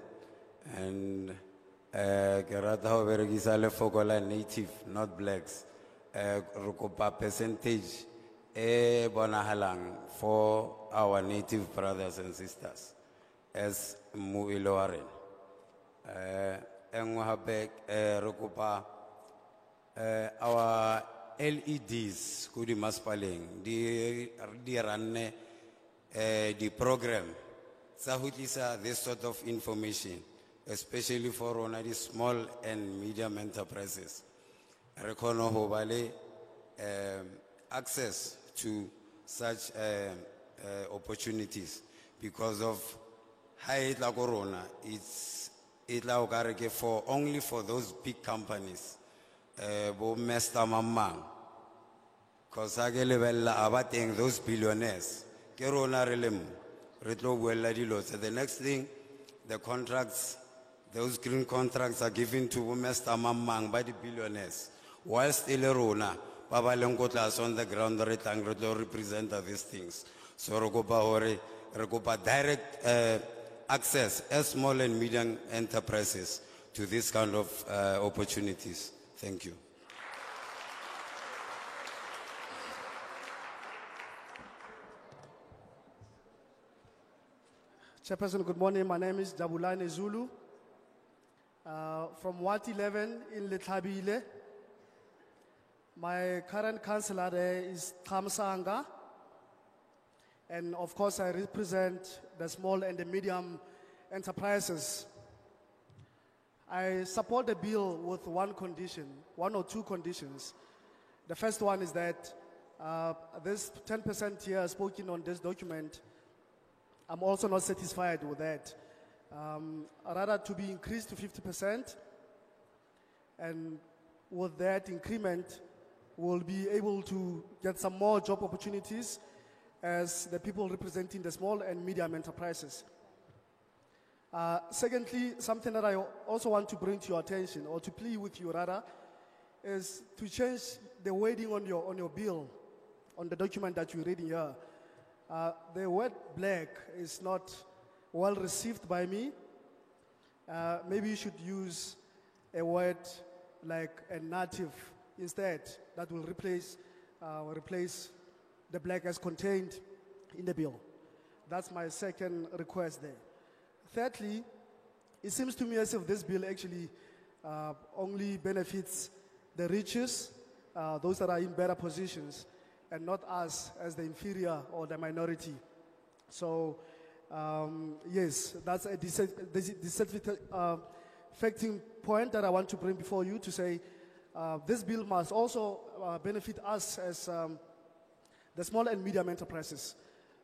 and ke rata ho berekisa lefoko la native, not blacks. Re kopa percentage e bonahalang for our native brothers and sisters as mo ile wa rena. Engwe hape re kopa our LEDs kudi maspaleng di ranne the program, tsa ho tlisa this sort of information, especially for rona di small and medium enterprises. Re kgone ho ba le access to such opportunities because of high la corona. It's for only for those big companies. Bo Mr. Mamang. Because I get those billionaires. Ke rona re le mo, re tlo buella dilo tse. The next thing, the contracts, those green contracts are given to Mr. Mamang by the billionaires. Whilst ile rona, ba ba leng ko tlase on the ground re tlang re tlo represent these things. So re kopa direct access as small and medium enterprises to this kind of opportunities. Thank you. Chairperson, good morning. My name is Jabulani Zulu. From Ward 11 in Lethabile. My current councillor there is Kamsanga. And of course, I represent the small and the medium enterprises. I support the bill with one condition, one or two conditions. The first one is that this 10% here spoken on this document, I'm also not satisfied with that. Rather to be increased to 50%, and with that increment, we'll be able to get some more job opportunities as the people representing the small and medium enterprises. Secondly, something that I also want to bring to your attention, or to plead with you rather, is to change the wording on your bill, on the document that you're reading here. The word black is not well received by me. Maybe you should use a word like a native instead, that will replace the black as contained in the bill. That's my second request there. Thirdly, it seems to me as if this bill actually only benefits the richest, those that are in better positions, and not us as the inferior or the minority. So, yes, that's a dissatisfacting point that I want to bring before you to say this bill must also benefit us as the small and medium enterprises,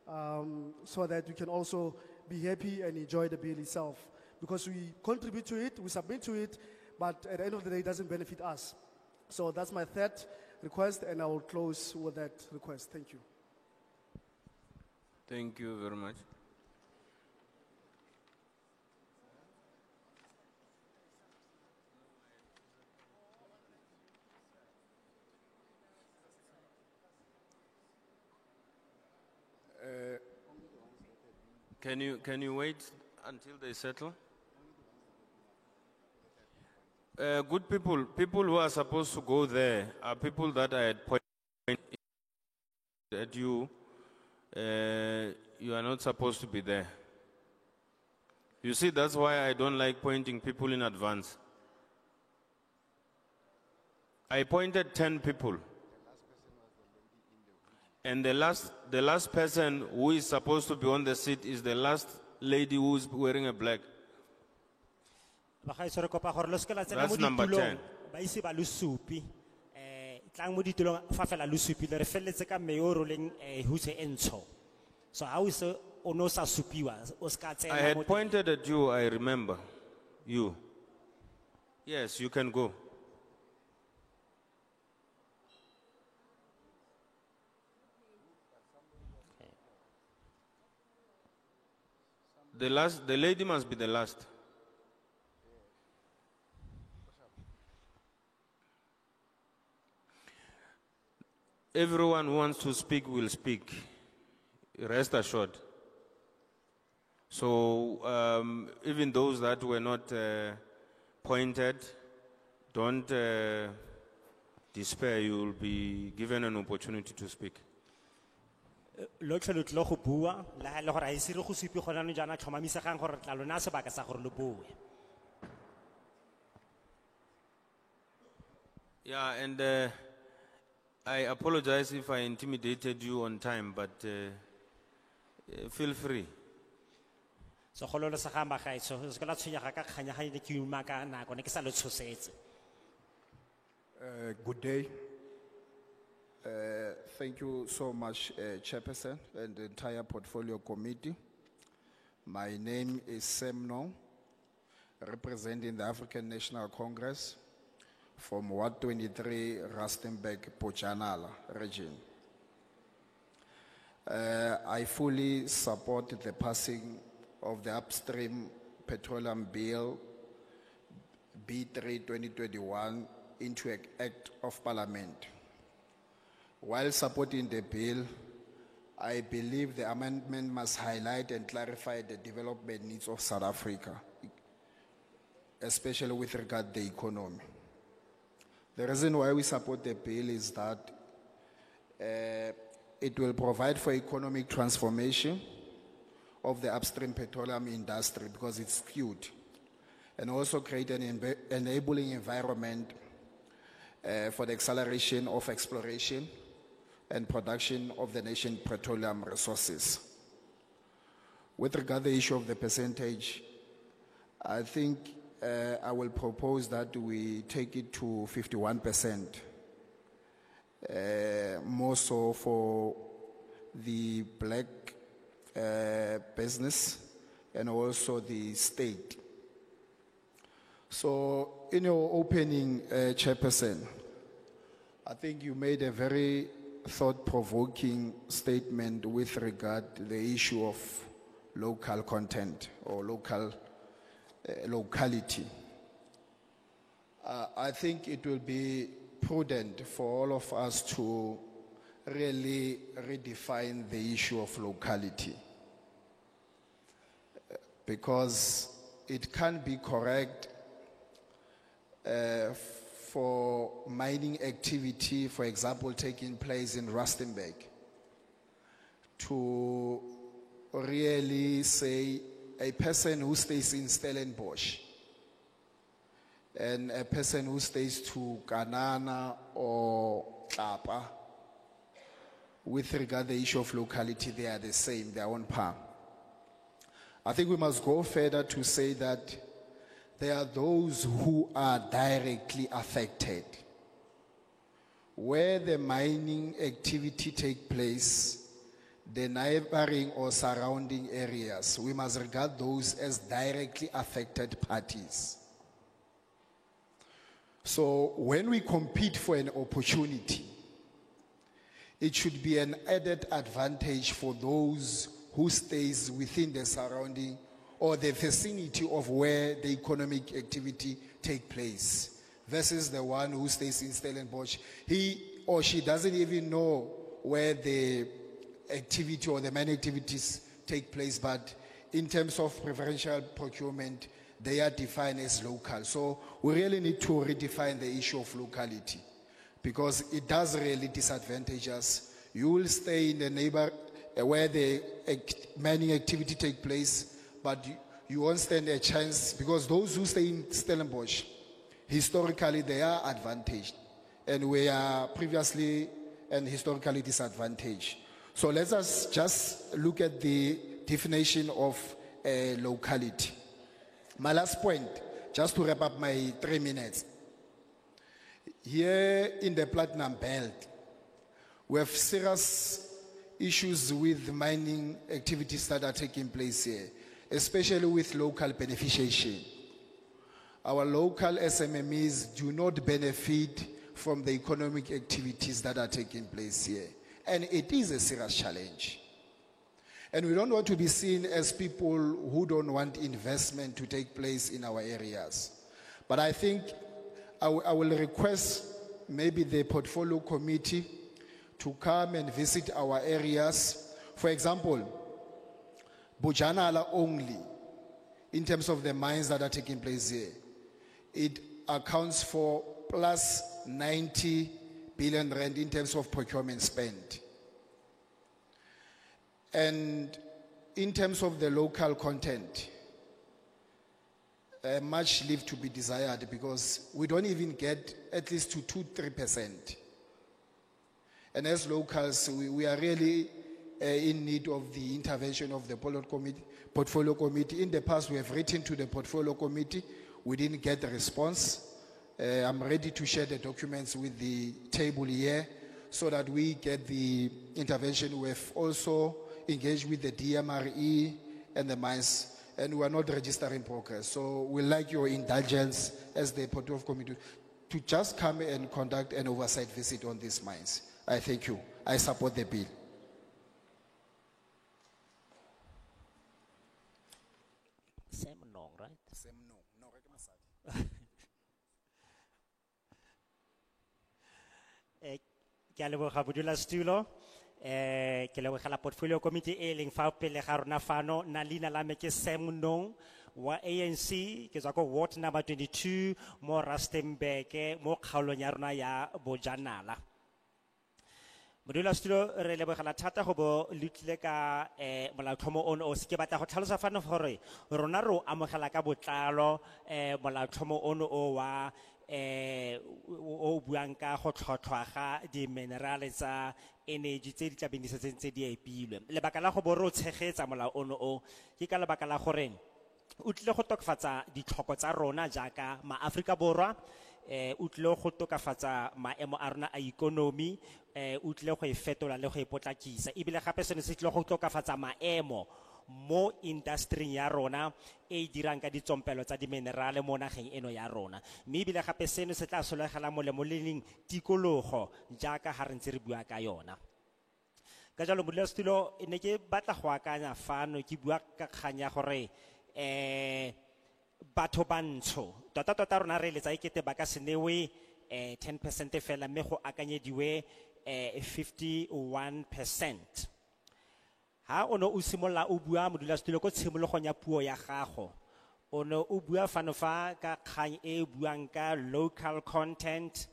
so that we can also be happy and enjoy the bill itself. Because we contribute to it, we submit to it, but at the end of the day, it doesn't benefit us. So that's my third request, and I will close with that request. Thank you. Thank you very much. Can you wait until they settle? Good people who are supposed to go there are people that I had pointed at you. You are not supposed to be there. You see, that's why I don't like pointing people in advance. I pointed 10 people. And the last person who is supposed to be on the seat is the last lady who is wearing a black. That's number 10. So how is Onosa Supiwa? I had pointed at you, I remember. You. Yes, you can go. The lady must be the last. Everyone who wants to speak will speak. Rest assured. So even those that were not pointed, don't despair. You will be given an opportunity to speak. Lotlhe lo tlo go bua la ha le gore a isire go supi gona no jana tlhomamisegang gore tla lona sebaka sa gore lo bue. Yeah, and I apologize if I intimidated you on time, but Feel free. So kgololo sa ga magaetsho, se ka la tshwenyega ka kganya ga ne ke uma ka nako ne ke sa le tshosetse. Good day. Thank you so much, Chairperson and the entire Portfolio Committee. My name is Sam Nong, representing the African National Congress from Ward 23, Rustenburg, Bojanala region. I fully support the passing of the Upstream Petroleum Bill B3 2021 into an Act of Parliament. While supporting the bill, I believe the amendment must highlight and clarify the development needs of South Africa, especially with regard to the economy. The reason why we support the bill is that it will provide for economic transformation of the upstream petroleum industry because it's skewed, and also create an enabling environment for the acceleration of exploration and production of the nation's petroleum resources. With regard to the issue of the percentage, I think I will propose that we take it to 51%, more so for the black business and also the state. So in your opening, Chairperson, I think you made a very thought-provoking statement with regard to the issue of local content or locality. I think it will be prudent for all of us to really redefine the issue of locality, because it can't be correct for mining activity, for example, taking place in Rustenburg, to really say a person who stays in Stellenbosch and a person who stays to Kanana or Tlapa, with regard to the issue of locality, they are the same, they are on par. I think we must go further to say that there are those who are directly affected. Where the mining activity takes place, the neighboring or surrounding areas, we must regard those as directly affected parties. So when we compete for an opportunity, it should be an added advantage for those who stays within the surrounding or the vicinity of where the economic activity take place, versus the one who stays in Stellenbosch. He or she doesn't even know where the activity or the mining activities take place, but in terms of preferential procurement, they are defined as local. So we really need to redefine the issue of locality, because it does really disadvantage us. You will stay in the neighbor where the mining activity take place, but you won't stand a chance, because those who stay in Stellenbosch, historically they are advantaged, and we are previously and historically disadvantaged. So let us just look at the definition of locality. My last point, just to wrap up my 3 minutes. Here in the Platinum Belt, we have serious issues with mining activities that are taking place here, especially with local beneficiation. Our local SMMEs do not benefit from the economic activities that are taking place here. And it is a serious challenge. And we don't want to be seen as people who don't want investment to take place in our areas. But I think I will request maybe the Portfolio Committee to come and visit our areas. For example, Bojanala only, in terms of the mines that are taking place here, it accounts for plus 90 billion rand in terms of procurement spent. And in terms of the local content, much leave to be desired, because we don't even get at least to 2-3%. And as locals, we are really in need of the intervention of the portfolio committee. In the past, we have written to the portfolio committee. We didn't get a response. I'm ready to share the documents with the table here so that we get the intervention. We have also engaged with the DMRE and the mines, and we are not registering progress. So we like your indulgence as the portfolio committee to just come and conduct an oversight visit on these mines. I thank you. I support the bill. Sam Nong, right? Sam Nong. No, Reka Masadi. Ke a leboga bodulasetulo. Ke lebogela portfolio committee e leng fa pele ga rona fano na leina la me ke Sam Nong wa ANC ke tswa ko ward number 22 mo Rustenburg mo kgaolong ya rona ya Bojanala. Modulasetulo re lebogela thata go bo lutlile ka molaotlhomo ono o se ke batla go tlhalosa fano gore rona re o amogela ka botlalo molaotlhomo ono o wa o buang ka go tlhotlhwa ga di-minerale tsa energy tse di tla beng di setseng tse di epilwe. Lebaka la go bo re o tshegetsa molao ono o ke ka lebaka la gore o tlile go tokafatsa ditlhoko tsa rona jaaka maAforika Borwa, o tlile go tokafatsa maemo a rona a ikonomi, o tlile go e fetola le go e potlakisa, ebile gape seno se tlile go tokafatsa maemo mo industry ya rona e dirang ka ditsompelo tsa di-minerale mo nageng eno ya rona. Mme ebile gape seno se tla sologela molemo le leng tikologo jaaka ga re ntse re bua ka yona. Ka jalo modulasetulo ne ke batla go akanya fano ke bua ka kgang ya gore batho bantsho tota rona re letsa ekete ba ka se newe 10% fela mme go akanyediwe 51%. Ha ono o simolla o bua modulasetulo ko tshimologong ya puo ya gago ono o bua fano fa ka kgang e buang ka local content,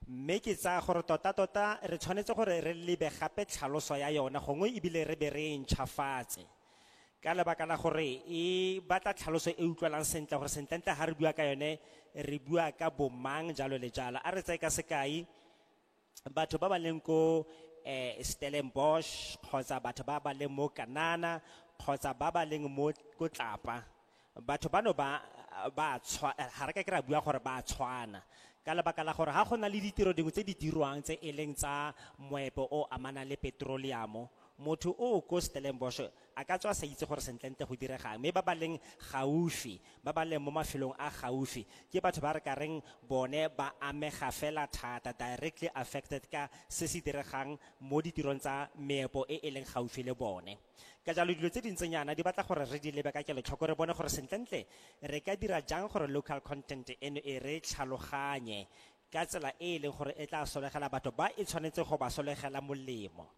mme ke tsa gore tota re tshwanetse gore re lebe gape tlhaloso ya yona gongwe ebile re be re ntšhafatse ka lebaka la gore e batla tlhaloso e utlwalang sentle gore sentle ha re bua ka yone re bua ka bomang jalo le jalo. A re tsaye ka sekai batho ba ba leng ko Stellenbosch kgotsa batho ba ba leng mo Kanana kgotsa ba ba leng mo ko Tlapa, batho bano ba ha re ka kry-a bua gore ba tshwana ka lebaka la gore ha go na le ditiro dingwe tse di dirwang tse e leng tsa moepo o amana le petroleamo, motho o ko Stellenbosch a ka tswa sa itse gore sentle go diregang, mme ba ba leng gaufi ba ba leng mo mafelong a gaufi ke batho ba re ka reng bone ba amega fela thata, directly affected ka se se diregang mo ditirong tsa meepo e e leng gaufi le bone. Ka jalo dilo tse dintsenyana di batla gore re di lebe ka kelotlhoko re bone gore sentle re ka dira jang gore local content eno e re tlhaloganye ka tsela e e leng gore e tla solegela batho ba e tshwanetse go ba solegela molemo.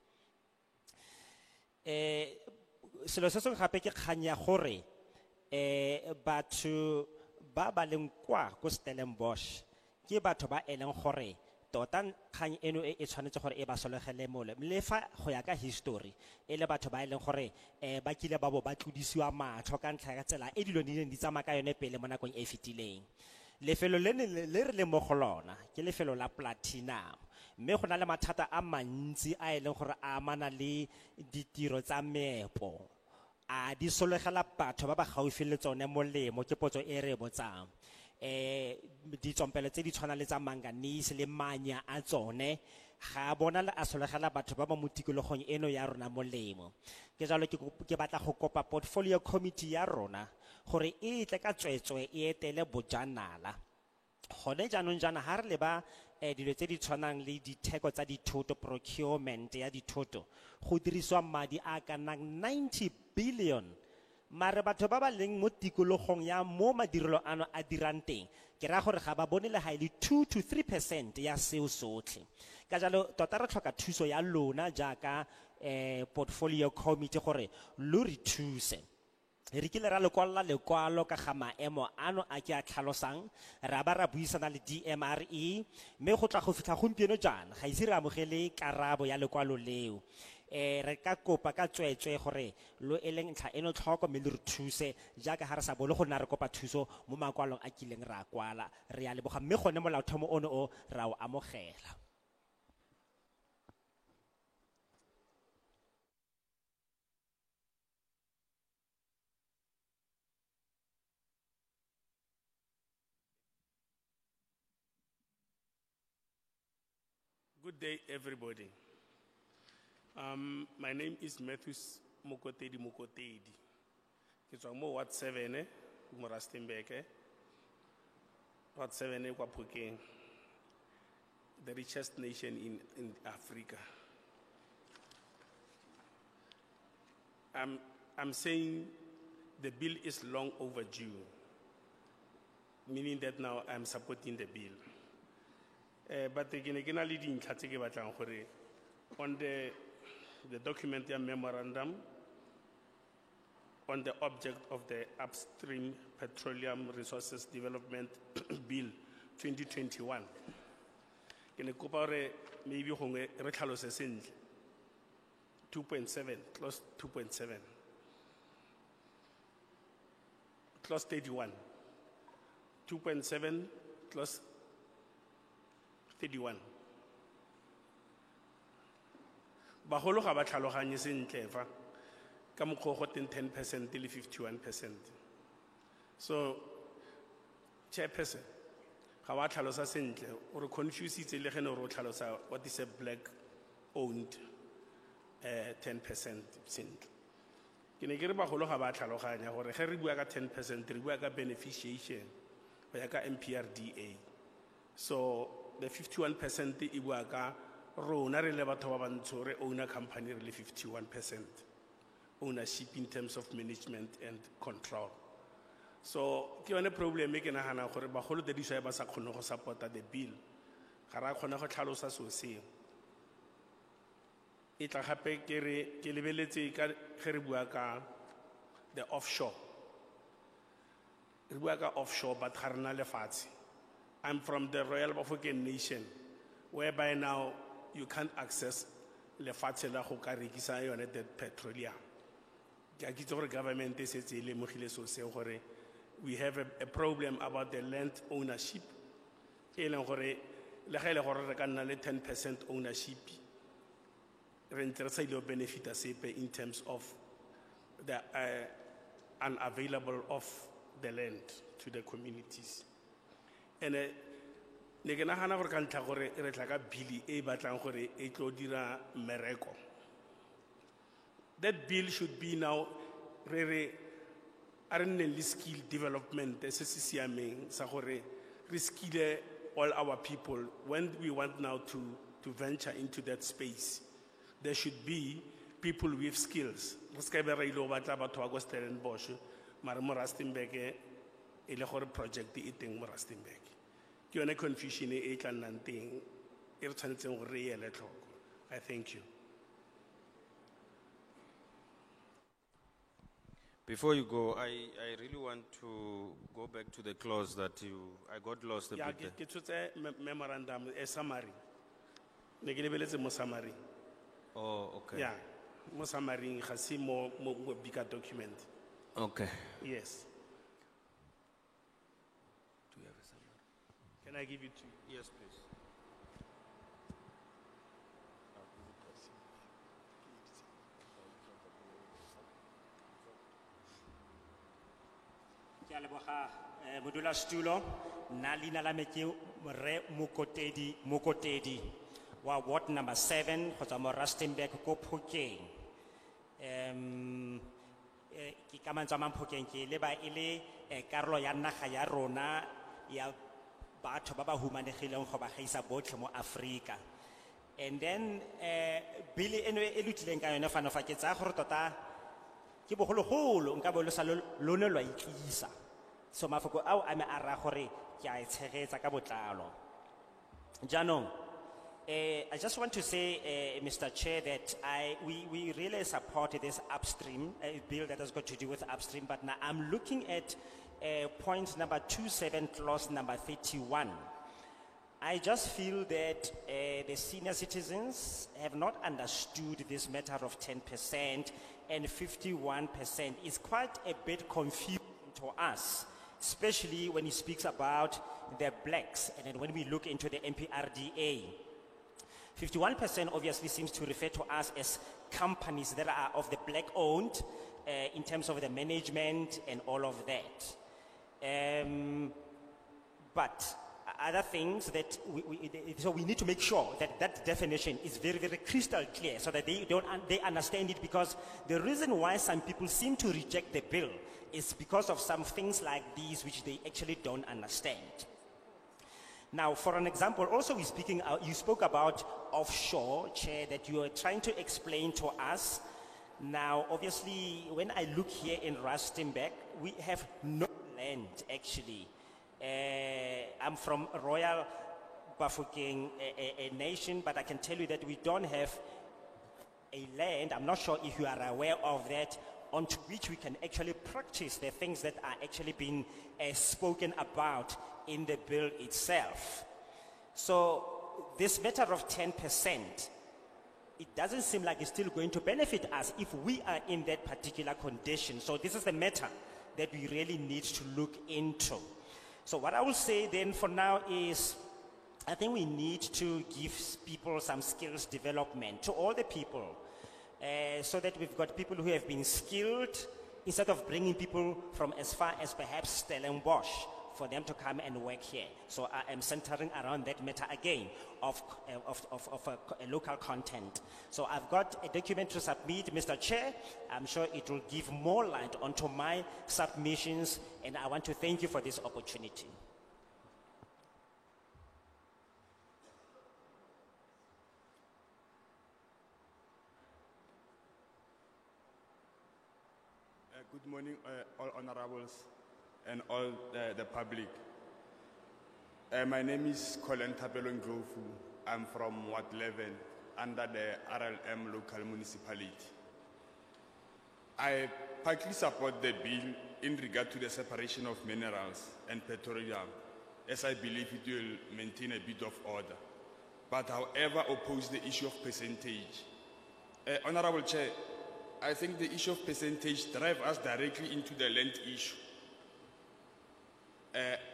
Selo se sengwe gape ke kgang ya gore batho ba ba leng kwa ko Stellenbosch ke batho ba e leng gore tota kgang eno e tshwanetse gore e ba solegele molemo, le fa go ya ka history e le batho ba e leng gore ba kile ba bo ba tlodisiwa matlho ka ntlha ya tsela e dilo di neng di tsamaya ka yone pele mo nakong e fetileng. Lefelo le re leng mo go lona ke lefelo la platinum, mme go na le mathata a mantsi a e leng gore a amana le ditiro tsa meepo. A di solegela batho ba ba gaufi le tsone molemo ke potso e re botsang. Ditsompelo tse di tshwana le tsa manganese le manya a tsone ga bona le a solegela batho ba ba mo tikologong eno ya rona molemo. Ke jalo ke batla go kopa portfolio committee ya rona gore e tle ka tswetswe e etele Bojanala. Gone jaanong jaana ha re leba dilo tse di tshwanang le ditheko tsa dithoto, procurement ya dithoto, go dirisiwa madi a ka nang 90 billion. Mare batho ba ba leng mo tikologong ya mo madirelo ano a dirang teng ke ra gore ga ba bone le ha ile 2 to 3% ya seo sotlhe. Ka jalo tota re tlhoka thuso ya lona jaaka portfolio committee gore lo re thuse. Re kile ra lekwalo ka ga maemo ano a ke a tlhalosang, ra ba ra buisana le DMRE, mme go tla go fitlha gompieno jaana ga ise re amogele karabo ya lekwalo leo. Re ka kopa ka tswetswe gore lo eleng ntlha eno tlhoko mme le re thuse jaaka ha re sa bole go nna re kopa thuso mo makwalong a kileng ra kwala re a leboga, mme gone molaotlhomo ono o ra o amogela. Good day, everybody. My name is Matthews Mokotedi Mokotedi. It's on Ward 7, Morastembeke. Ward 7, Kwapukeng, the richest nation in Africa. I'm saying the bill is long overdue, meaning that now I'm supporting the bill. But again, on the document and memorandum, on the object of the Upstream Petroleum Resources Development Bill 2021. Can I maybe 2.7, clause 2.7, clause 31, 2.7, clause 31. Baholo ga ba tlhaloganye sentle fa ka mokgwa go teng 10% le 51%. So chairperson ga wa tlhalosa sentle o re confuse itse le gene o re o tlhalosa what is a black owned 10% sentle. Ke ne ke re bagolo ga ba tlhaloganya gore ge re bua ka 10% re bua ka beneficiation go ya ka MPRDA. So the 51% e bua ka rona re le batho ba bantsho re own a company re le 51% ownership in terms of management and control. So ke yone problem e ke nagana gore bagolo the disha ba sa kgone go supporta the bill ga ra kgona go tlhalosa so seo. E tla gape ke lebeletse ka ge re bua ka the offshore. Re bua ka offshore but ga rena lefatshe. I'm from the Royal Bafokeng Nation, whereby now you can't access lefatshe la go ka rekisa yone the petroleum. Ke a kitse gore government e setse e lemogile so se gore we have a problem about the land ownership. E leng gore le ga ile gore re ka nna le 10% ownership. Re interesa ile benefit sepe in terms of the unavailable of the land to the communities. And ne ke nagana gore ka ntlha gore re tla ka bill e batlang gore e tlo dira mmereko. That bill should be now re nne skill development se se siameng sa gore re skille all our people when we want now to venture into that space. There should be people with skills. Re ska be re ile batla batho ba go Stellenbosch mara mo Rustenburg e le gore project e teng mo Rustenburg. Ke yone confusion e tla nnang teng e re tshwanetseng gore re ele tlhoko. I thank you. Before you go, I really want to go back to the clause that I got lost a Yeah, bit. ke tshotse memorandum a summary. Ne ke lebeletse mo summary. Oh, okay. Yeah, mo summary ga se mo bigger document. Okay. Yes. Do you have a summary? Can I give it to you? Yes, please. Ke a leboga modulasetulo nna leina la me ke Re Mokotedi wa ward number 7 go tswa mo Rustenburg ko Phokeng. Ke ka mantswe a mang Phokeng ke leba e le karolo ya naga ya rona ya batho ba ba humanegileng go ba gaisa botlhe mo Afrika. And then bill eno e lutlileng ka yone fano fa ke tsaya gore tota ke bogologolo nka bo lo sa lone lwa itlisa. So mafoko ao a me a ra gore ke a tshegetsa ka botlalo. Jaanong I just want to say, Mr. Chair, that we really support this upstream bill that has got to do with upstream, but now I'm looking at point number 27, clause number 31. I just feel that the senior citizens have not understood this matter of 10% and 51% is quite a bit confusing to us, especially when he speaks about the blacks and then when we look into the MPRDA. 51% obviously seems to refer to us as companies that are of the black owned in terms of the management and all of that. But other things that so we need to make sure that that definition is very, very crystal clear so that they understand it, because the reason why some people seem to reject the bill is because of some things like these which they actually don't understand. Now, for an example, also you spoke about offshore, Chair, that you are trying to explain to us. Now, obviously, when I look here in Rustenburg, we have no land, actually. I'm from Royal Bafokeng, a nation, but I can tell you that we don't have a land, I'm not sure if you are aware of that, onto which we can actually practice the things that are actually being spoken about in the bill itself. So this matter of 10%, it doesn't seem like it's still going to benefit us if we are in that particular condition. So this is the matter that we really need to look into. So what I will say then for now is, I think we need to give people some skills development to all the people, so that we've got people who have been skilled, instead of bringing people from as far as perhaps Stellenbosch for them to come and work here. So I am centering around that matter again of a local content. So I've got a document to submit, Mr. Chair. I'm sure it will give more light onto my submissions, and I want to thank you for this opportunity. Good morning, all honorables and all the public. My name is Colin Tapelon Grofu. I'm from Ward 11 under the RLM local municipality. I partly support the bill in regard to the separation of minerals and petroleum, as I believe it will maintain a bit of order, but however oppose the issue of percentage. Honorable Chair, I think the issue of percentage drives us directly into the land issue.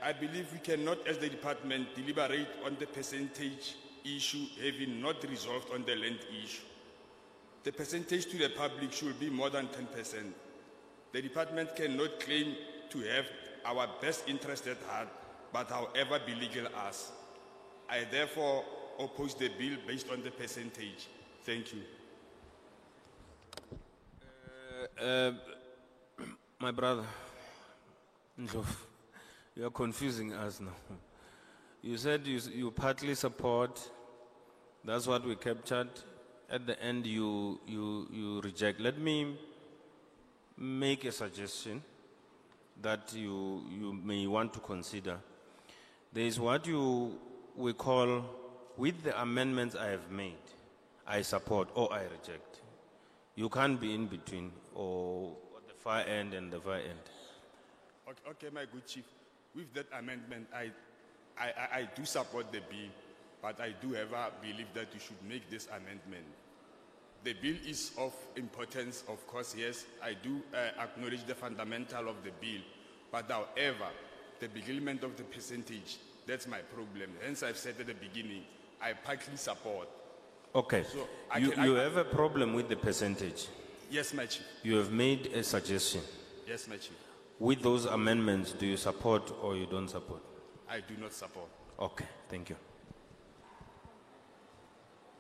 I believe we cannot, as the department, deliberate on the percentage issue having not resolved on the land issue. The percentage to the public should be more than 10%. The department cannot claim to have our best interest at heart, but however beleaguer us. I therefore oppose the bill based on the percentage. Thank you. My brother, Ndlovu, you are confusing us now. You said you partly support, that's what we captured. At the end, you reject. Let me make a suggestion that you may want to consider. There is what we call, with the amendments I have made, I support or I reject. You can't be in between, or the far end and the far end. Okay, my good chief. With that amendment, I do support the bill, but I do have a belief that you should make this amendment. The bill is of importance, of course, yes. I do acknowledge the fundamental of the bill, but however, the beginning of the percentage, that's my problem. Hence, I've said at the beginning, I partly support. Okay, So you have a problem with the percentage. Yes, my chief. You have made a suggestion. Yes, my chief. With those amendments, do you support or you don't support? I do not support. Okay, thank you.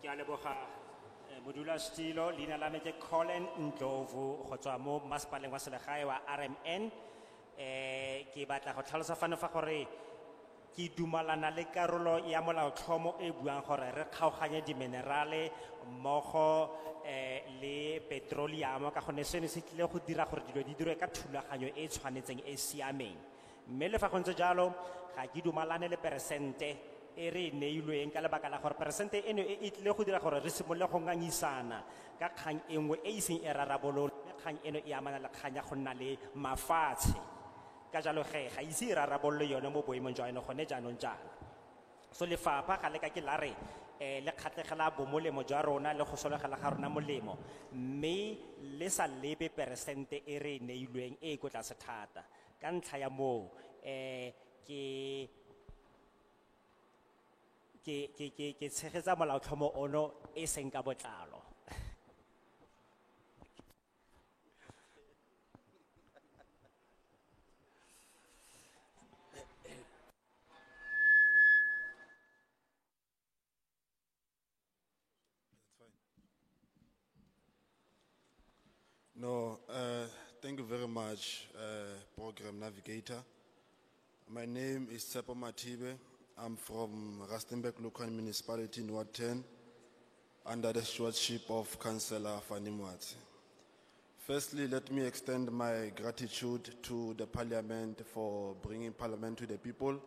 Ke a leboga, modulasetulo, leina la me ke Colin Ndlovu go tswa mo masepaleng wa selegae wa RMN. Ke batla go tlhalosa fano fa gore ke dumalana le karolo ya molaotlhomo e buang gore re kgaoganye diminerale mmogo le petroleum, ka gonne seno se tlile go dira gore dilo di dirwe ka thulaganyo e tshwanetseng e siameng. Mme le fa go ntse jalo ga ke dumalane le peresente e re neilweng ka lebaka la gore peresente eno e tlile go dira gore re simolole go ngangisana ka kgang e nngwe e iseng e rarabololwe. Kgang eno e amana le kgang ya go nna le mafatshe, ka jalo ge ga ise e rarabololwe yone mo boemong jwa yone gone jaanong jaana. So lefapha ga le ka ke la re le kgatlhegela bomolemo jwa rona le go sologela ga rona molemo, mme le sa lebe peresente e re neilweng e ko tlase thata. Ka ntlha ya moo ke tshegetsa molaotlhomo ono e seng ka botlalo. much, Program Navigator. My name is Tsepo Matibe. I'm from Rustenburg Local Municipality in Ward 10, under the stewardship of Councillor Fanny Mwati. Firstly, let me extend my gratitude to the Parliament for bringing Parliament to the people,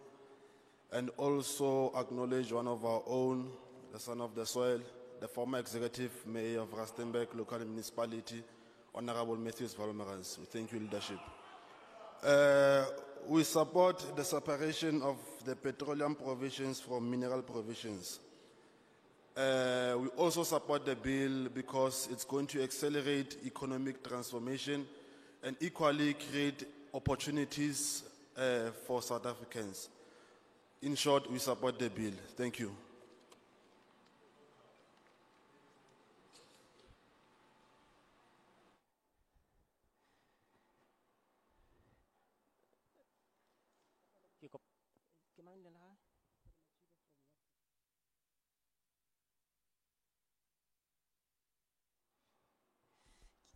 and also acknowledge one of our own, the son of the soil, the former executive mayor of Rustenburg Local Municipality, Honorable Matthews Valmerans. We thank you, leadership. We support the separation of the petroleum provisions from mineral provisions. We also support the bill because it's going to accelerate economic transformation and equally create opportunities for South Africans. In short, we support the bill. Thank you.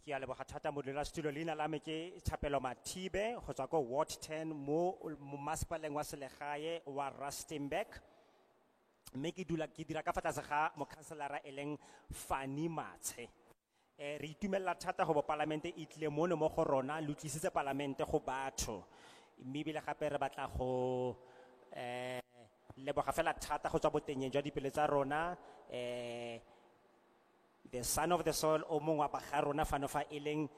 Ke a leboga thata modulasetulo, leina la me ke Thapelo Mathibe go tswa ko Ward 10 mo masepaleng wa selegae wa Rustenburg, mme ke dira ka fa tlase ga mokhanselara e leng Fanny Matshe. Re itumelela thata go bo palamente e tlile mono mo go rona le tlisitse palamente go batho, mme ebile gape re batla go leboga fela thata go tswa botenyeng jwa dipele tsa rona the son of the soil o mongwe wa baga rona fano fa e leng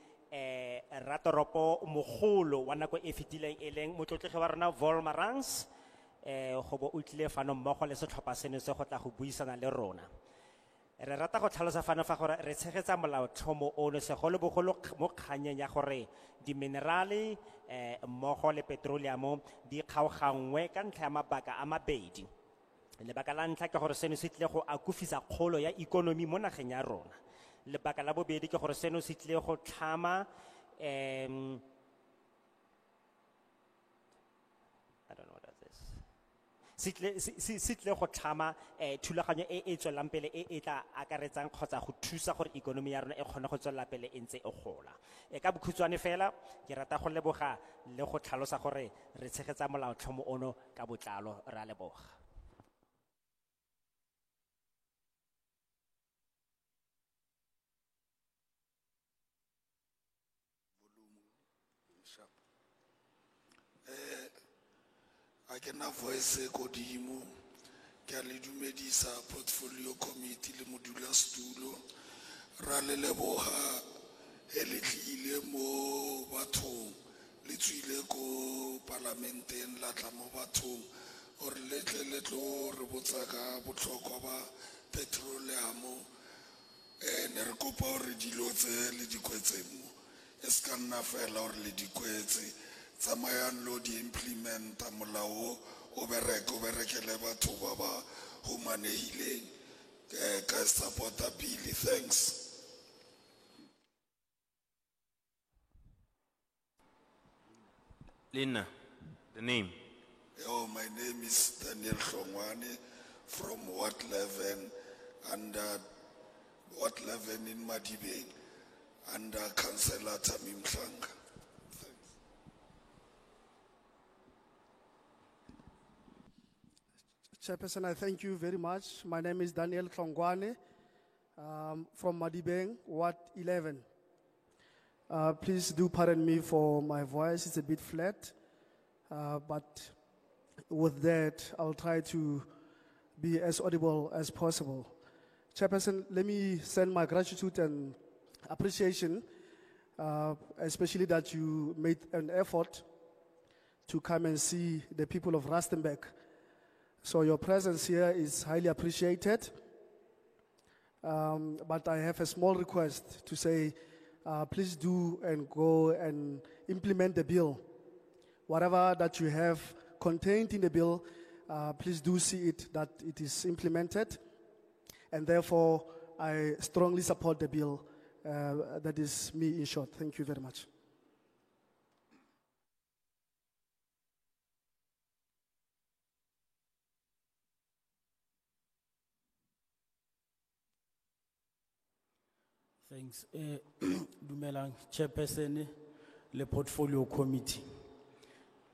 ratoropo mogolo wa nako e fetileng e leng motlotlegi wa rona Volmarans go bo o tlile fano mmogo le setlhopha seno se go tla go buisana le rona. Re rata go tlhalosa fano fa gore re tshegetsa molaotlhomo ono segolobogolo mo kganyeng ya gore diminerale mmogo le petroleum di kgaoganngwe ka ntlha ya mabaka a mabedi. Lebaka la ntlha ke gore seno se tlile go akofisa kgolo ya ikonomi mo nageng ya rona. Lebaka la bobedi ke gore seno se tlile go tlhama I don't know what that is. Se tlile go tlhama thulaganyo e tswelang pele e tla akaretsang kgotsa go thusa gore ikonomi ya rona e kgone go tswelela pele e ntse e gola. Ka bokhutswane fela ke rata go leboga le go tlhalosa gore re tshegetsa molaotlhomo ono ka botlalo. Re a leboga. I can voice kodimo ke a le dumedisa portfolio committee le modulasetulo ra le leboga e le tlile mo bathong le tswile ko parlamenteng la tla mo bathong or le tle le tlo re botsa ka botlhokwa ba petroleum ne re kopa gore dilo tse le dikwetse mo e se ka nna fela gore le dikwetse tsamayang lo di implementa molao o berekele batho ba ba humanehileng ka supporta bill. Thanks. Lina, the name. Oh, my name is Daniel Hlongwane from Ward 11 under Ward 11 in Madibeng under Councillor Tamim Mhlanga. Chairperson, I thank you very much. My name is Daniel Hlongwane from Madibeng, Ward 11. Please do pardon me for my voice, it's a bit flat, but with that, I'll try to be as audible as possible. Chairperson, let me send my gratitude and appreciation, especially that you made an effort to come and see the people of Rustenburg. So your presence here is highly appreciated. But I have a small request to say, please do and go and implement the bill. Whatever that you have contained in the bill, please do see it that it is implemented. And therefore, I strongly support the bill. That is me in short. Thank you very much. Thanks. Dumelang, Chairperson, le portfolio committee.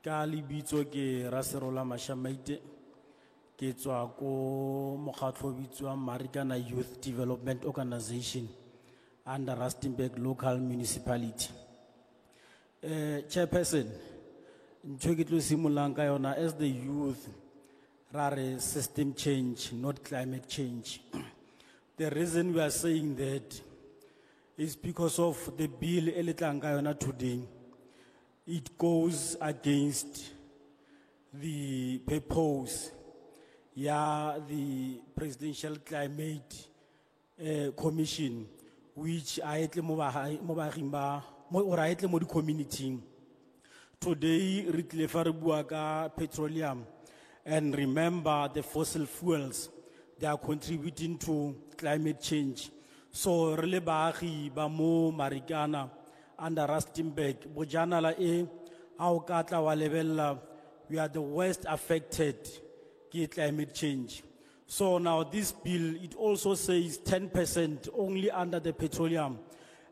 Ka lebitso ke Raserola Mashamaite, ke tswa ko mokgatlo o bitswang Marikana Youth Development Organization under Rustenburg Local Municipality. Chairperson, ntho ke tlo simolang ka yona, as the youth, rare system change, not climate change. The reason we are saying that is because of the bill eletlang ka yona today. It goes against the purpose, the Presidential Climate Commission, which I mo community. Today, Ritlefarbuaga petroleum, and remember the fossil fuels, they are contributing to climate change. So, Relebari, Bamo, Marikana, under Rustenburg, Bojanala E, Aukatla Walevella, we are the worst affected by climate change. So now this bill, it also says 10% only under the petroleum.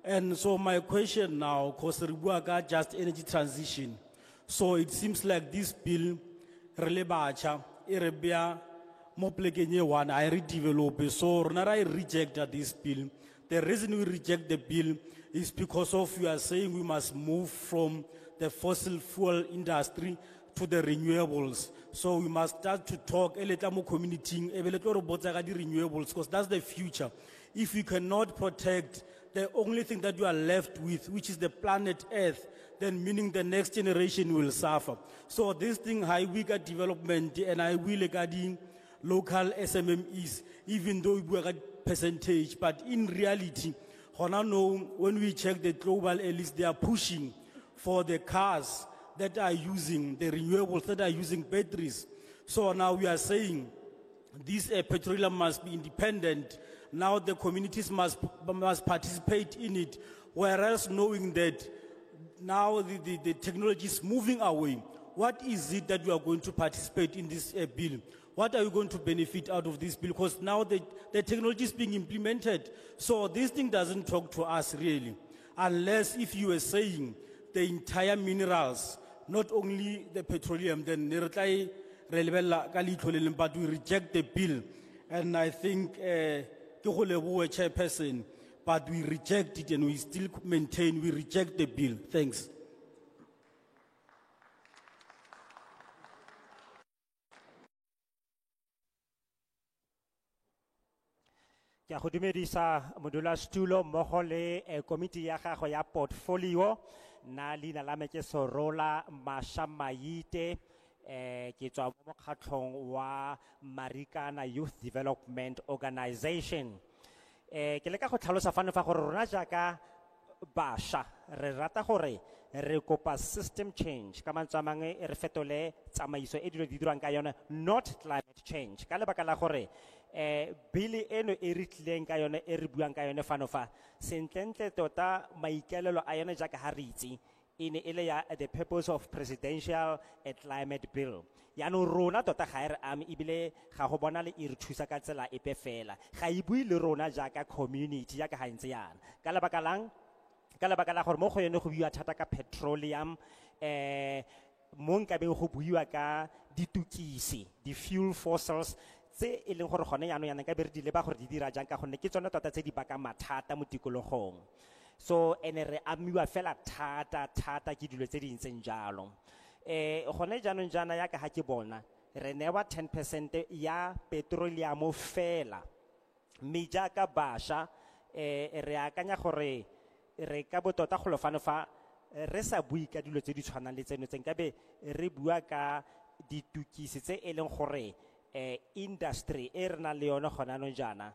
And so my question now, because Ribuaga just energy transition. So it seems like this bill, Relebacha, Erebia, Moplekenye one, I redevelop. So I reject this bill. The reason we reject the bill is because of we are saying we must move from the fossil fuel industry to the renewables. So we must start to talk a little more community, a little about the renewables, because that's the future. If you cannot protect the only thing that you are left with, which is the planet Earth, then meaning the next generation will suffer. So this thing, high weaker development, and I will regarding local SMMEs, even though we have a percentage, but in reality, when we check the global elites, they are pushing for the cars that are using the renewables, that are using batteries. So now we are saying this petroleum must be independent. Now the communities must participate in it, whereas knowing that now the technology is moving away. What is it that you are going to participate in this bill? What are you going to benefit out of this bill? Because now the technology is being implemented. So this thing doesn't talk to us really. Unless if you were saying the entire minerals, not only the petroleum, then but we reject the bill. And I think, Chairperson, but we reject it and we still maintain, we reject the bill. Thanks. Ke a go dumedisa modulasetulo mmogo le komiti ya gago ya portfolio na leina la me ke Sorola Mashamaite ke tswa mo mokgatlhong wa Marikana Youth Development Organization. Ke leka go tlhalosa fano fa gore rona jaaka bašwa re rata gore re kopa system change ka mantswe a mangwe re fetole tsamaiso e dilo di dirwang ka yone, not climate change, ka lebaka la gore bili eno e re tlileng ka yone e re buang ka yone fano fa sentlentle tota maikaelelo a yone jaaka ha re itse e ne ele ya the purpose of presidential climate bill. Yaanong rona tota ga re ame ebile ga go bona le e re thusa ka tsela epe fela, ga e bue le rona jaaka community jaaka ha ntse yana ka lebaka la gore mo go yone go buiwa thata ka petroleum, mo nkabeng go buiwa ka ditukisi, di fuel fossils tse e leng gore gone yaanong yana ka be re di leba gore di dira jang ka gonne ke tsone tota tse di baka mathata mo tikologong. So ene re amiwa fela thata ke dilo tse di ntseng jalo. Gone jaanong jana ya ka ha ke bona re newa 10% ya petroleum fela, mme jaaka bašwa re akanya gore re ka botota go lofano fa re sa bui ka dilo tse di tshwanang le tseno tse nkabe re bua ka ditukisi tse e leng gore industry e re nang le yone gone anong jana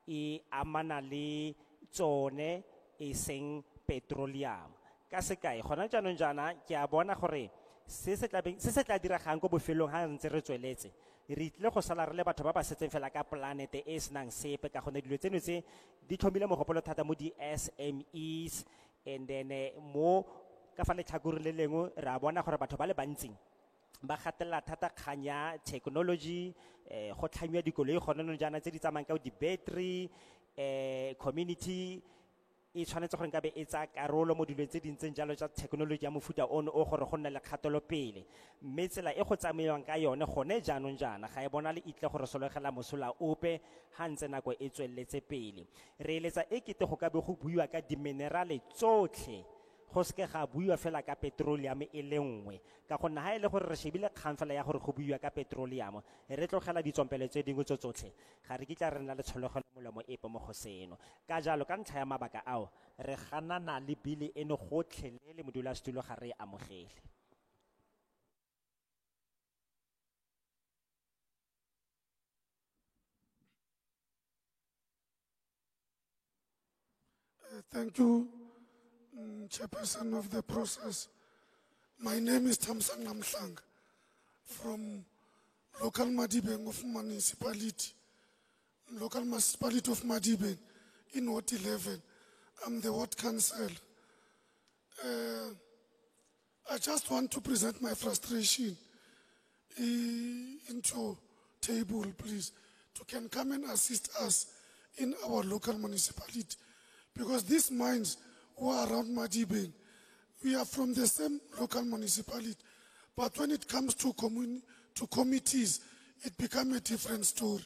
e amana le tsone e seng petroleum. Ka sekai gona jaanong jana ke a bona gore se se tla diragang ko bofelong ha ntse re tsweletse re tle go sala re le batho ba ba setseng fela ka planete e senang sepe ka gone dilo tseno tse di tlhomile mogopolo thata mo di SMEs, and then mo ka fa letlhakore le lengwe re a bona gore batho ba le bantsi ba gatelela thata kgang ya technology, go tlhamiwa dikoloi gone no jana tse di tsamayang ka di battery, community e tshwanetse gore nkabe e tsaya karolo mo dilong tse dintseng jalo tsa thekenoloji ya mofuta ono o gore go nne le kgatelopele mme tsela e go tsamaiwang ka yone gone jaanong jaana ga e bona le itle gore sologela mosola ope ga ntse nako e tsweletse pele re eletsa e kete go ka be go buiwa ka diminerale tsotlhe go seke ga buiwa fela ka petroleum e le nngwe ka gonne ga e le gore re shebile kgang fela ya gore go buiwa ka petroleum re tlogela ditsompelo tse dingwe tsotlhe ga re kitla re nna le tshologelo molemo epe mo go seno ka jalo ka ntlha ya mabaka ao re ganana le bile eno gotlhelele modulasetulo ga re e amogele. Thank you, Chairperson of the process. My name is Tamsang Namhlang from local Madibeng of municipality of Madibeng in Ward 11. I'm the Ward Council. I just want to present my frustration into table, please, to can come and assist us in our local municipality. Because these mines who are around Madibeng, we are from the same local municipality. But when it comes to committees, it becomes a different story.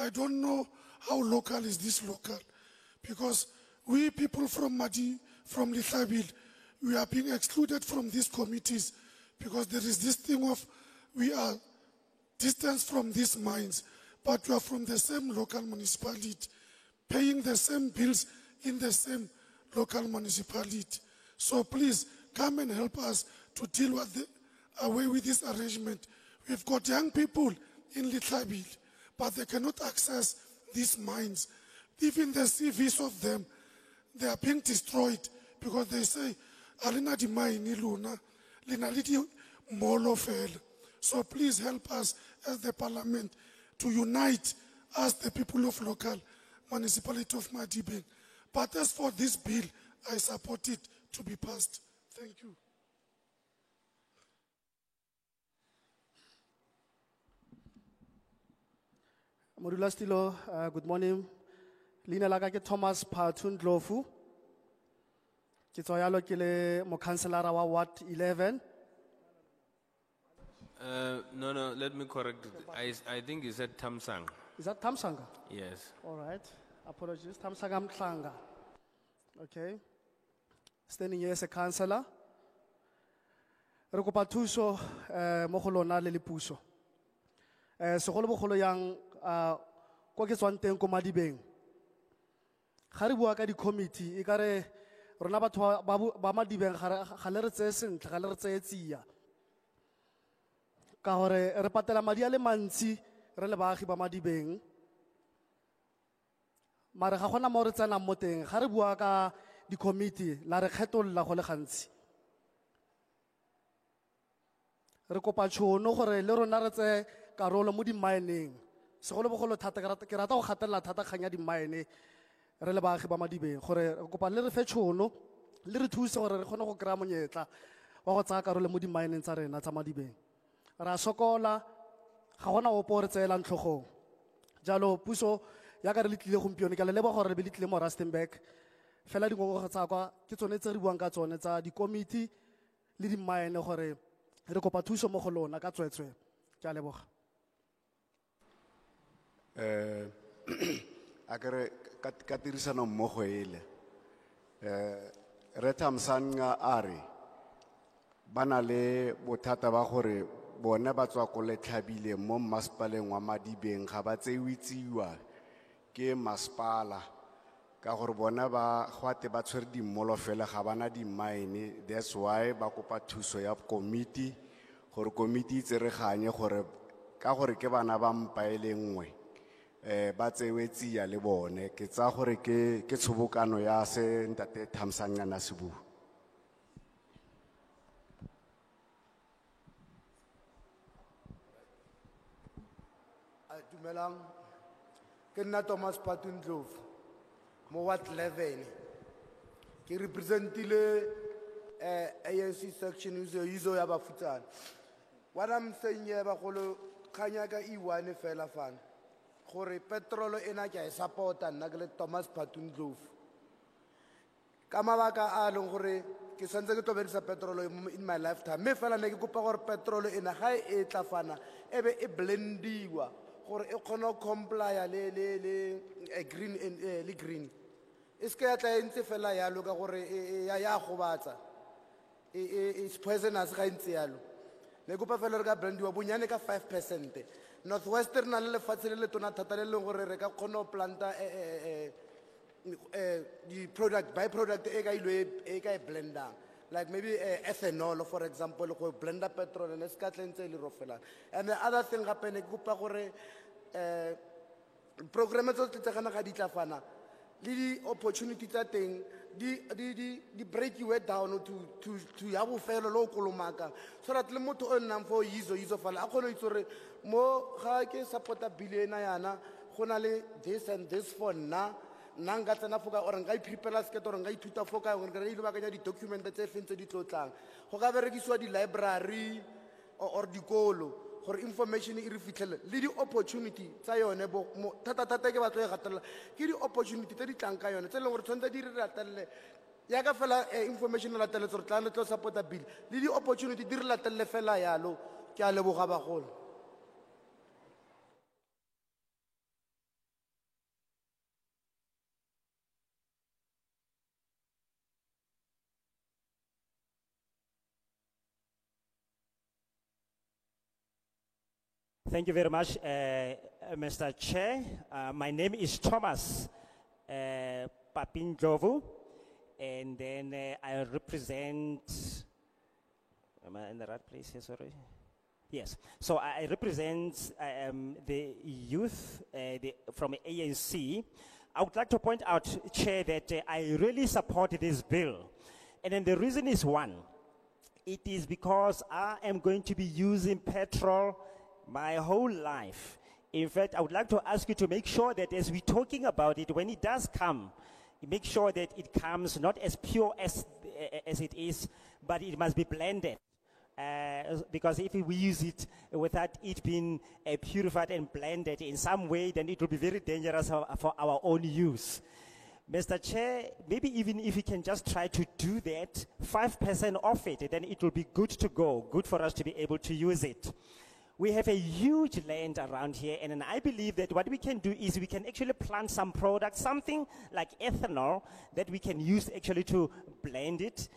I don't know how local is this local. Because we people from Lithabil, we are being excluded from these committees because there is this thing of we are distant from these mines, but we are from the same local municipality, paying the same bills in the same local municipality. So please come and help us to deal away with this arrangement. We've got young people in Lithabil, but they cannot access these mines. Even the CVs of them, they are being destroyed because they say, Alina di mine luna, lina liti molo fel. So please help us as the parliament to unite as the people of local municipality of Madibeng. But as for this bill, I support it to be passed. Thank you. Modula Stilo, good morning. Lina laka ke Thomas Patun Dlofu. Ke tsoyalo ke le mo councilor wa Ward 11. No, let me correct it. I think he said Tamsang. Is that Tamsanga? Yes. All right. Apologies. Tamsanga Mhlanga. Okay. Standing here as a councillor. Re kopa thuso mo go lona le lepuso. Segolo bogolo yang ko ke tswang teng ko Madibeng. Ga re bua ka di committee e kare rona batho ba Madibeng ga le re tseye sentle ga le re tseye tsia. Ka gore re patela madi a le mantsi re le baagi ba Madibeng. Mare ga gona mo re tsenang mo teng ga re bua ka di committee la re kgetolola go le gantsi. Re kopa tšhono gore le rona re tse karolo mo di-mineng segolo bogolo thata ke rata go gatelela thata kgang ya di-mine re le baagi ba Madibeng gore re kopa le re fe tšhono le re thuse gore re kgone go kry-a monyetla wa go tsaya karolo mo di-mineng tsa rena tsa Madibeng. Re a sokola ga gona ope o re tseelang tlhogong jalo puso yaka re letlile gompieno ke a le leboga gore re be letlile mo Rustenburg fela dingongogo tsa kwa ke tsone tse re buang ka tsone tsa di-committee le di-mine gore re kopa thuso mo go lona ka tsweetswe ke a leboga. Akere ka tirisano mmogo ele re Tamsanga a re ba na le bothata ba gore bone ba tswa ko Lethabile mo masepaleng wa Madibeng ga ba tseiwitsiwa ke masepala ka gore bone ba gwate ba tshwere dimmolo fela ga bana di-mine. That's why ba kopa thuso ya committee gore committee itse re ganye gore ka gore ke bana ba mpa e le nngwe ba tsewe tsia le bone ke tsa gore ke tshobokano ya se ntate Tamsanga na se bua. Dumelang ke nna Thomas Patun Dlofu mo Ward 11 ke representile ANC section izo ya bafutsana. What I'm saying here bagolo khanya ka E1 fela fana gore petrol ena ke a support nna ke le Thomas Patun Dlofu ka mabaka a leng gore ke santse ke tlo berekisa petrol in my lifetime mme fela ne ke kopa gore petrol ena ga e tla fana e be e blendiwa gore e kgone go complya le green e seke ya tla e ntse fela yalo ka gore ya gobatsa it's poisonous ga e ntse yalo ne ke kopa fela re ka blendiwa bonyane ka 5%. Northwest re na le lefatshe le le tona thata le leng gore re ka kgona go planta byproduct e ka e blendang like maybe ethanol for example go blender petrol and ska tlentse le rofela. And the other thing gape ne ke kopa gore program tso tse tsegana ga di tla fana le di opportunity tsa teng di break you down to ya bofelo lo kolomaka so that le motho o nnang for yizo fala a kgone itse gore mo ga ke supporta billion yana go na le this and this for nna nka tsena foka or nka iprepare ske or nka ithuta foka gore re ile bakanya di document tse fentse di tlotlang go ka berekisiwa di library or dikolo gore information e re fitlhele le di opportunity tsa yone thata ke batlo e gatelela ke di opportunity tse di tlang ka yone tse leng gore tshwanetse di re latelele ya ka fela information e lateletse gore tla le tlo supporta bill le di opportunity di re latelele fela yalo ke a leboga bagolo. Thank you very much, Mr. Chair. My name is Thomas Papindlovu, and then I represent, am I in the right place here, sorry? Yes, so I represent the youth from ANC. I would like to point out, Chair, that I really support this bill. And then the reason is one, it is because I am going to be using petrol my whole life. In fact, I would like to ask you to make sure that as we're talking about it, when it does come, make sure that it comes not as pure as it is, but it must be blended. Because if we use it without it being purified and blended in some way, then it will be very dangerous for our own use. Mr. Chair, maybe even if we can just try to do that, 5% of it, then it will be good to go, good for us to be able to use it. We have a huge land around here, and I believe that what we can do is we can actually plant some products, something like ethanol, that we can use actually to blend it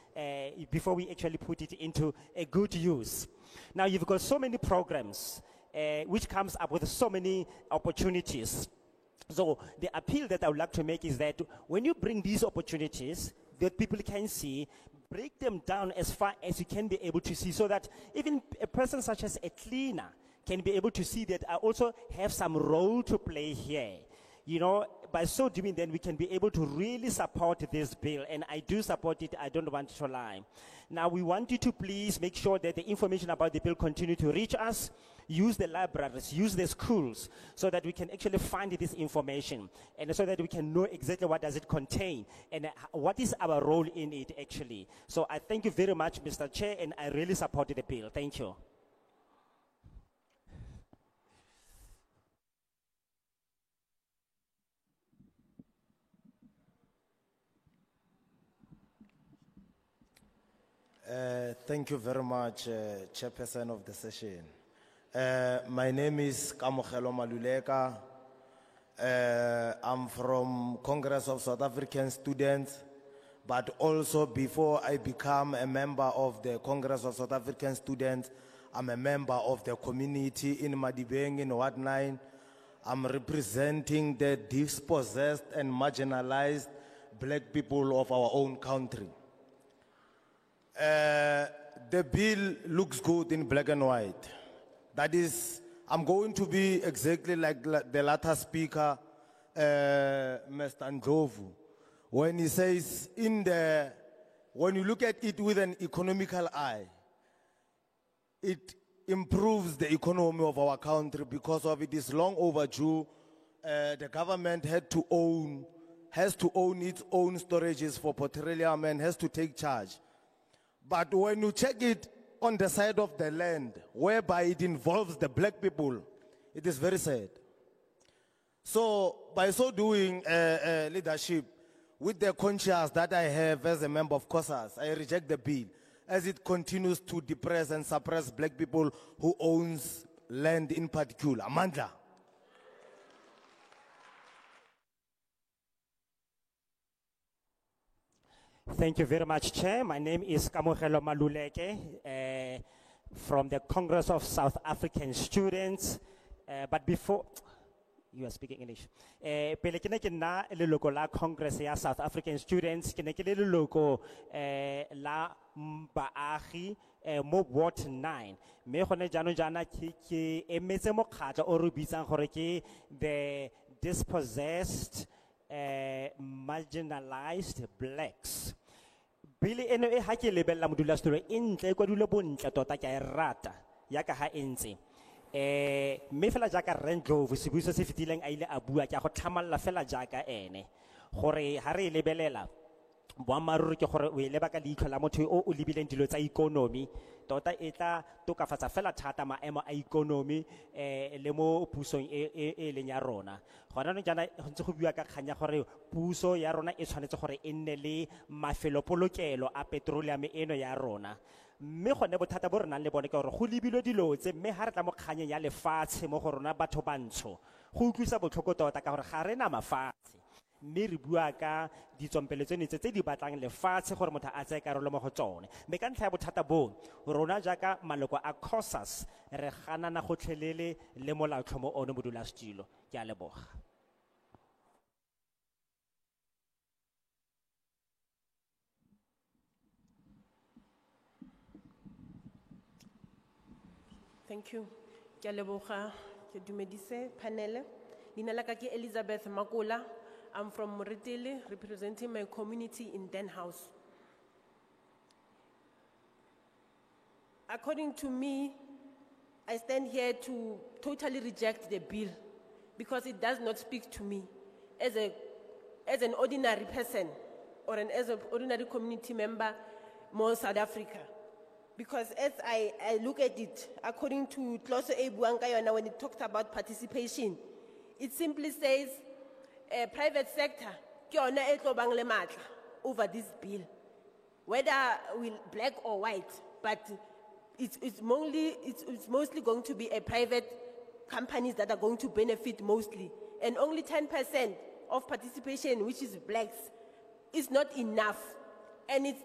before we actually put it into a good use. Now, you've got so many programs which comes up with so many opportunities. So the appeal that I would like to make is that when you bring these opportunities that people can see, break them down as far as you can be able to see, so that even a person such as a cleaner can be able to see that I also have some role to play here. You know, by so doing, then we can be able to really support this bill, and I do support it, I don't want to lie. Now, we want you to please make sure that the information about the bill continue to reach us. Use the libraries, use the schools, so that we can actually find this information, and so that we can know exactly what does it contain, and what is our role in it actually. So I thank you very much, Mr. Chair, and I really support the bill. Thank you. Thank you very much, Chairperson of the session. My name is Kamogelo Maluleka. I'm from Congress of South African Students, but also before I become a member of the Congress of South African Students, I'm a member of the community in Madibeng in Ward 9. I'm representing the dispossessed and marginalized black people of our own country. The bill looks good in black and white. That is, I'm going to be exactly like the latter speaker, Mr. Ndlovu, when he says when you look at it with an economical eye, it improves the economy of our country because of it is long overdue. The government has to own its own storages for petroleum and has to take charge. But when you check it on the side of the land, whereby it involves the black people, it is very sad. So by so doing, leadership, with the conscience that I have as a member of COSAS, I reject the bill as it continues to depress and suppress black people who owns land in particular. Amandla. Thank you very much, Chair. My name is Kamogelo Maluleke from the Congress of South African Students. But before, you are speaking English. Pele ke ne ke nna leloko la Congress ya South African Students, ke ne ke le leloko la baagi mo Ward 9. Me gone jaanong jaana ke emetse mokgatlo o re bitsang gore ke the dispossessed marginalized blacks. Billy eno e ha ke lebella modulasetulo e ntle kwa dule bontle tota ke a e rata ya ka ha entse. Me fela jaaka Rendlovu sebuiso se fetileng a ile a bua ke a go tlhamalla fela jaaka ene gore ha re lebelela boammaruri ke gore o e leba ka leitlho la motho o o lebileng dilo tsa ikonomi tota e tla tokafatsa fela thata maemo a ikonomi le mo pusong e leng ya rona gona no jana go ntse go bua ka kganya gore puso ya rona e tshwanetse gore e nne le mafelopolokelo a petroleum eno ya rona mme gone bothata bo re nang le bone ke gore go lebile dilo tse mme ha re tla mo kganyeng ya lefatshe mo go rona batho bantsho go utlwisa botlhoko tota ka gore ga re na mafatshe mme re bua ka ditsompelo tseno tse di batlang lefatshe gore motho a tsaya karolo mo go tsone mme ka ntlha ya bothata bo rona jaaka maloko a COSAS re ganana gotlhelele le molaotlhomo ono modulasetulo ke a leboga. Thank you. Ke a leboga ke dumedise panel. Leina la ka ke Elizabeth Makula. I'm from Moretele, representing my community in Den House. According to me, I stand here to totally reject the bill because it does not speak to me as an ordinary person or as an ordinary community member more South Africa. Because as I look at it, according to Tloso Ebuankayona, when it talked about participation, it simply says private sector ke yona e tlo bang le matla over this bill, whether black or white, but it's mostly going to be a private companies that are going to benefit mostly, and only 10% of participation, which is blacks, is not enough. And it's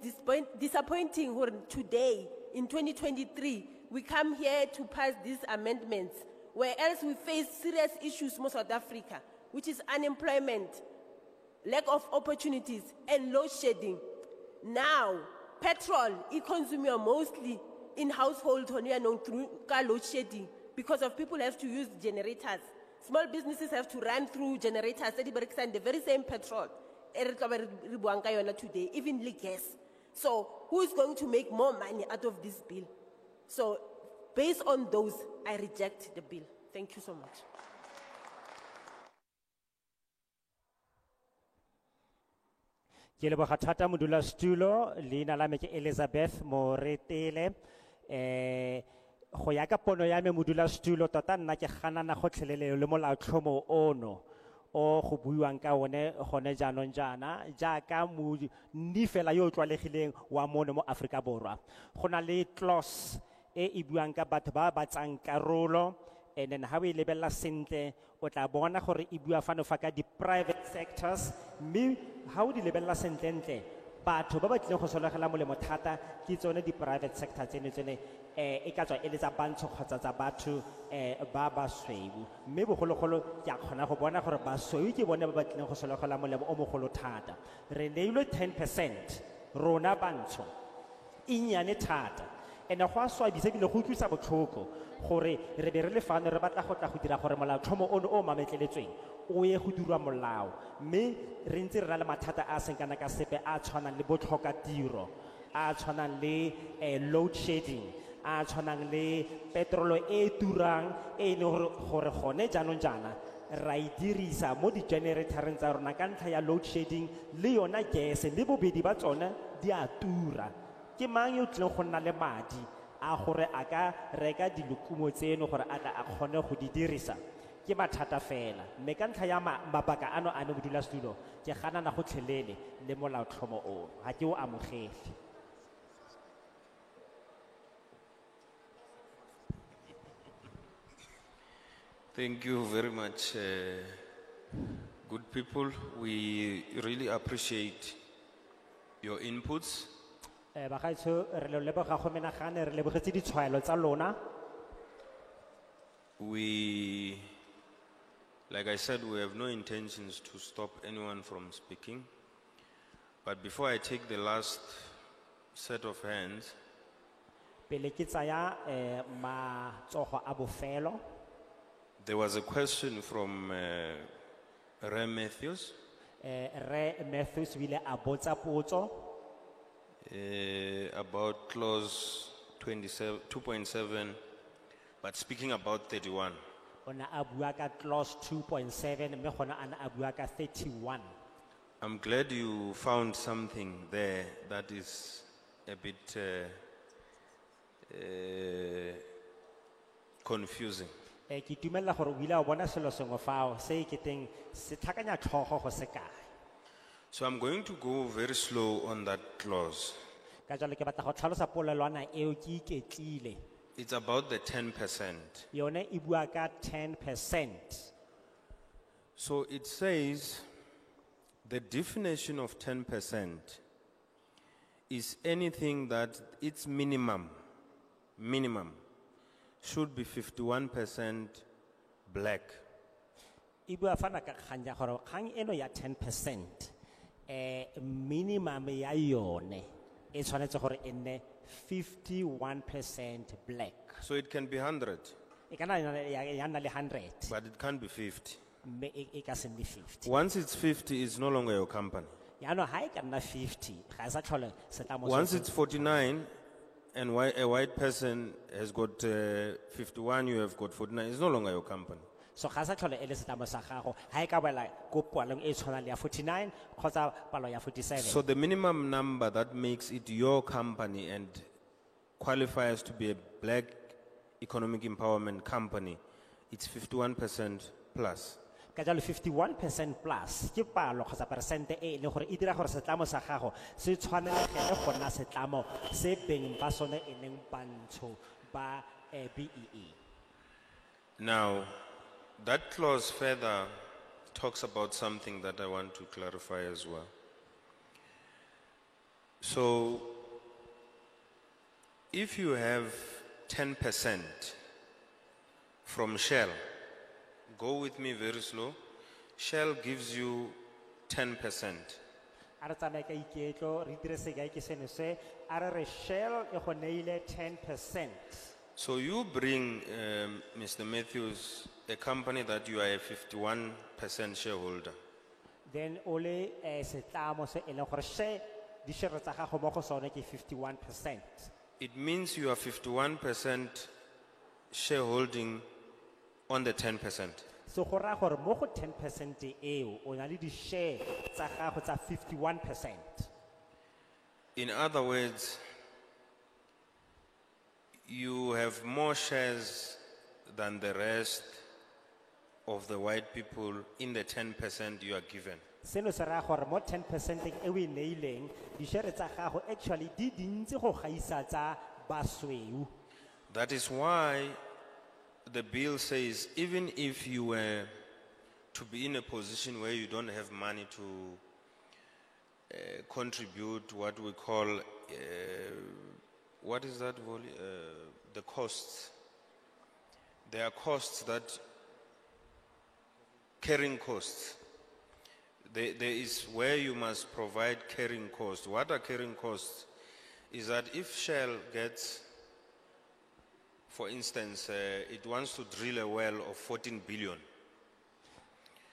disappointing when today, in 2023, we come here to pass these amendments, whereas we face serious issues in South Africa, which is unemployment, lack of opportunities, and load shedding. Now, petrol is consumed mostly in households through load shedding because of people have to use generators. Small businesses have to run through generators, the very same petrol today, even gas. So who is going to make more money out of this bill? So based on those, I reject the bill. Thank you so much. Ke leboga thata modulasetulo leina la me ke Elizabeth Moretele go ya ka pono ya me modulasetulo tota nna ke ganana gotlhelele le molaotlhomo ono o go buiwang ka one gone jaanong jaana jaaka monni fela yo o tlwalegileng wa mono mo Aforika Borwa go na le clause e buang ka batho ba ba tsang karolo and then ha we lebella sentle o tla bona gore e bua fano fa ka di private sectors mme ha o di lebella sentle batho ba ba tlileng go sologela molemo thata ke tsone di private sector tsene e ka tswa e le tsa bantsho kgotsa tsa batho ba ba sweu mme bogologolo ke a kgona go bona gore ba sweu ke bone ba ba tlileng go sologela molemo o mogolo thata re neilwe 10% rona bantsho inyane thata ene go a swabisa ke le go utlwisa botlhoko gore re be re le fane re batla go tla go dira gore molaotlhomo ono o mametleletsweng o ye go dirwa molao mme re ntse re na le mathata a seng kana ka sepe a tshwanang le botlhoka tiro a tshwanang le load shedding a tshwanang le petrolo e turang e leng gore gone jaanong jaana ra e dirisa mo di-generatoreng tsa rona ka ntlha ya load shedding le yona gas mme bobedi ba tsone di a tura ke mang yo tlileng go nna le madi a gore a ka reka dilokumo tseno gore a tla a kgone go di dirisa ke mathata fela mme ka ntlha ya mabaka ano a modulasetulo ke ganana gotlhelele le molaotlhomo ono ga ke o amogele. Thank you very much, good people. We really appreciate your inputs. Bagaetsho re le leboga go menagane re lebogetse ditshwaelo tsa lona. We, like I said, we have no intentions to stop anyone from speaking. But before I take the last set of hands, Pele ke tsaya matsogo a bofelo. there was a question from Ray Matthews. Re Matthews wile a botsa potso About clause 2.7, but speaking about 31. ona a bua ka clause 2.7 mme gona ana a bua ka 31. I'm glad you found something there that is a bit confusing. Ke itumelela gore o ile a bona selo sengwe fao se ke teng se tlhakanya tlhogo go se kae. So I'm going to go very slow on that clause. Ka jalo ke batla go tlhalosa polelwana eo ke iketlile. It's about the 10%. Yone e bua ka 10%. So it says the definition of 10% is anything that its minimum should be 51% black. E bua fana ka kgang ya gore kgang eno ya 10% minimum ya yone e tshwanetse gore e nne 51% black. So it can be 100, E kana ya nna le 100 but it can't be 50. mme e ka se nne 50. Once it's 50, it's no longer your company. Yaanong ha e ka nna 50 ga e sa tlhole setlamo Once it's 49 and a white person has got 51, you have got 49, it's no longer your company. so ga e sa tlhole e le setlamo sa gago ha e ka boela ko palong e tshwanang le ya 49 kgotsa palo ya 47. So the minimum number that makes it your company and qualifies to be a black economic empowerment company, it's 51% plus. Ka jalo 51% plus ke palo kgotsa persente e le gore e dira gore setlamo sa gago se tshwanelege go nna setlamo se beng ba sone e leng bantsho ba BEE. Now, that clause further talks about something that I want to clarify as well. So, if you have 10% from Shell, go with me very slow. Shell gives you 10%. A re tsamaye ka iketlo re dire sekai ke seno se a re re Shell e go neile 10%. So you bring, Mr. Matthews, a company that you are a 51% shareholder. Then ole setlamo se e leng gore she di share tsa gago mo go sone ke 51%. It means you are 51% shareholding on the 10%. So go raya gore mo go 10% eo o na le di share tsa gago tsa 51%. In other words, you have more shares than the rest of the white people in the 10% you are given. Seno se raya gore mo 10% e o e neileng di share tsa gago actually di dintsi go gaisa tsa basweu. That is why the bill says even if you were to be in a position where you don't have money to contribute what we call, what is that, the costs. There are costs that, carrying costs. There is where you must provide carrying costs. What are carrying costs? Is that if Shell gets, for instance, it wants to drill a well of 14 billion.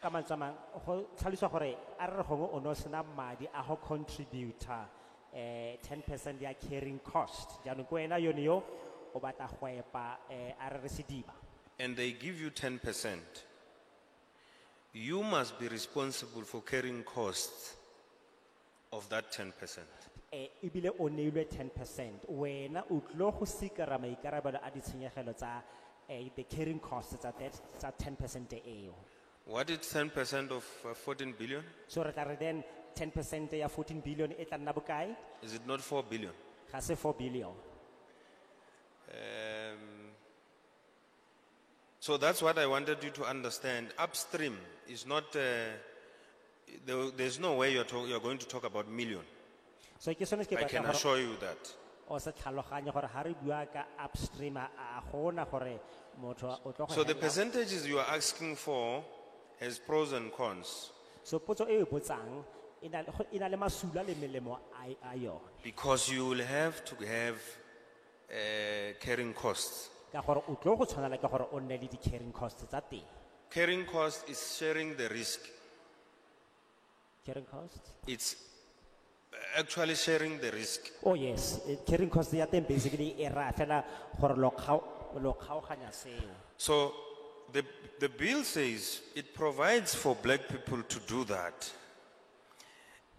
Ka mantswe a mang, go tlhaloswa gore a re gongwe o no sena madi a go contributor 10% ya carrying cost. Jaanong ko wena yone yo o batla go epa a re sediba. And they give you 10%. You must be responsible for carrying costs of that 10%. Ebile o neilwe 10%. Wena o tlo go sikara maikarabelo a ditshenyegelo tsa the carrying costs tsa 10% eo. What is 10% of 14 billion? So re tla re then 10% ya 14 billion e tla nna bokae? Is it not 4 billion? Ga se 4 billion. So that's what I wanted you to understand. Upstream is not, there's no way you're going to talk about million. So ke sone se ke I batla can gore- assure you that. o se tlhaloganye gore ha re bua ka upstream a gona gore motho o tlo go So the hela- percentages you are asking for has pros and cons so potso e o botsang e na le masula le melemo a yone because you will have to have carrying costs. ka gore o tlo go tshwanela ke gore o nne le di-carrying costs tsa teng. Carrying cost is sharing the risk. Carrying costs? It's actually sharing the risk. Oh yes, carrying costs ya teng basically e ra fela gore lo kgaoganya seo. So the bill says it provides for black people to do that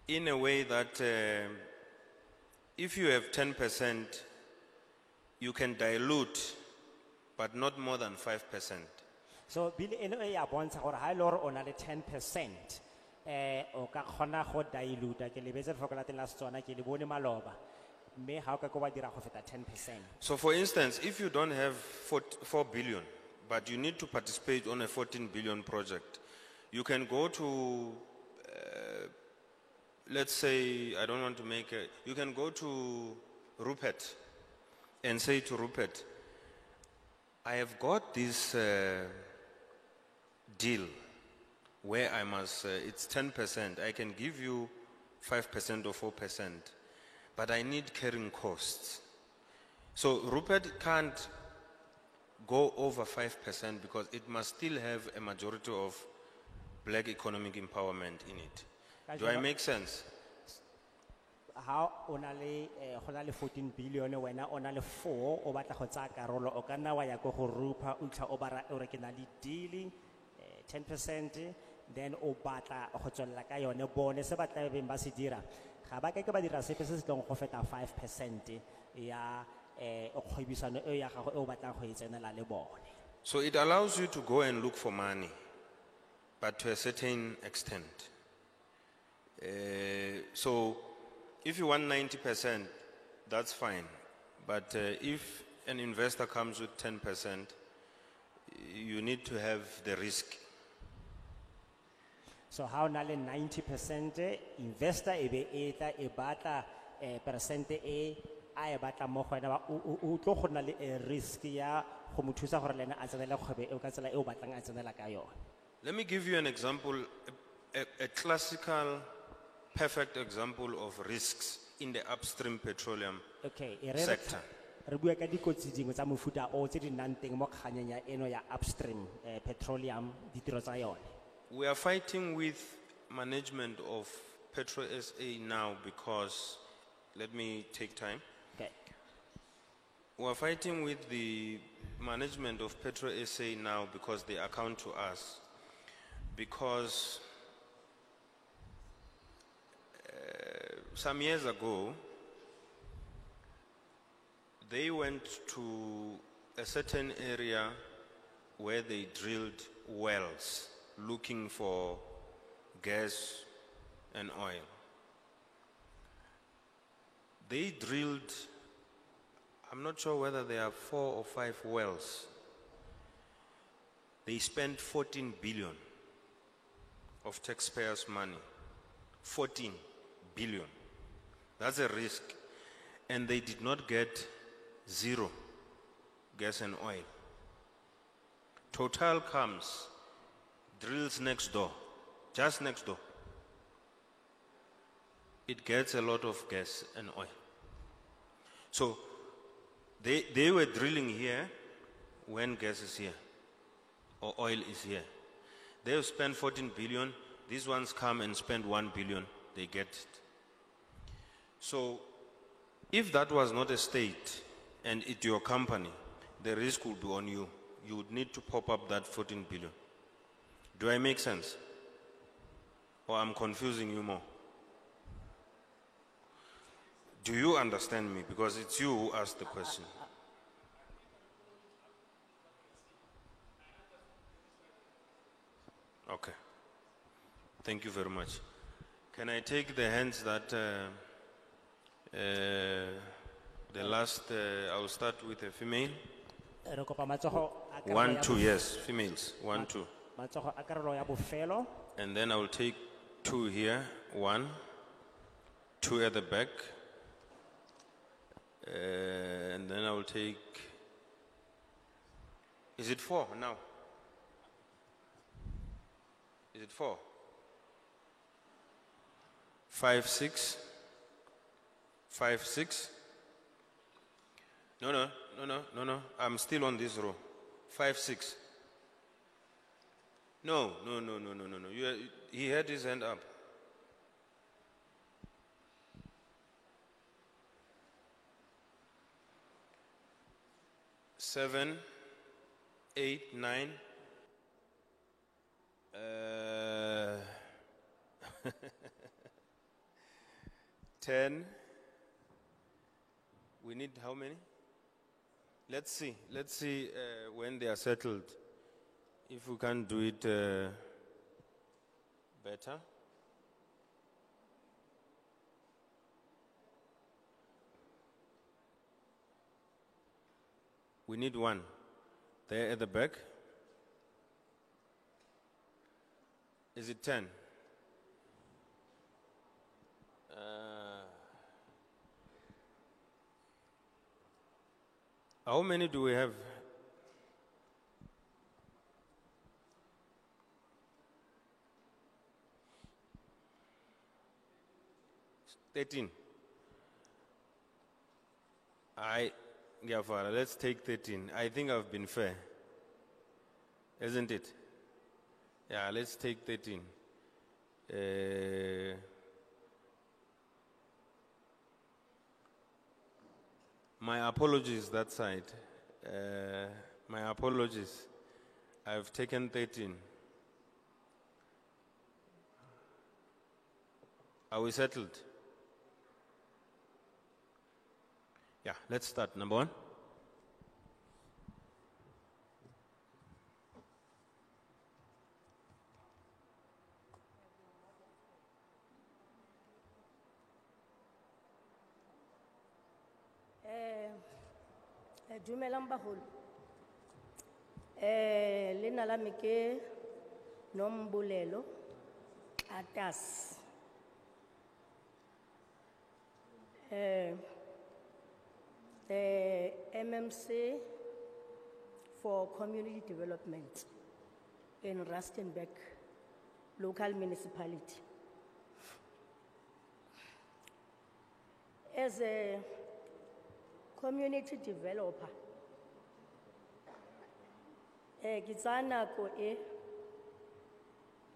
in a way that if you have 10%, you can dilute, but not more than 5%. So bill eno e ya bontsha gore ha ile gore o na le 10% o ka kgona go dilute ke lebetse lefoko la teng la Setswana ke le bone maloba mme ha o ka go ba dira go feta 10%. So for instance, if you don't have 4 billion, but you need to participate on a 14 billion project, you can go to, let's say, I don't want to make a, you can go to Rupert and say to Rupert, I have got this deal where I must, it's 10%, I can give you 5% or 4%, but I need carrying costs. So Rupert can't go over 5% because it must still have a majority of black economic empowerment in it. Do I make sense? Ha o na le go na le 14 billion wena o na le 4 o batla go tsaya karolo o ka nna wa ya go go rupa o tla o bara o re ke na le deal 10%, then o batla go tswella ka yone bone se batla beng ba se dira ga ba ka ke ba dira sepe se se tlong go feta 5% ya o kgwebisano e ya gago e o batlang go e tsenela le bone. So it allows you to go and look for money, but to a certain extent. So if you want 90%, that's fine. But if an investor comes with 10%, you need to have the risk. So how na le 90% investor e be e tla e batla percent e a e batla mo go ena ba o tlo go na le risk ya go mo thusa gore le ena a tsenela kgwebe e o ka tsela e o batlang a tsenela ka yone. Let me give you an example, a classical, perfect example of risks in the upstream petroleum Okay, sector. re bua ka dikotsi dingwe tsa mofuta o tse di nnang teng mo kganyeng ya eno ya upstream petroleum ditiro tsa yone. We are fighting with management of Petro SA now because, let me take time. Okay. We are fighting with the management of Petro SA now because they account to us. Because some years ago, they went to a certain area where they drilled wells looking for gas and oil. They drilled, I'm not sure whether there are 4 or 5 wells. They spent 14 billion of taxpayers' money. 14 billion. That's a risk. And they did not get 0 gas and oil. Total comes, drills next door, just next door. It gets a lot of gas and oil. So they were drilling here when gas is here or oil is here. They have spent 14 billion. These ones come and spend 1 billion. They get it. So if that was not a state and it's your company, the risk would be on you. You would need to pop up that 14 billion. Do I make sense? Or I'm confusing you more? Do you understand me? Because it's you who asked the question. Thank you very much. Can I take the hands that the last? I'll start with a female. Re kopa matsogo a karolo 1, ya 2, bof- yes, females. 1, 2. matsogo a karolo ya bofelo. And then I will take 2 here. 1, 2 at the back. And then I will take. Is it 4 now? Is it 4? 5, 6. 5, 6. No. I'm still on this row. 5, 6. No. He had his hand up. 7, 8, 9. 10. We need how many? Let's see when they are settled, if we can do it better. We need 1 there at the back. Is it 10? How many do we have? $13. Let's take 13. I think I've been fair. Isn't it? Yeah, let's take 13. My apologies that side. My apologies. I've taken 13. Are we settled? Yeah, let's start. Number 1. Dumelang bagolo. Leina la me ke Nombulelo Atas. The MMC for Community Development in Rustenburg local municipality. As a community developer, ke tsaya nako e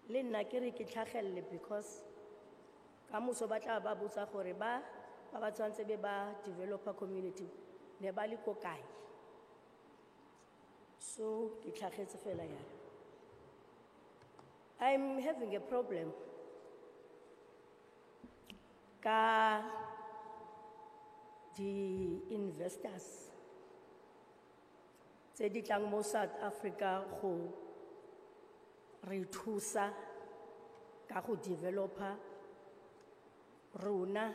le nna ke re ke tlhagelle because ka moso ba tla ba botsa gore ba tshwanetse be ba developer community ne ba le ko kae, so ke tlhagetse fela yana. I'm having a problem ka the investors tse di tlang mo South Africa go re thusa ka go developer rona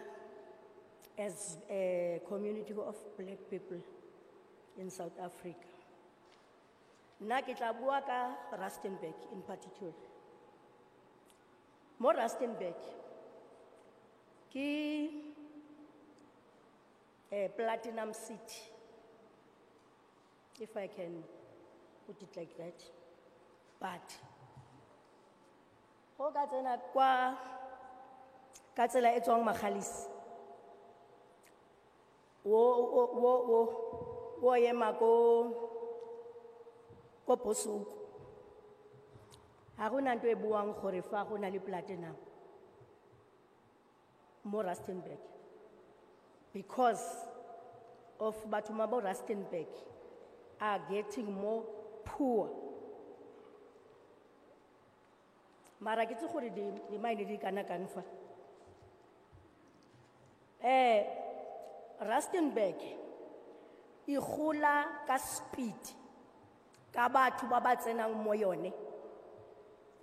as a community of black people in South Africa. Nna ke tla bua ka Rustenburg in particular. Mo Rustenburg ke a platinum city, if I can put it like that. But go ka tsena kwa ka tsela e tswang Magalies wo ema ko Bosuku ga gona nto e buang gore fa go na le platinum mo Rustenburg, because of batho ba bo Rustenburg are getting more poor. Mara ke tse gore di mine di kana kang fa. Rustenburg e gola ka speed ka batho ba ba tsenang mo yone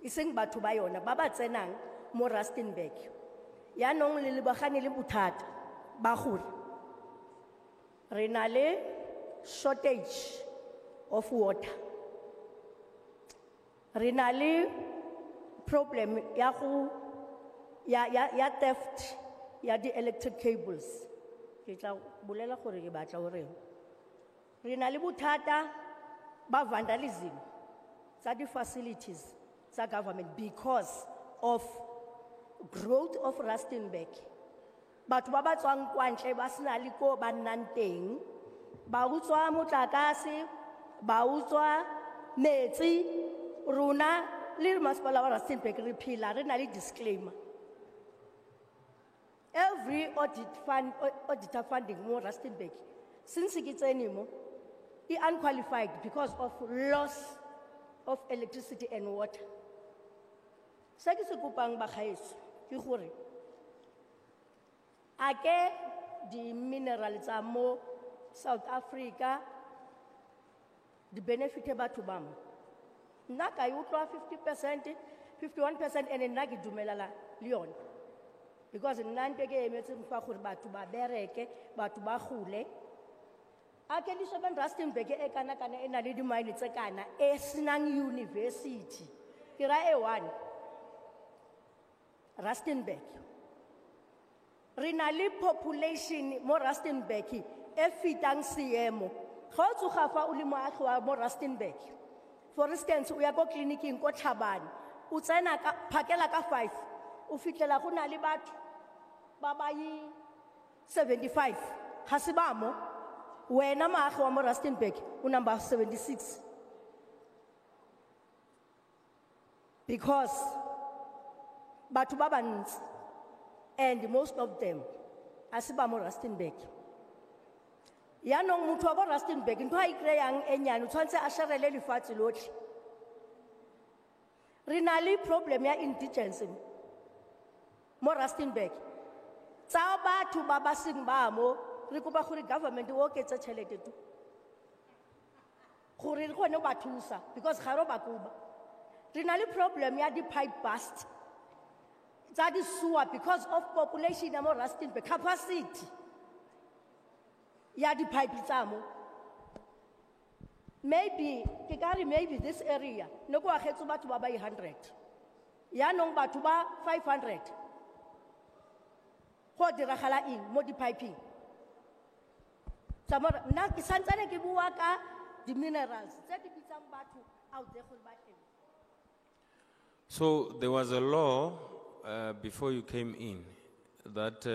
e seng batho ba yona ba ba tsenang mo Rustenburg. Yaanong le lebagane le bothata ba gore re na le shortage of water. Re na le problem ya theft ya di electric cables. Ke tla bolela gore ke batla o reng. Re na le bothata ba vandalism tsa di facilities tsa government because of growth of Rustenburg. Batho ba ba tswang kwa ntle ba sena le ko ba nnang teng, ba utswa motlakase, ba utswa metsi. Rona le masepala wa Rustenburg re phela re na le disclaimer. Every auditor funding mo Rustenburg since ke tsene mo e unqualified because of loss of electricity and water. Se ke se kopang ba gaetso ke gore a ke di mineral tsa mo South Africa di benefit batho ba mo. Nna ka e utlwa 50%, 51% and nna ke dumelana le yona. Because nna nte ke emetse mfa gore batho ba bereke, batho ba gole. A ke di sheben Rustenburg e kana e na le di mine tse kana e senang university. Ke ra e one Rustenburg. Re na le population mo Rustenburg e fitang seemo. Ga o tsoga fa o le moagi wa mo Rustenburg. For instance, o ya ko clinicing ko Tlhabane, o tsena ka phakela ka 5, o fitlela go na le batho ba ba yi 75. Ga se ba mo, wena moagi wa mo Rustenburg o number 76. Because batho ba bantsi, and most of them a se ba mo Rustenburg. Yaanong motho wa ko Rustenburg ntho a ikreang e nyane o tshwanetse a sherele lefatshe lotlhe. Re na le problem ya indigence mo Rustenburg. Tsa batho ba ba seng ba mo re kopa gore government o oketse tšhelete tu gore re kgone ba thusa because ga ro ba kuba. Re na le problem ya di pipe burst tsa di sewer because of population ya mo Rustenburg capacity ya di pipe tsa mo. Maybe ke ka re maybe this area no go agetso batho ba ba 100 yaanong batho ba 500 go diragala eng mo di piping tsa mo. Nna ke santsane ke bua ka di minerals tse di bitsang batho out there go ba teng. So there was a law before you came in that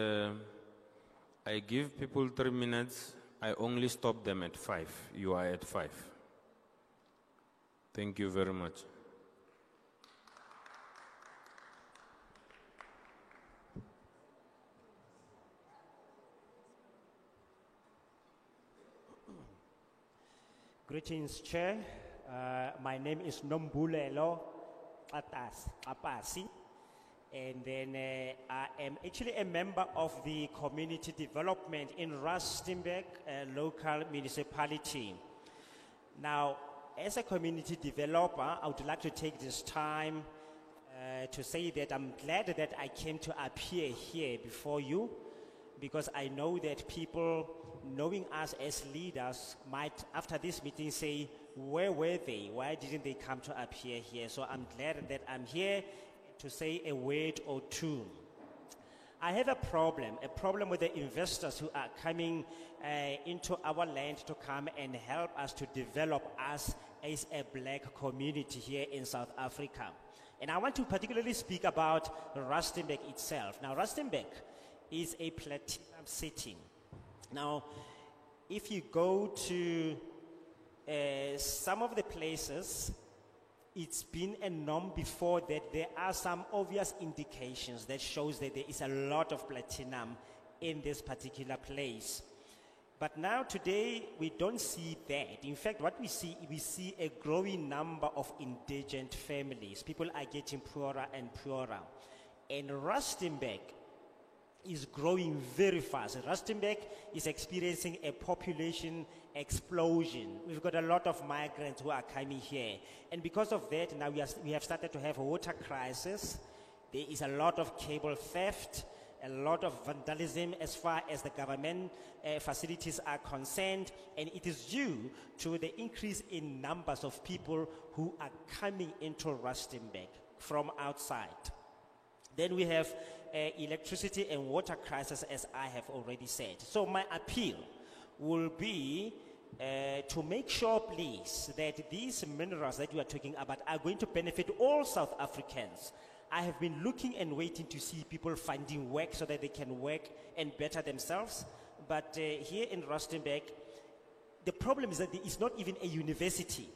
I give people 3 minutes. I only stop them at 5. You are at 5. Thank you very much. Greetings, Chair. My name is Nombulelo Apasi. And then I am actually a member of the community development in Rustenburg local municipality. Now, as a community developer, I would like to take this time to say that I'm glad that I came to appear here before you, because I know that people knowing us as leaders might, after this meeting, say, where were they? Why didn't they come to appear here? So I'm glad that I'm here to say a word or two. I have a problem with the investors who are coming into our land to come and help us to develop us as a black community here in South Africa. And I want to particularly speak about Rustenburg itself. Now, Rustenburg is a platinum city. Now, if you go to some of the places, it's been a norm before that there are some obvious indications that shows that there is a lot of platinum in this particular place. But now today, we don't see that. In fact, what we see a growing number of indigent families. People are getting poorer and poorer. And Rustenburg is growing very fast. Rustenburg is experiencing a population explosion. We've got a lot of migrants who are coming here. And because of that, now we have started to have a water crisis. There is a lot of cable theft, a lot of vandalism as far as the government facilities are concerned, and it is due to the increase in numbers of people who are coming into Rustenburg from outside. Then we have electricity and water crisis, as I have already said. So my appeal will be to make sure, please, that these minerals that you are talking about are going to benefit all South Africans. I have been looking and waiting to see people finding work so that they can work and better themselves. But here in Rustenburg, the problem is that there is not even a university,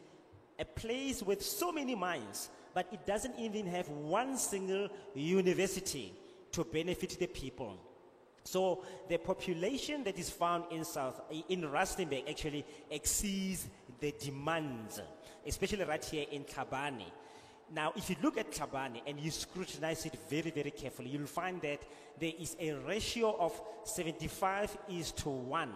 a place with so many mines, but it doesn't even have one single university to benefit the people. So the population that is found in Rustenburg actually exceeds the demands, especially right here in Tlhabane. Now, if you look at Tlhabane and you scrutinize it very, very carefully, you'll find that there is a ratio of 75:1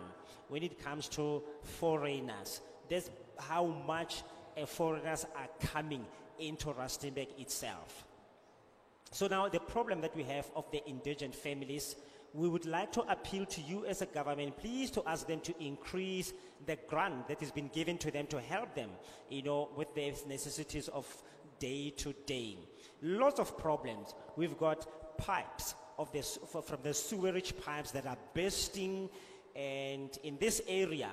when it comes to foreigners. That's how much foreigners are coming into Rustenburg itself. So now the problem that we have of the indigent families, we would like to appeal to you as a government, please, to ask them to increase the grant that has been given to them to help them, with their necessities of day to day. Lots of problems. We've got pipes from the sewerage pipes that are bursting, and in this area,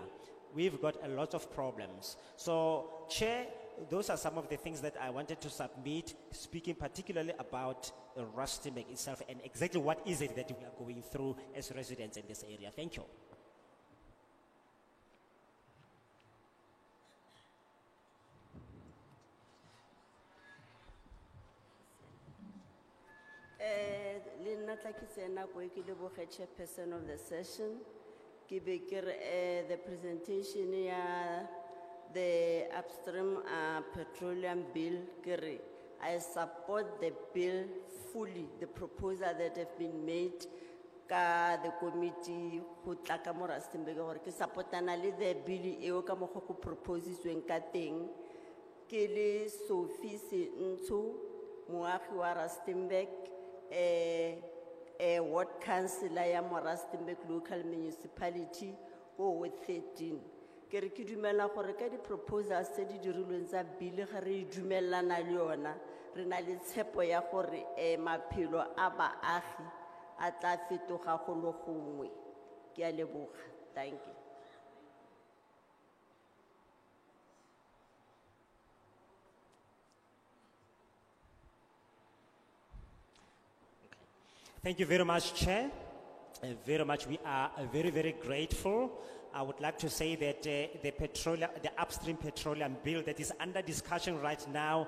we've got a lot of problems. So, Chair, those are some of the things that I wanted to submit, speaking particularly about Rustenburg itself and exactly what is it that we are going through as residents in this area. Thank you. Chairperson of the session. The presentation the upstream petroleum bill. I support the bill fully, the proposal that have been made by the committee who tlaka Rustenburg gore ke supportana le the bill eo ka mo go propositsweng ka teng ke le Sophie Ntsho moagi wa Rustenburg ward councillor ya Rustenburg local municipality with 13. Ke re ke dumela gore ka di proposals tse di dirilweng tsa bill ga re dumelana le yona re na le tshepo ya gore maphelo a baagi a tla fetoga go lo gongwe. Ke a leboga. Thank you. Thank you very much, Chair. Very much. We are very, very grateful. I would like to say that the upstream petroleum bill that is under discussion right now,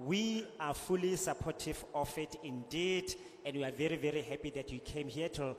we are fully supportive of it indeed, and we are very, very happy that you came here to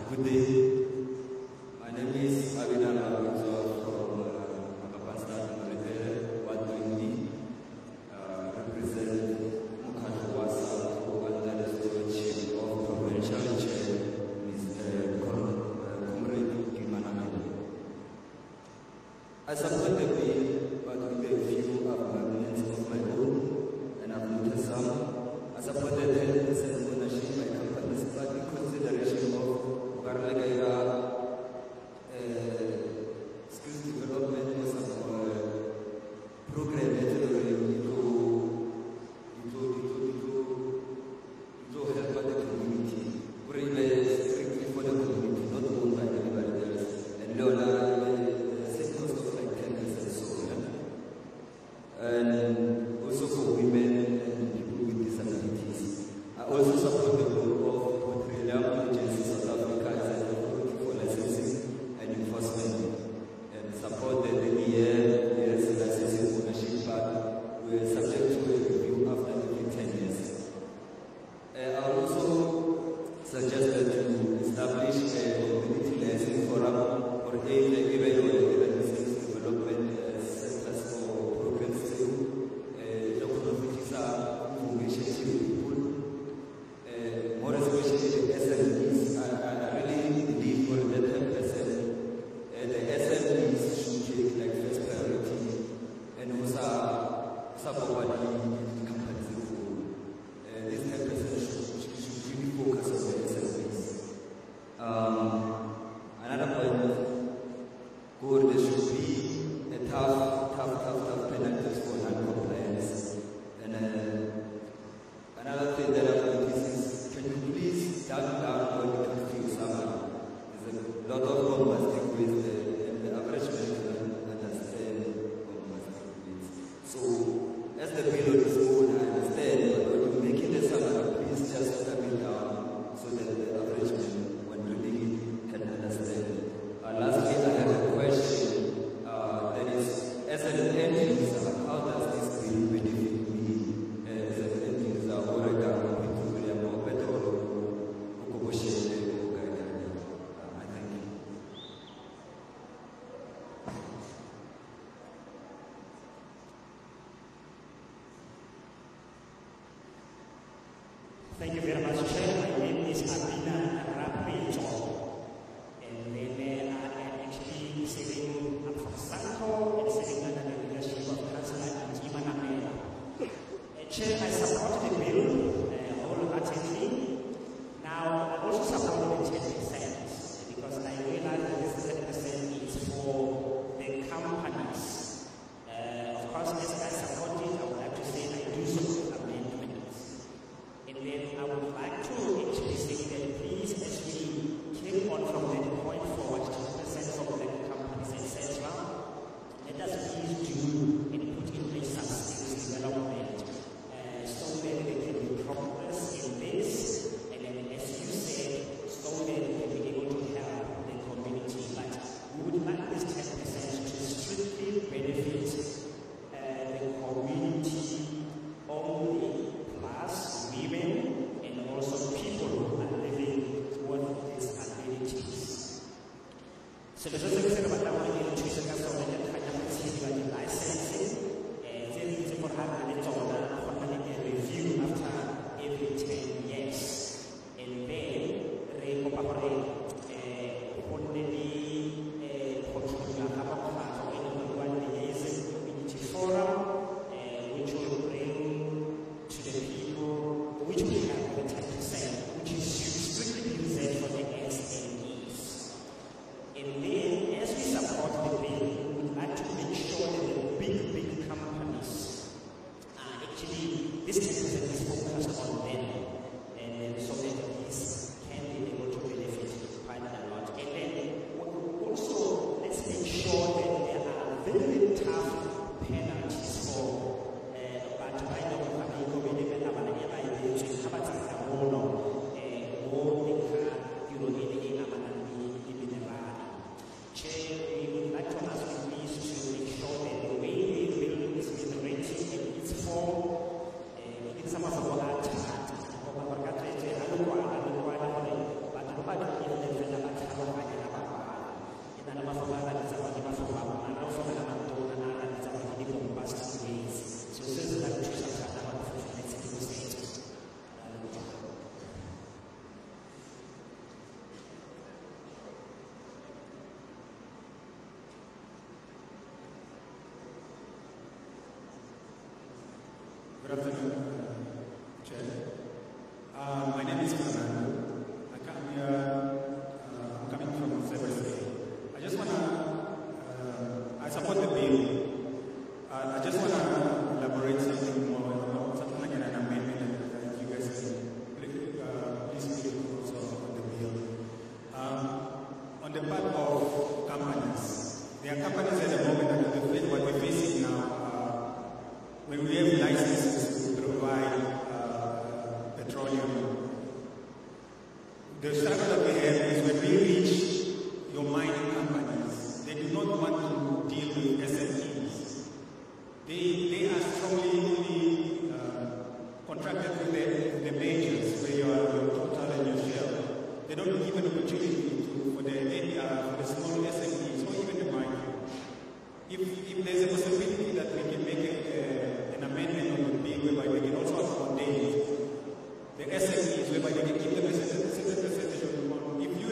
Good day. My name is Abidan Abinzo from Makapansat, Maritele, Wadwindi. Represent Mukatu Wasa, who under the stewardship of Provincial Chair, Mr. Comrade Gimanamani. I support the bill, but with a few amendments of my own, and I've noted some. I support the 10% ownership by companies, but in consideration of skills development was a program that to help the community, strictly for the community, not owned by anybody else. And cost of like 10% so and also for women and people with disabilities. I also support the role of Petroleum Agency South Africa as an authority for licensing and enforcement, and support the DDM as licensing ownership, but we are subject to a review after every 10 years. I also suggested to establish a community licensing forum for aid and business development centers for programs to more especially the SMEs. I really believe for the 10%, the SMEs should take like first priority, and also support companies. This 10% should really focus on the SMEs. Another point, good, there should be a tough penalties for non-compliance. And another thing that I've noticed is, can you please dumb down when it comes to someone? There's a lot of what must take place there, and the average man can understand what must take place. So, as the bill is moving, I understand, but when you're making the summary, please just dumb it down so that the average man, when reading it, can understand. Lastly, I have a question. That is, as an end user, how does this bill benefit me as an end user, or petroleum or petrol, or I thank you. Thank you very much, Chair. My name is Abina Rapejo. And then I am actually sitting up from Sanko and sitting under the leadership of Councillor Njima Namela. Chair, I support the bill wholeheartedly. Now, I also support the 10% because I realize that this 10% is for the companies. Of course, as I support it, I would like to say I do some amendments. And then I would like to actually say that please, as we take on from that point forward, 10% for black companies, etc., let us please do and put in place some skills development so that they can be progress in this, and then as you said, so that we can be able to help the community. But we would like this 10% to strictly benefit the community only, plus women and also people who are living with disabilities. So the first thing about that one is to discuss on the licensing, and then for having a review after every 10 years. And then for Good afternoon, Chair. My name is Fernando. I come here, I'm coming from Cyprus. I just want to, I support the bill. I just want to elaborate something more about something like an amendment that you guys please speak also on the bill. On the part of companies, there are companies at the moment that what we're facing now, when we have licenses to provide petroleum, the struggle that we have is when we reach your mining companies, they do not want to deal with SMEs. They are strongly only contracted with the majors, where you are your Total and your Shell. They don't give an opportunity for the small SMEs or even the micro. If there's a possibility that we can make an amendment on the bill whereby we can also accommodate the SMEs, whereby they can give them a certain percentage of the money. If you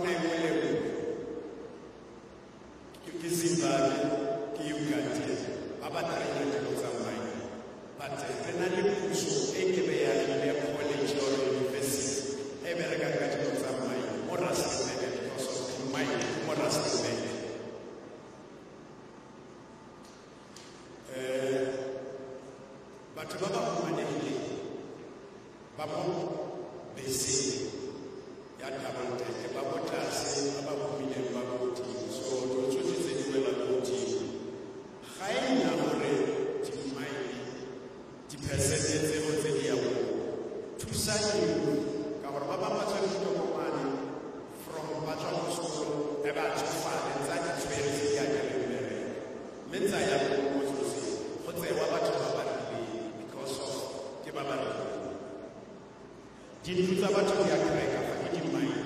kgona e nngwe le nngwe. Ke Zimbabwe, ke Uganda, ba ba traina dilo tsa mine. But re na le puso e ke beagile college or university e berekang ka dilo tsa mine mo Rustenburg because of mine mo Rustenburg. Batho ba ba humanegileng ba mo beseng ya Durban ba bo tlase ba ba humileng ba bo godimo. So tsotlhe tse di wela ko godimo ga e nna gore di-mine dipersente tseo tse di yago thusang ka gore ba bangwe ba tshwere ditokomane from ba tswa mo sekolo e ba tsofale tsa di tshwere tse di yaka le mmereko mme tsa ya mo tsotlhe go tsewa batho ba ba rileng because of ke ba ba rileng. Dintlo tsa batho di a kereka fa ke di-mine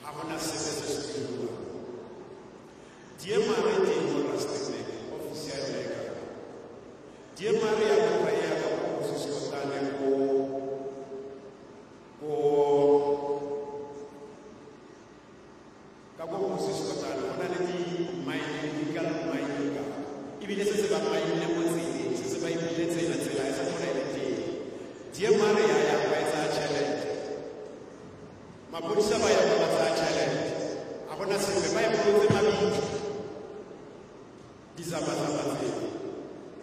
ga gona sepe se se diriwang. DMR e teng mo Rustenburg, ofisi ya Amerika. DMR ya kopa e ya ka mo Moses Kotane ko Moses Kotane go na le di-mining legal mining ka ebile se se ba mine mo tseleng se se ba ebile tsela e sa kgona e le teng. DMR ya ya ba etsa tšhelete, mapodisa ba ya ba tsaya tšhelete, a gona sepe ba ya bolotse mabitso dizabazaba tseo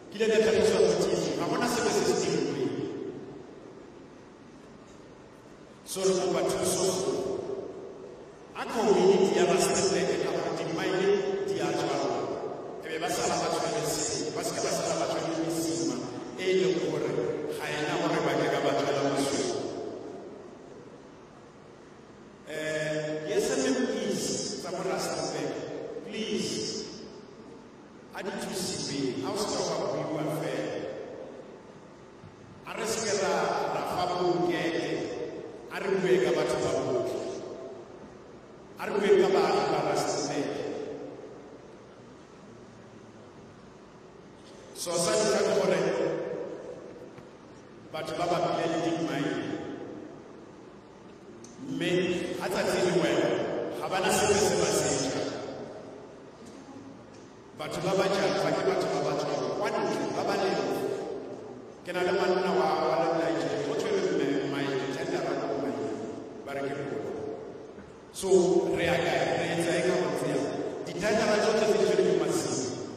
ke le tlhagiso ya TV ga gona sepe se se dirilweng. So re kopa thuso a community ya Rustenburg ka gore di-mine di a tswalwa e be ba sala ba tshwanetse ba seke ba sala ba tshwane mesima e e leng gore ga ena gore ba ke ka ba tswela mosola. SMMEs tsa mo Rustenburg, please a di thusiwe a o seka wa buiwa fela a re seke ra fa bokete a re bue ka batho ba botlhe a re bue ka baagi ba Rustenburg. So sa dira ke gore batho ba ba bile le di-mine mme a tsatsi le wena ga bana sepe se ba seja. Batho ba ba jang fa ke batho ba ba tswang kwa ntle ba ba leng ke na le manna wa le Nigeria o tshwere mine tendera ka mine ba re ke bona. So re a ka re etsa e ka go tsaya ditendera tsotlhe tse di tshwere ke masimo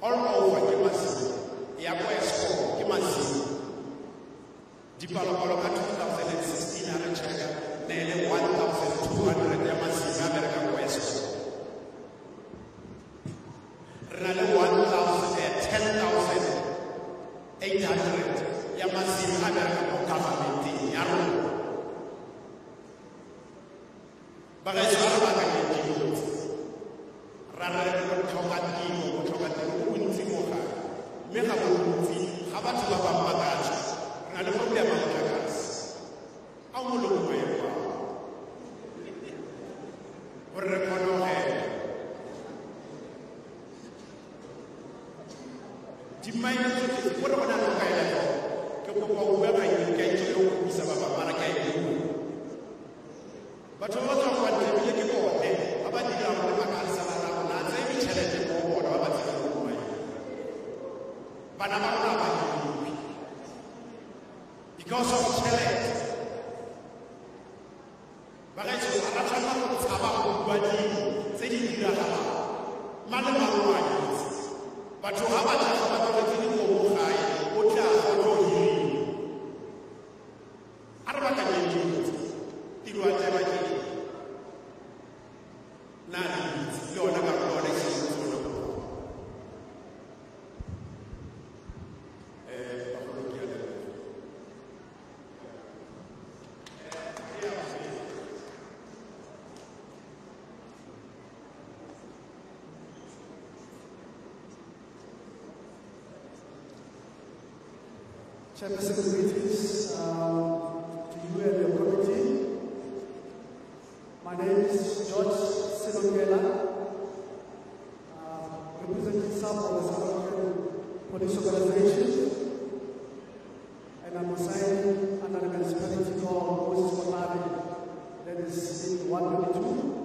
all over ke masimo ya kwa Eskom ke masimo dipalopalo ka 2016 a re check-a ne le 1,200 ya masimo a bereka kwa Eskom. Re na le 10,800 ya masimo a bereka mo governmenteng ya rona. Bagaetsho a re baakanye dilo ra re go tlhoka tiro go bontsi mo gae mme ga bontsi ga batho ba bangwe ba ka tswa re na le problem ya motlakase a o moloko mo ekwa gore re kgone go hela di-mine tsotlhe gore go na le go kaela ke kopa o bua ka eng ka itse le go buisa ba bangwe mara ke a e bua. Batho ba ba tswang kwa ntle ebile ke bone ba ba dirang le makalisana na rona a tseye ditšhelete mo bona ba ba tsela mo mine. Bana ba rona ba diriwe because of tšhelete. Bagaetsho a ra tshwanela go tshaba go bua dilo tse di diragalang mang le mang o a itse. Batho ga ba tla ba tlogetse dikobo gae o tla go tlo hiriwa a re bakanyeng dilo tiro a tseba ke na le yona ka bona e seng tsona bagolo ke a leboga. Chairperson, greetings to you and your committee. My name is George Silongela, representing some of the South African police organizations, and I'm assigned under the municipality called Moses Kotane, that is 122.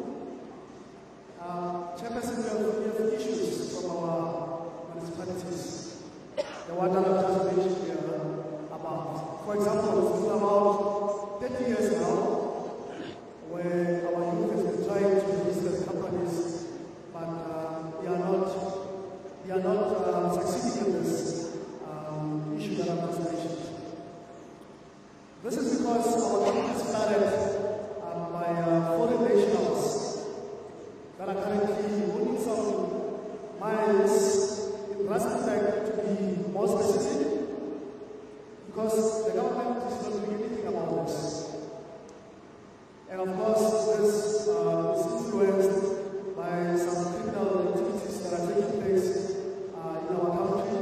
Chairperson, we have issues from our municipalities. The one that I've just mentioned here about. For example, it's been about 30 years now where our youth has been trying to register companies, but they are not succeeding in this issue that I've just mentioned. This is because our company started by foreign nationals that are currently owning some mines in Rustenburg, to be more specific, because the government is not doing anything about this. And of course, this is influenced by some criminal activities that are taking place in our country,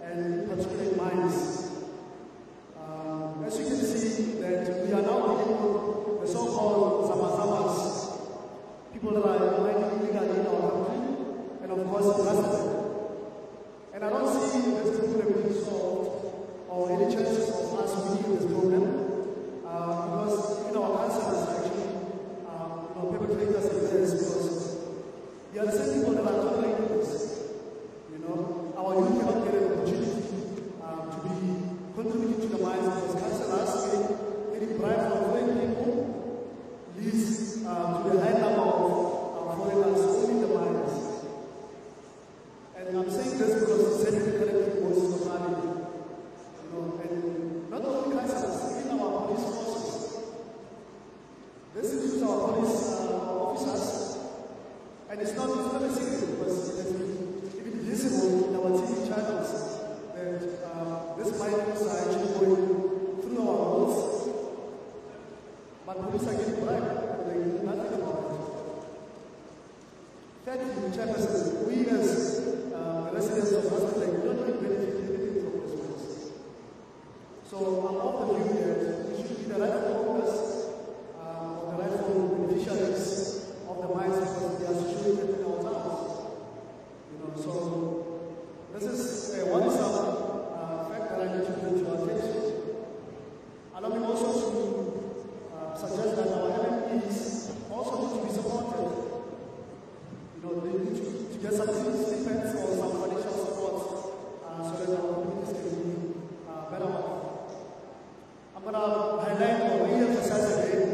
and in particular in mines. As you can see, that we are now dealing with the so-called Zamazamas, people that are mining illegally in our country, and of course in Rustenburg. And I don't see this problem being solved or any chances of us winning this problem, because in our councils actually, perpetrators in this, because they are the same people that are tolerating this. Our youth cannot get an opportunity to be contributing to the mines, because councillors getting bribed from foreign people leads to the high number of foreigners owning the mines. And I'm saying this because it's setting currently most society. And not only councillors, even our police forces. This includes our police officers. And it's not a secret, because it has been even visible in our TV channels that this miners are actually going through our roads. But police are getting bribed, and they do nothing about it. Thirdly, Chairperson, we as residents of Rustenburg don't really benefit anything from this policy. So I'm of the view that we should be the rightful owners or the rightful beneficiaries of the mines, because they are situated in our towns. So this is one fact that I need to bring to your attention. Allow me also to suggest that our MMPs also need to be supported. They need to get some stipends or some financial support so that our communities can be better off. I'm going to highlight or re-emphasize again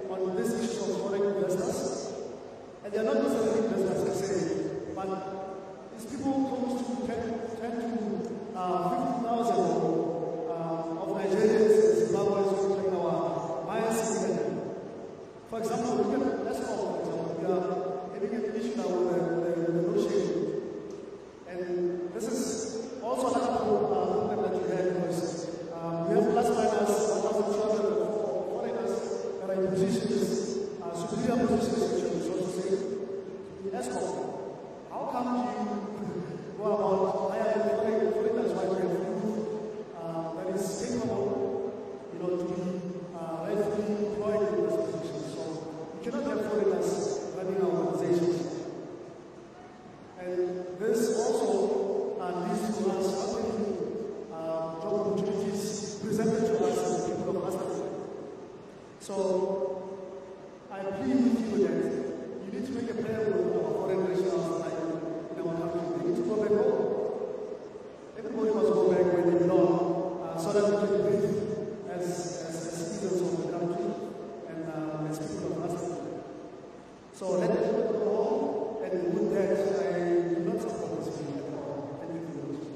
on this issue of foreign investors. And they're not necessarily investors per se, but it's people close to 10 to 50,000 of Nigerians and Zimbabweans who take our mines illegally. For example, look at Eskom, for example. We are having an issue now with the negotiation. And this is also another problem that we have, because we have plus minus 1,200 foreigners that are in positions, superior positions, so to say, in Eskom. How come you go about hiring foreigners while we have youth that is capable, to be rightfully employed in this position? So we cannot have foreigners running our organizations. And this also leads to us opening job opportunities presented to us as the people of Rustenburg. So I plead with you that you need to make a prayer with our foreign nationals in our country. They need to go back home. Everybody must go back where they belong, so that we can live as citizens of the country and as people of Rustenburg. So let them go home, and with that, I do not support this bill at all. Thank you very much.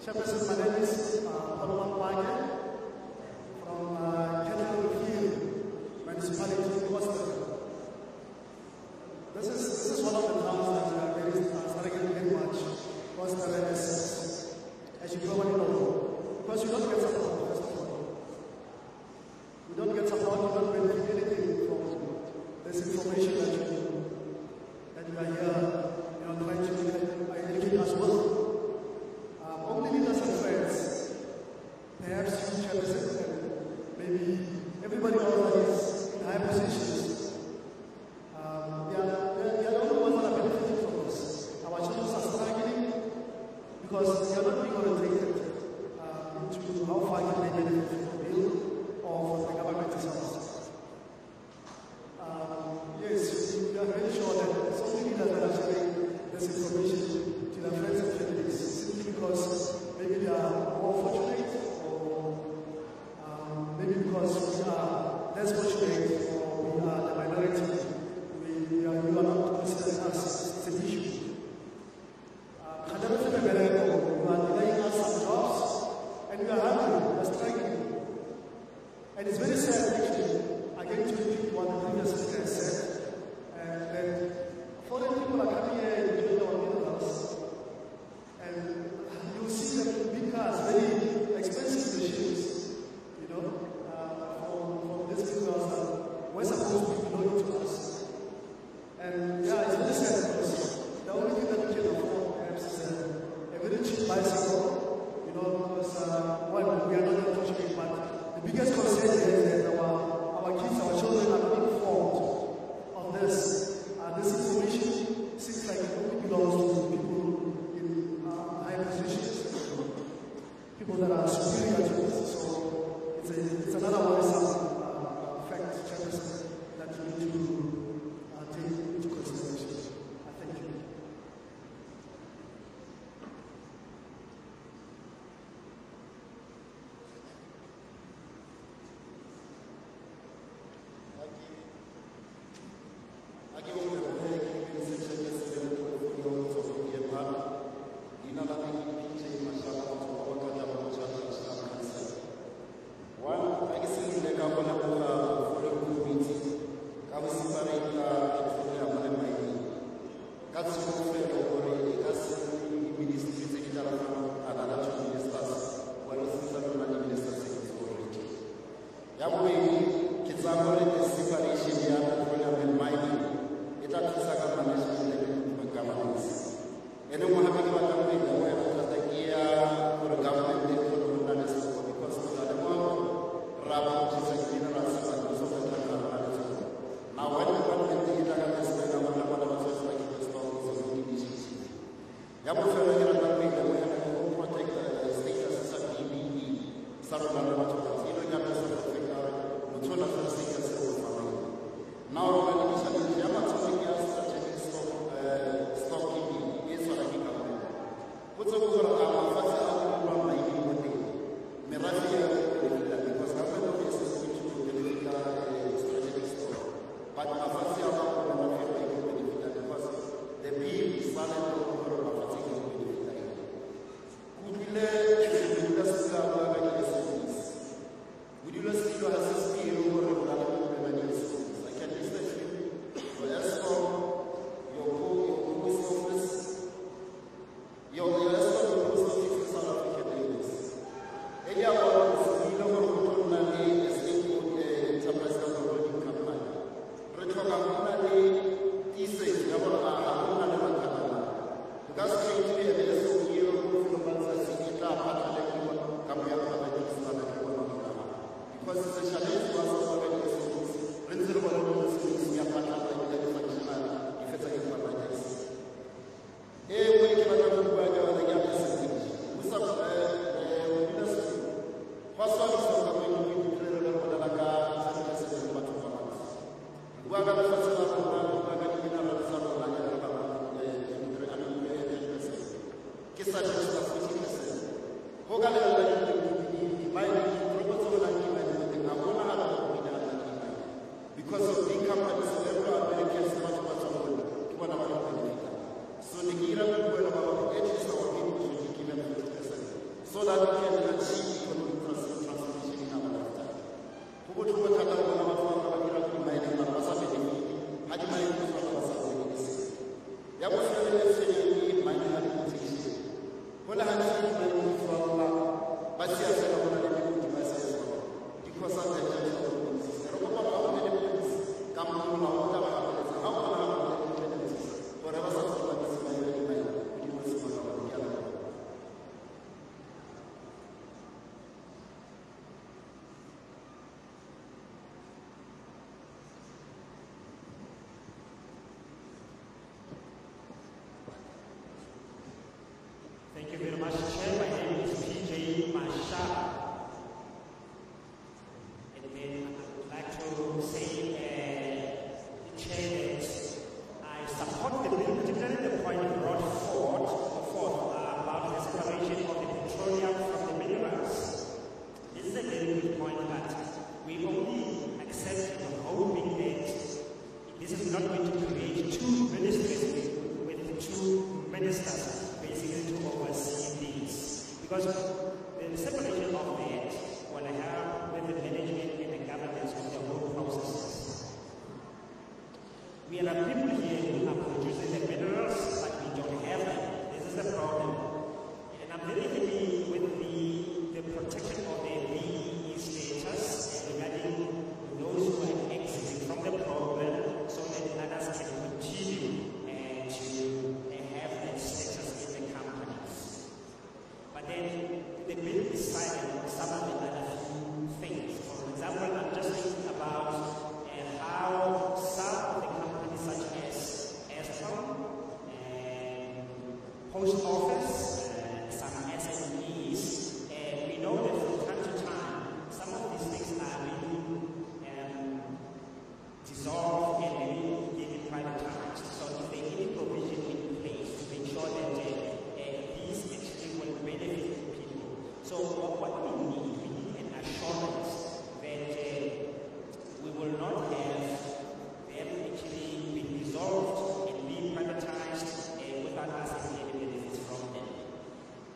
Chairperson, my name is Paul Wage from Catholic Hill Municipality, Costa. This is one of the towns that there is starting very much. Costa, as you probably know, because you don't get support, first of all. You don't get support, you don't benefit anything from this information that you are here, trying to educate us well. Only leaders and friends, perhaps you Chairperson, maybe everybody else is in high positions. They are the only ones that are benefiting from this. Our children are struggling because they are not being orientated into how far can they benefit from the bill or from the government itself. Yes, we are very sure that so many leaders are sharing this information to their friends and families simply because maybe they are more fortunate or maybe because we are less fortunate or we are the minority. You are not considering us as an issue. You are delaying us some jobs and we are hungry, we are struggling. And it's very sad actually, again to repeat what the previous speaker said, that foreign people are coming here and doing our minerals, and you see them in big cars, very expensive machines, from these minerals that were supposed to be belonging to us. And yeah, it's very sad because the only thing that we can afford perhaps is a very cheap bicycle, because well, we are not unfortunate, but the biggest concern here is that our kids, our children are not informed of this. This information seems like it only belongs to people in high positions, people that are superior to us. So it's another worrisome fact, Chairperson, that you need to take into consideration. Thank you. The bill is valid for ke sa tlosa 40%. Ho ka lebella di-mine, diteropo tseo nang le mine mo teng, ha hona ha ba bina di-mine. Because of big companies, Anglo-Americans, batho ba tswang mona, ke bona ba tlo benefita. So ne ke ira boipuelo ba hore at least our people should be given 50%, so that we can achieve economic transformation in our lifetime. Ho botlhokwa thata ho bona batho ba dira di-mine mara ba sa benefite, ha di-mine di tswa ba sa benefite. Ya bofelo le fenyang ke mine rehabilitation. Ho le hantsi di-mine di tswa ba siya fela ho na le di-devices because of the technology. Re kopa ba bone le policy ka mona ho tla ba hapeletsa ha ona ha bona le policy gore ba sa tswa ba se ba ile di-mine di mo se ba ba ke ala. Thank you very much, Chair. My name is PJ Masha. And then I would like to say, Chair, that I support the bill, particularly the point brought forth about the separation of the petroleum from the minerals. This is a very good point, but we only accept the hoping that this is not going to create two ministries with two ministers basically to oversee these. Because the separation of that will help with the management and the governance of the whole process. We are people here who are producing the minerals, but we don't have them. This is the problem. And I'm very happy with the protection of the VEE status regarding those who are exiting from the program so that others can continue to have that status in the companies. But then the bill is silent on some of the other few things. For example, I'm just thinking about how some of the companies such as Eskom and Post Office, some SMEs, and we know that from time to time, some of these things are being dissolved and being privatized. So if there is any provision in place to ensure that these actually will benefit people. So what we need an assurance that we will not have them actually be dissolved and be privatized without us having any benefits from them.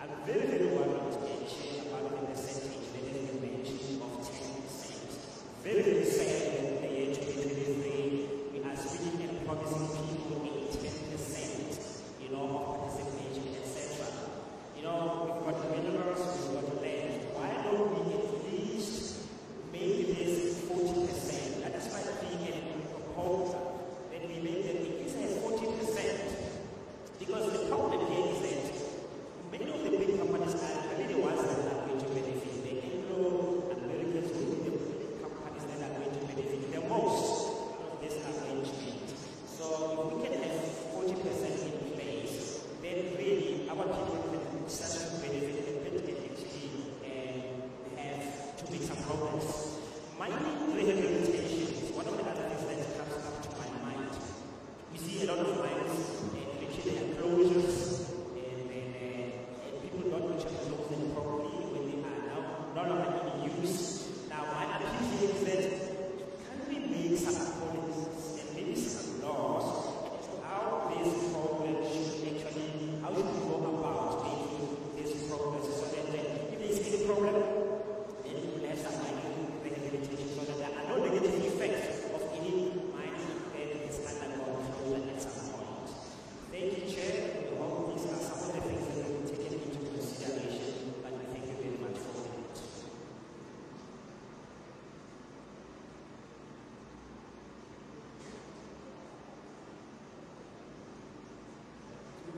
I'm very, very worried about the percentage that has been mentioned of 10%. Very, very sad that in the year 2023, we are speaking and promising people a 10%, of participation, etc. We've got minerals, we've got land. Why don't we at least make this 40%? That is why being a proposal that we make that at least at 40%. Because the problem here is that many of the big companies are really the ones that are going to benefit. The Anglo-Americans will be the big companies that are going to benefit the most of this arrangement. So if we can have 40% in place, then really our people can start to benefit and actually have to make some progress. Mining rehabilitation is one of the other things that comes up to my mind. We see a lot of mines and actually have closures and people don't actually close them properly when they are no longer in use. Now, my appeal here is that can we make some policies and maybe some laws how this program should actually, how should we go about making this progress so that if there is any problem, then we will have some mining rehabilitation so that there are no negative effects of any mining that is undergone closure at some point. Thank you, Chair. We hope these are some of the things that will be taken into consideration, but we thank you very much for it.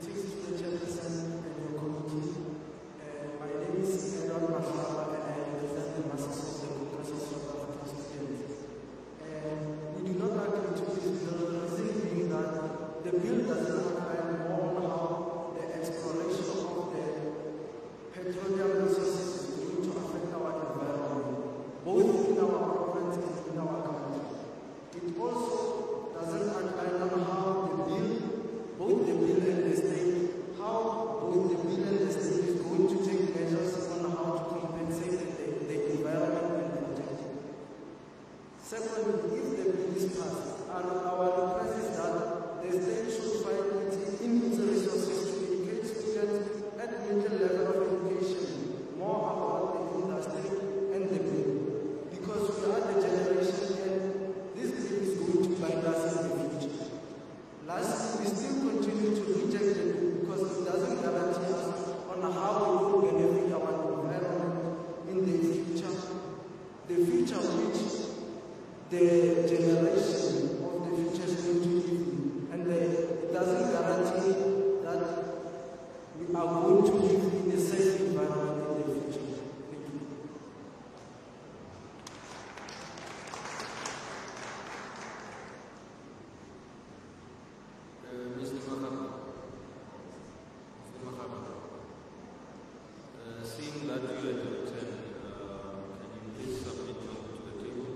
Greetings to the chairperson and your committee. My name is Edward Mahlaba and I represent the masses of the Congress of South African students. We do not agree to this bill, the reason being that the bill does not outline more on how the exploration of the petroleum resources is going to affect our environment, both in our province and in our country. It also doesn't outline on how the bill, both the bill and the state still continue to reject it because it doesn't guarantee us on how we will benefit our environment in the future which the generation of the future is going to live in. And it doesn't guarantee that we are going to live in a safe environment in the future. Thank you. Mr. Mahama. Seeing that you are the return, can you please submit to the table?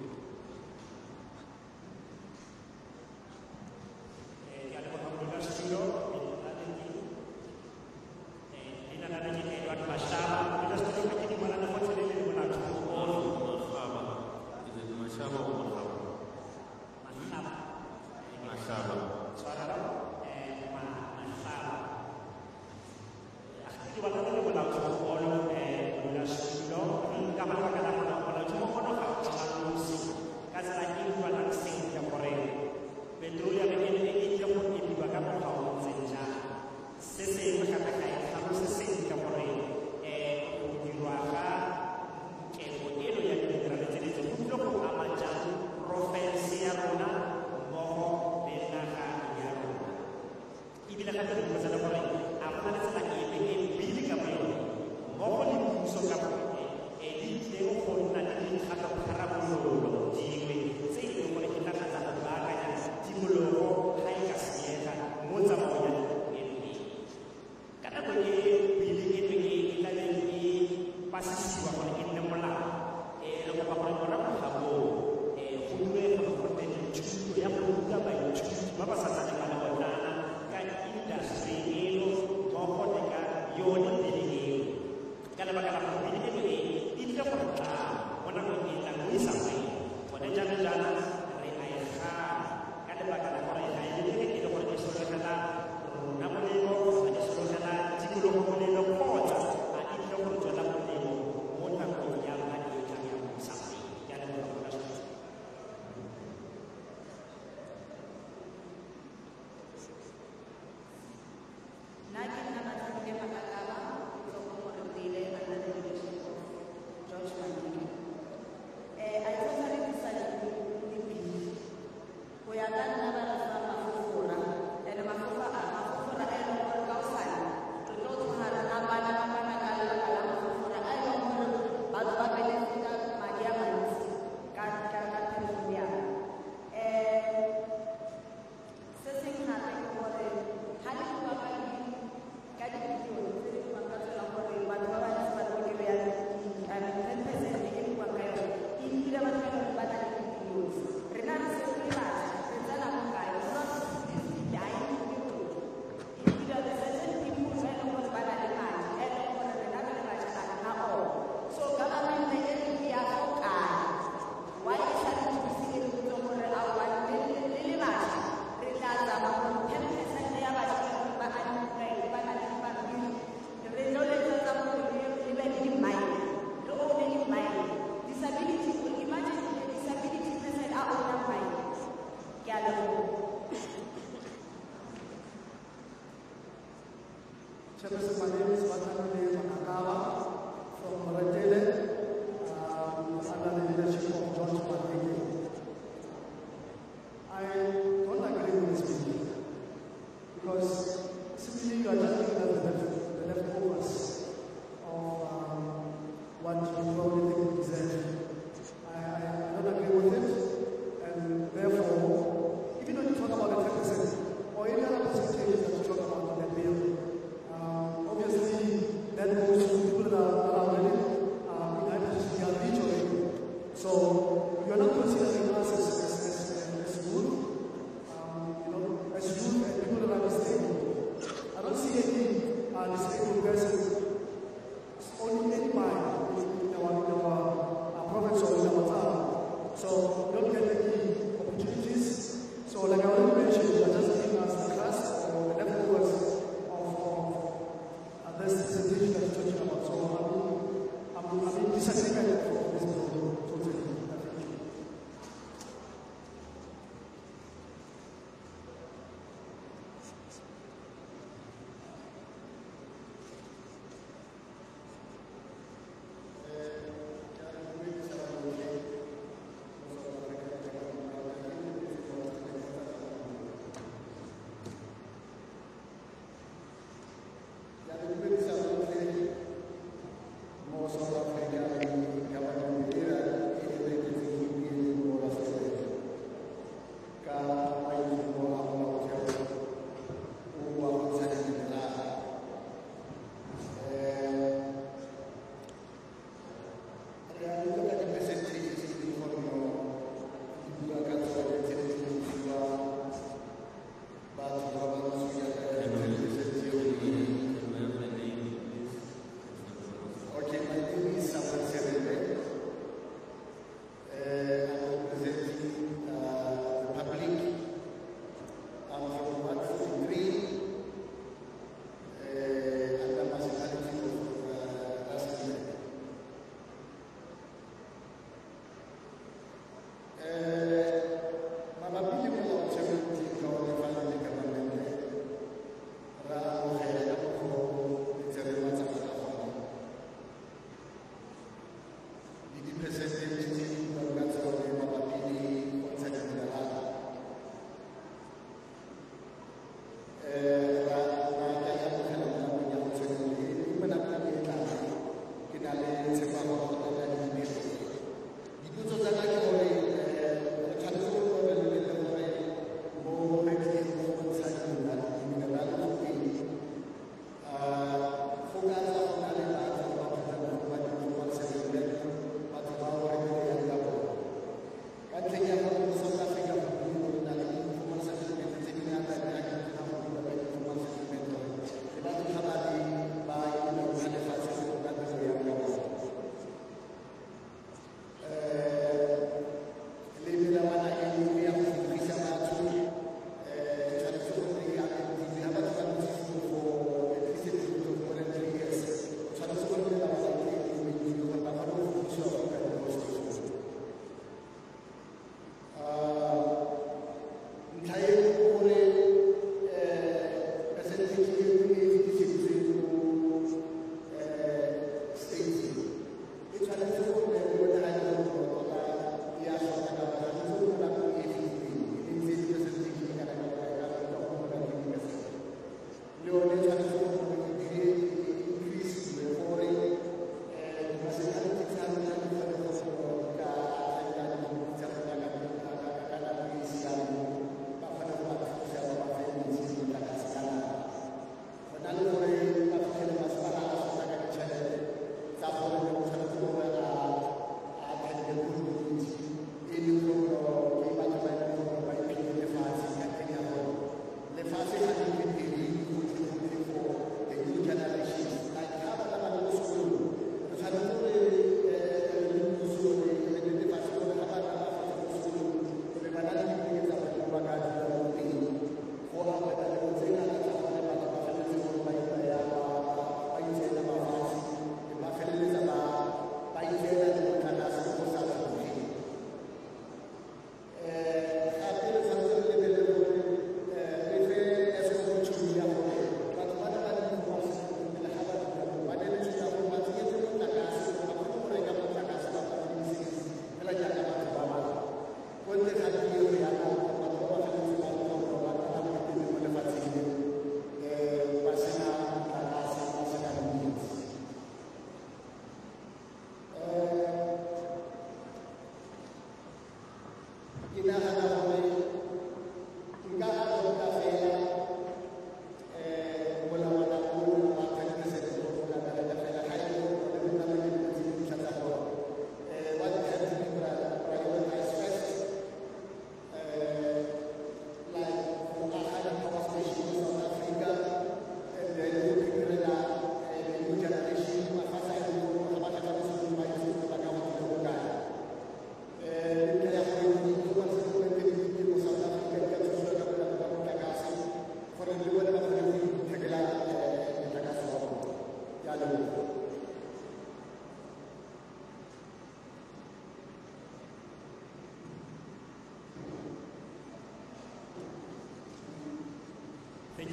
Chairperson, my name is Watanule Makakawa from Moretele, under the leadership of George Mandeke. I don't agree with this meeting because simply you are just looking at the leftovers of what you probably think we deserve. I don't agree with it, and therefore, even when you talk about the 10% or any other percentage that you talk about on that bill, obviously that goes to people that are already in the reach already. So you are not considering us as good, as youth and people that are disabled. I don't see any disabled person on any mind in our province or in our town. So we don't get any opportunities. So like I already mentioned, we are just giving us the class or the leftovers of this presentation that you're talking about. So I'm in disagreement with this totally.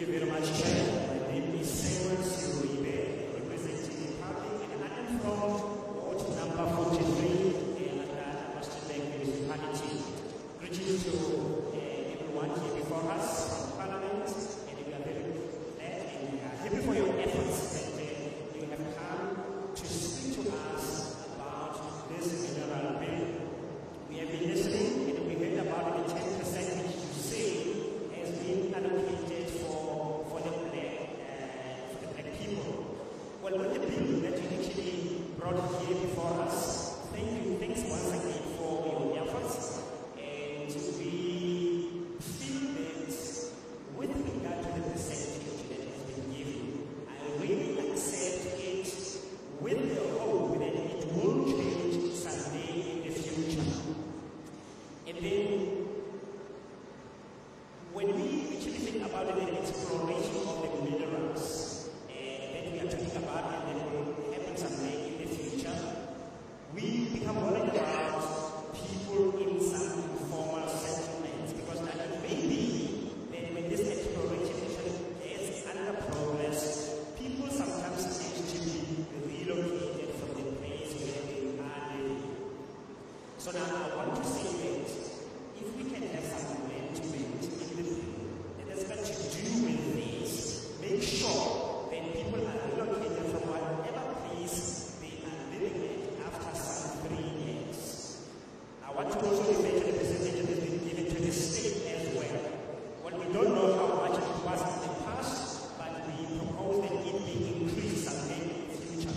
you very much, Chair. My name is Samuel Siruibe, representing the public, and I am from Ward number 43 in Rustenburg Municipality. Greetings to everyone here before us from Parliament, and we are very glad and happy for your efforts that you have come to speak to us about this mineral bill. We have been listening, and we heard about the 10% which you say has been allocated for the black people. Well, with the bill that you actually brought here before us, thanks once again for your efforts. And we feel that with regard to the percentage that has been given, I really accept it with the hope that it will change someday in the future. And then, when we actually think about the exploration of the minerals that we are talking about and that will happen someday in the future, we become worried about people in some informal settlements, because now it may be that when this exploration is under progress, people sometimes actually relocated from the place where they are living. So now I want to say that if we can have some arrangement in the bill that has got to do with this, make sure that people are relocated from whatever place they are living in after some 3 years. I want to also refer to the percentage that has been given to the state as well. Well, we don't know how much it was in the past, but we propose that it be increased someday in the future.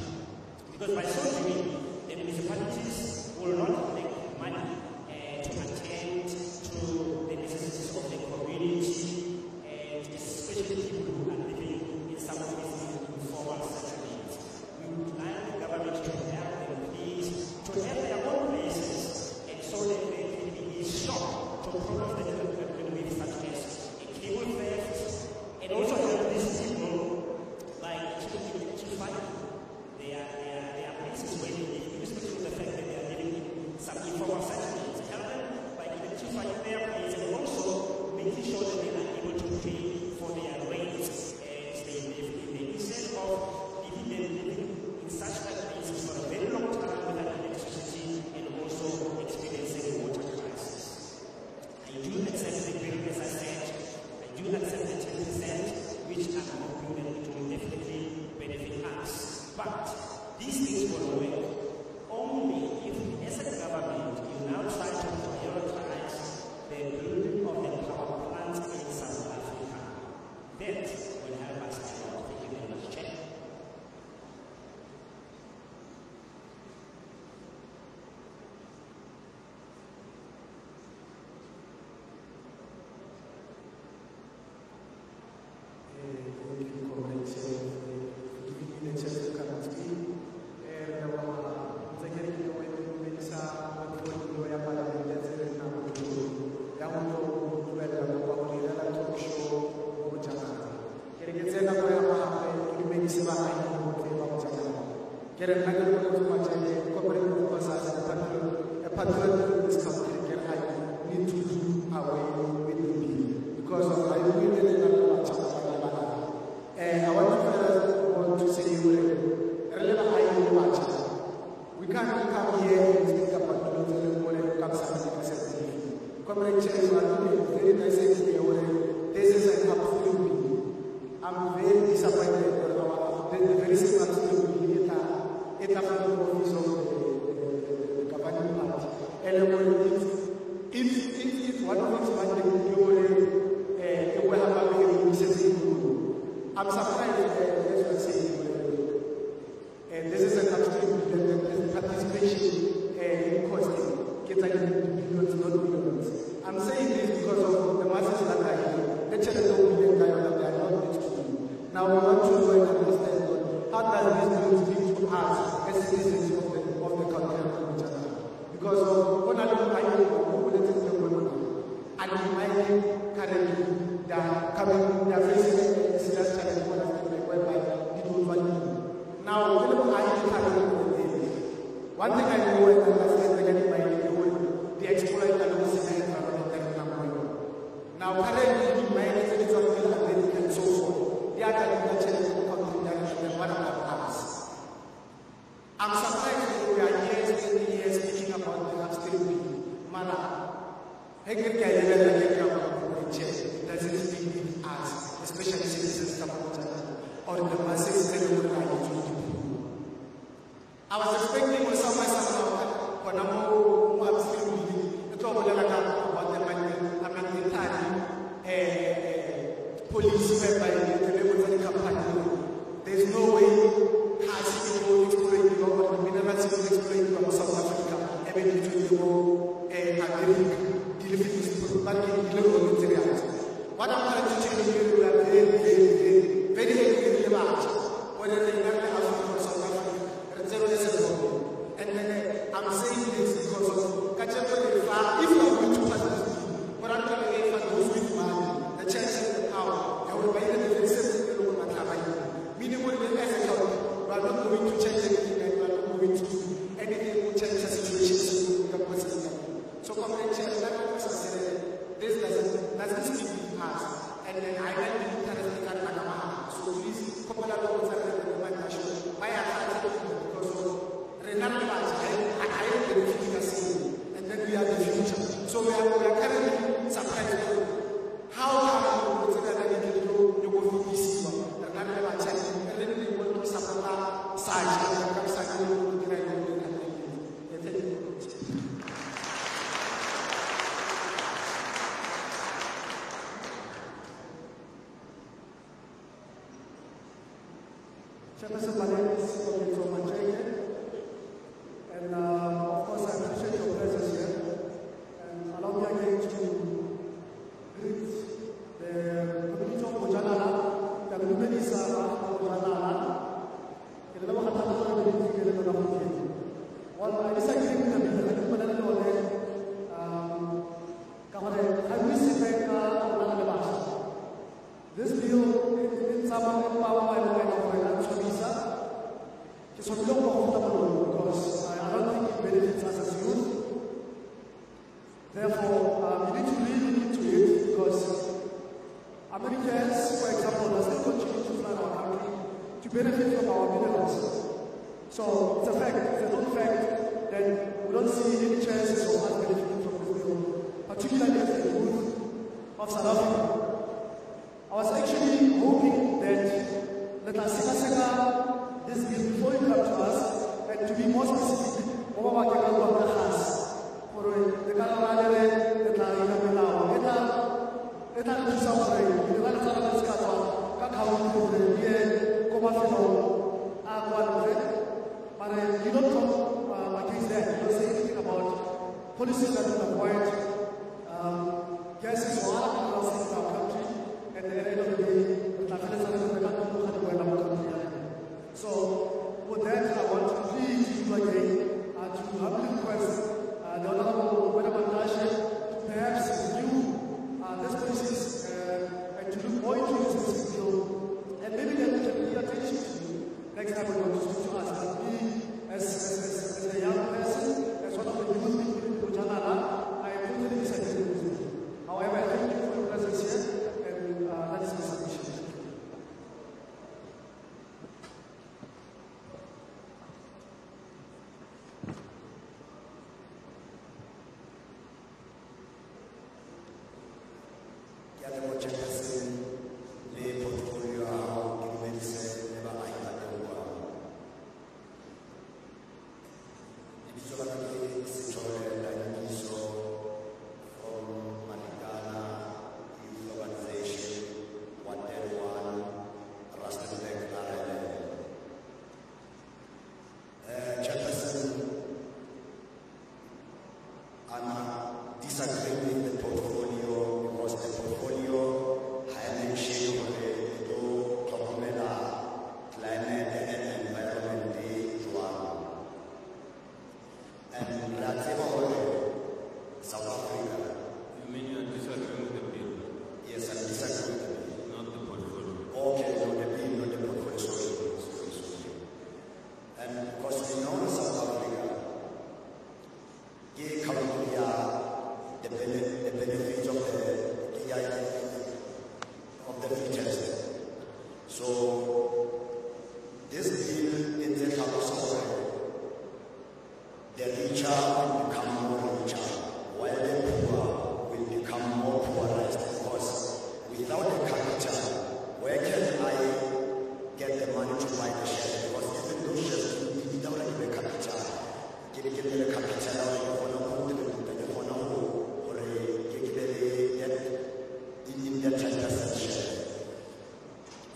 Because by so doing, the municipalities will not make money to attend to the necessities of the community, and especially people who are living in some of these informal settlements. We would like the government to help them, please, to have their own places, and so that they can be stopped to problems that have happened with such as a cable theft, and also help these people by actually identifying their places where they live, irrespective of the fact that they are living in some informal settlements. Help them by identifying their place and also making sure that they are able to pay for their rents as they live in there. Instead of leaving them living in such places for a very long time without electricity and also experiencing water crisis. I do accept the bill, as I said. I do accept the 10%, which I'm hoping that it will definitely benefit us. But these things will work only if, as a government, you now try to prioritize the building of the power plants in South Africa. That will help us a lot. Thank you very much, Chair. Thank you, Comrade, for giving me the chance to come and speak. Need to do away with the bill because of I really I want to say we can't come here and speak about the Comrade Chair, very nice idea. This is an absolute bill. I'm very disappointed the very same absolute bill at the office of the governing party. And if one of these I'm surprised as I say, and this is an absolute participation in costing, billions, not billions. I'm saying this because of the masses that are here. Let's check the billion that they are not next to me. Now we want to know and understand how does this bill speak to us as citizens of the country of China? Because when I look at and currently they are facing a serious challenge whereby especially citizens or the masses that would like to do. I was expecting when someone when I'm absolutely the trouble that I got about the police whereby the level of the campaign. There's no way has to explain to or the minerals to explain to South Africa, even if you go and what I'm trying to tell you, we are very angry about whether they have for South Africa. And I'm saying this because of if you are going to pass this bill, what I'm trying to get for those with money, the chance of the power, they will buy the defensive meaning we are not going to change anything and we are not going to do anything to change the situation. So this doesn't speak in past. And then I went to Tanzania, so please, couple of words why I because remember I am the future, and then we are the future. So we are currently surprised. How can you consider that you go to this one? And then we want to support side. Chairperson, my name is Dr. Mancheke, and of course I appreciate your presence here. And allow me again to greet the community of Bojanala, the community of Bojanala, and the Lord has done community in the community. Well, I disagree with the people, I don't know I wish to thank this bill in some power so we don't comfortable because I don't think it benefits us as youth. Therefore, we need to really look into it because Americans, for example, must still continue to fly our country to benefit from our minerals. So it's a fact, it's a known fact that we don't see any chances of us benefiting from this bill, particularly as the youth of South Africa. I was actually hoping that let us this bill before you come to us, and to be more specific, for the you don't talk against that. You don't say anything about policies that will avoid gases or other minerals in our country, and at the end of the day, so, with that, I want to please you again to humbly request the Honorable Madam Natasha to perhaps review this process and to look more into this bill, and maybe then we can pay attention to next time we want to speak to us. But me, as a young person, as one of the youth people in Bojanala, I totally disagree with you. However, I thank you for your presence here, and that is my submission.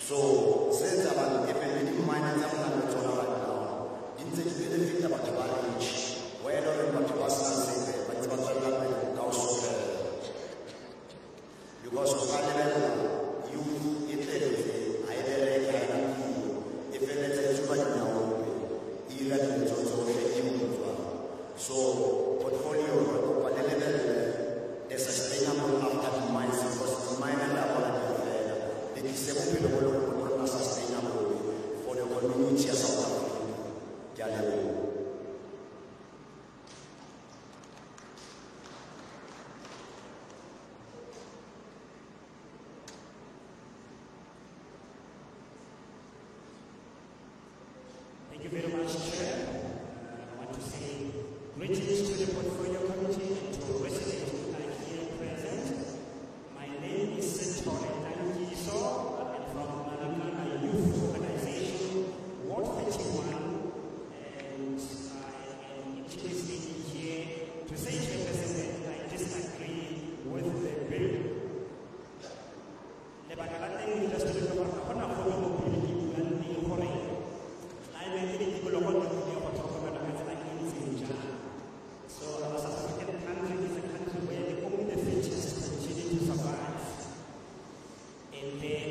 So, since about the miners are not right now, in the benefit about the village, where the what was saying, but it's not like council. Because of that, you, if I if it is too much now, even so, portfolio, but the sustainable after the mines, because the mine and the disabled people are sustainable for the community of South Africa. Thank you very much, Chair. I want to say greetings to the Portfolio Committee and to residents who are here present. My name is Tore Tangiso, and from Malakana Youth Organization, Ward 31, and I am actually speaking here to say to the President I disagree with the bill. So our South African country is a country where the only the fittest continue to survive. And then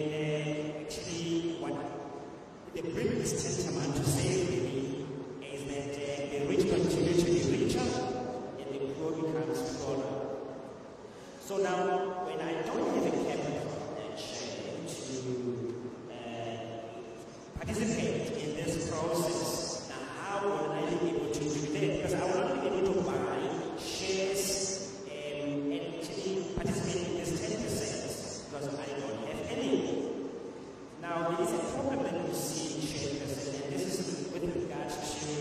actually what the bill is tantamount to say really is that the rich continue to be richer and the poor becomes poorer. So now when I don't have a capital to participate in this process, now how will I be able to do that? Because I will not be able to buy shares and actually participate in this 10% because I don't have any. Now there is a problem that we see, Chairperson, and this is with regards to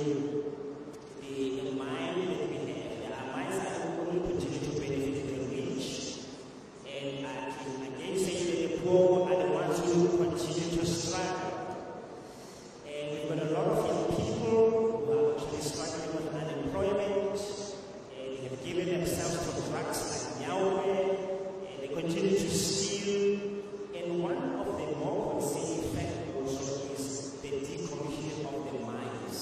the mine that we have. There are mines that will only continue to benefit the rich, and I can again say that the poor are the ones who continue to struggle. And we've got a lot of young people who are actually struggling with unemployment, and they have given themselves to drugs like Nyawe, and they continue to steal. And one of the more concerning factors also is the decommissioning of the mines.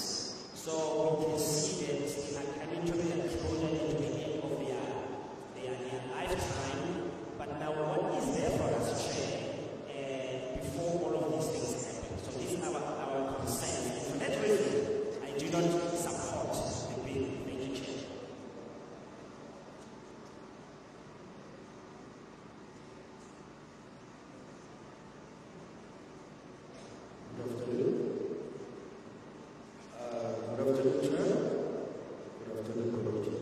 So we can see that they are coming to the exposure into the end of their lifetime. But now what is there for us to share before all of these things happen? So these are our concerns. And for that reason, I do not support the bill. Thank you, Chair. Good afternoon, Chair. Good afternoon, Committee.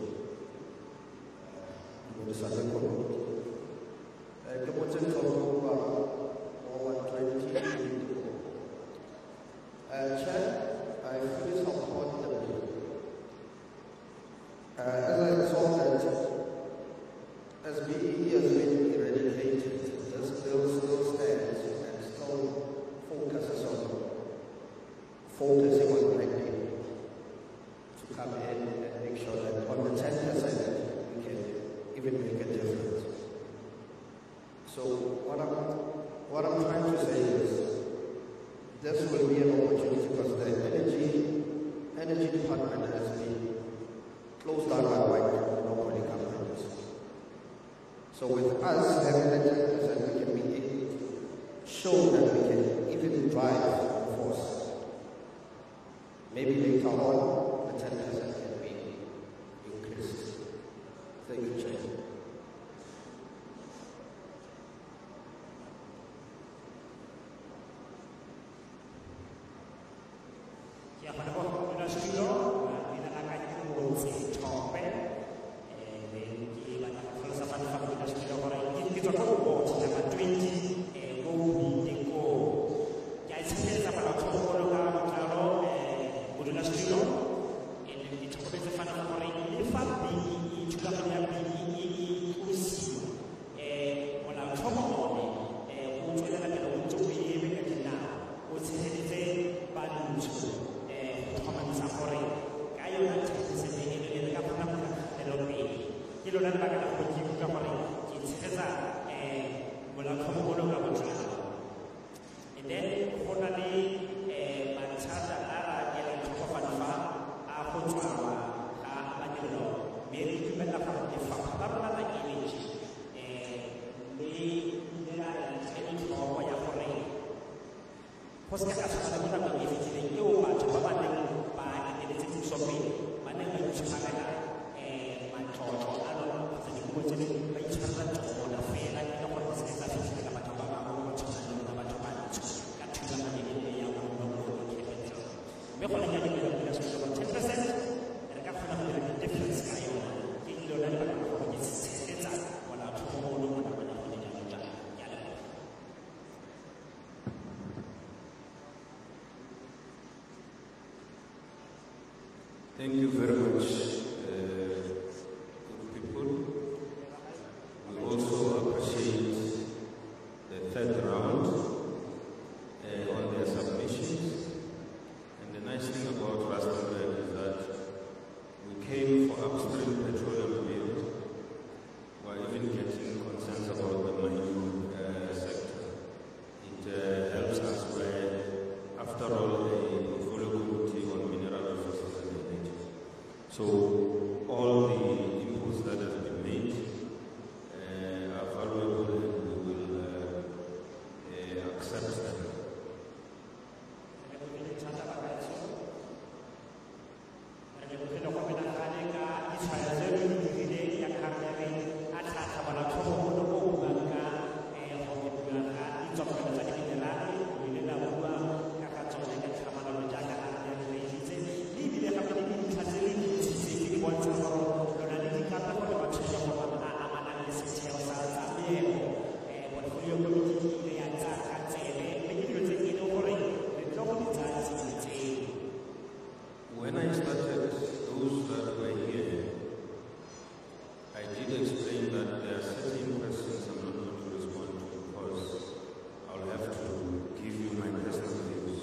Chair, I fully support the bill. As I resolve that, as BEE has been eradicated, this bill still stands and still focusing on black people to come in and make sure that on the 10% we can even make a difference. So what I'm trying to say is this will be an opportunity because the energy department has been closed down by white monopoly companies. So with us having the 10%, we can be show that we can even drive the force. Maybe later on, the 10% can be increased. Thank you, Chair. And then go se ka tshwana le nako e fetileng eo batho ba ba neng ba eteletse puso pele ba neng ba itshwarela matlotlo a lona kgotsa dipuo tse dingwe ba itshwarela tsona fela e le gore se ka fitlhelela batho ba bangwe ba tshwana le bona batho ba ntsho ka thulano e nngwe ya capital mme go lenya dilo ya sekolo 10% re ka kgona go dira di-difference ka yona ke dilo la lebaka la gore ke tshegetsa molaotlhomo o le mona bona go lenya jalo ya leboga. Thank you very much, good people. We also appreciate the third round on their submissions. And the nice thing about Rustenburg is that we came for upstream petroleum bill while even getting concerns about the mining sector. It helps us where, after all, a portfolio committee on mineral resources and energy. So all the inputs that have been made are valuable and we will accept them. When I started, those that were here, I did explain that there are certain questions I'm not going to respond to because I'll have to give you my personal views.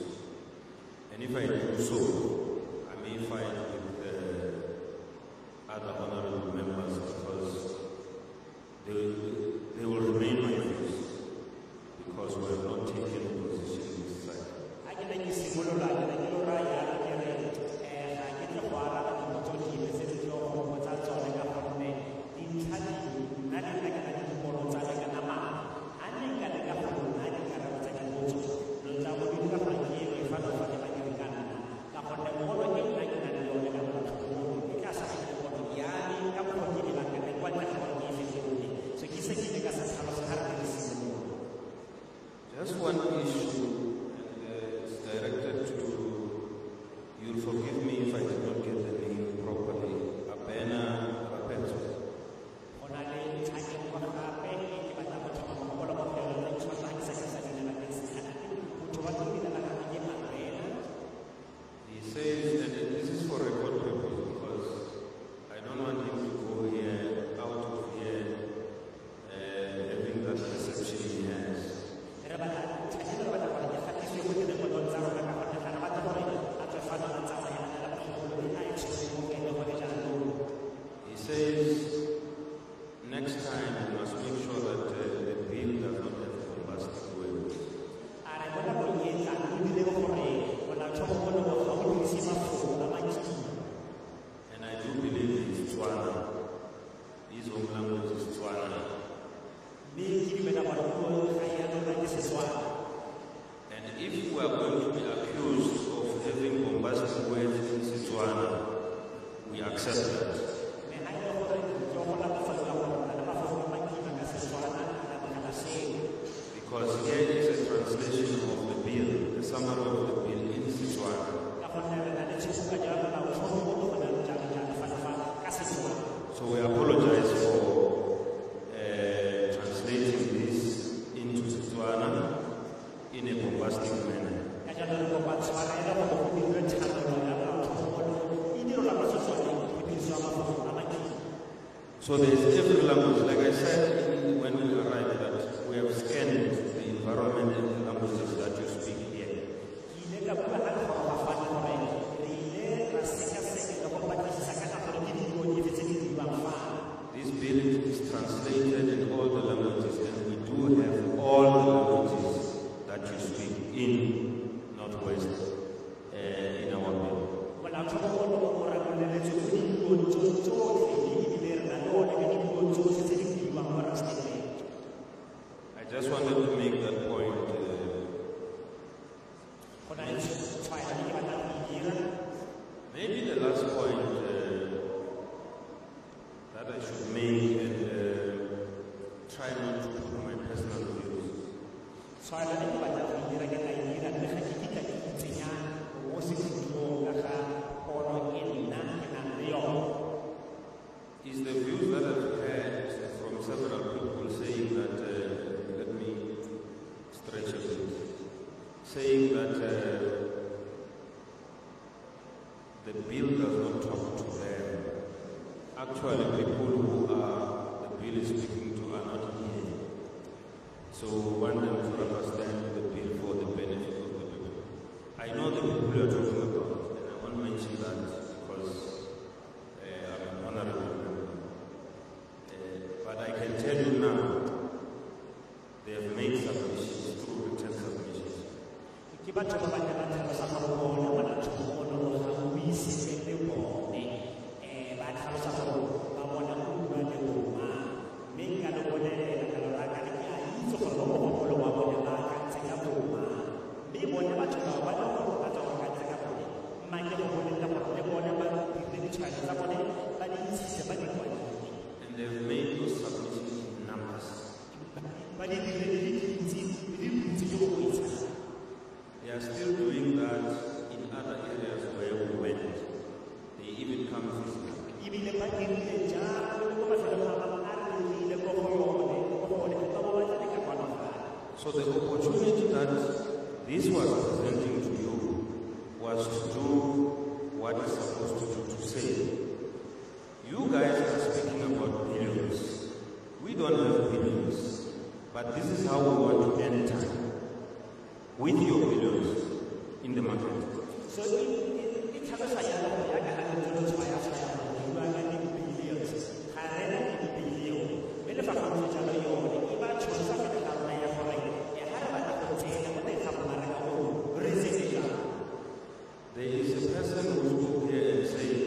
And if I do so, I may fight with other honorable members because they will remain my views because we have not taken a position in this side. Just one issue, and it's directed to, you'll forgive me if I did not get the name properly, Abena Rapeto. He says, and this is for record purpose because I don't want him to go here, out of here, having that perception he has. He says, next time we must make sure that the bill does not have bombastic words. And I do believe it's Tswana. His home language is Tswana. And if we are going to be accused of having bombastic words in Setswana, we accept that. Because here is a translation of the bill, the summary of the bill in Setswana. So we apologize for translating this into Setswana in a bombastic manner. So there is every language, like I said when we arrived, that we have scanned the environment and the languages that you speak here. This bill is translated in all the languages, and we do have all the languages that you speak in Northwest in our bill. I just wanted to make that point Maybe the last point that I should make and try not to put my personal views. Is the views that I've had from several people saying that, let me stretch a bit, saying that the bill does not talk to them. Actually, people who the bill is speaking to are not here. So want them to understand the bill for the benefit of the people. I know the people you are talking about, and I won't mention that because I'm an honorable member. But I can tell you now, they have made submissions through written submissions. And they've made those submissions in numbers. They are still doing that in other areas where we went. They even come physically. So the opportunity that this was presenting to you was to do what it's supposed to do, to say, you guys are speaking about billions. We don't have billions, but this is how we want to enter with your billions in the market. So there is a person who spoke here and said,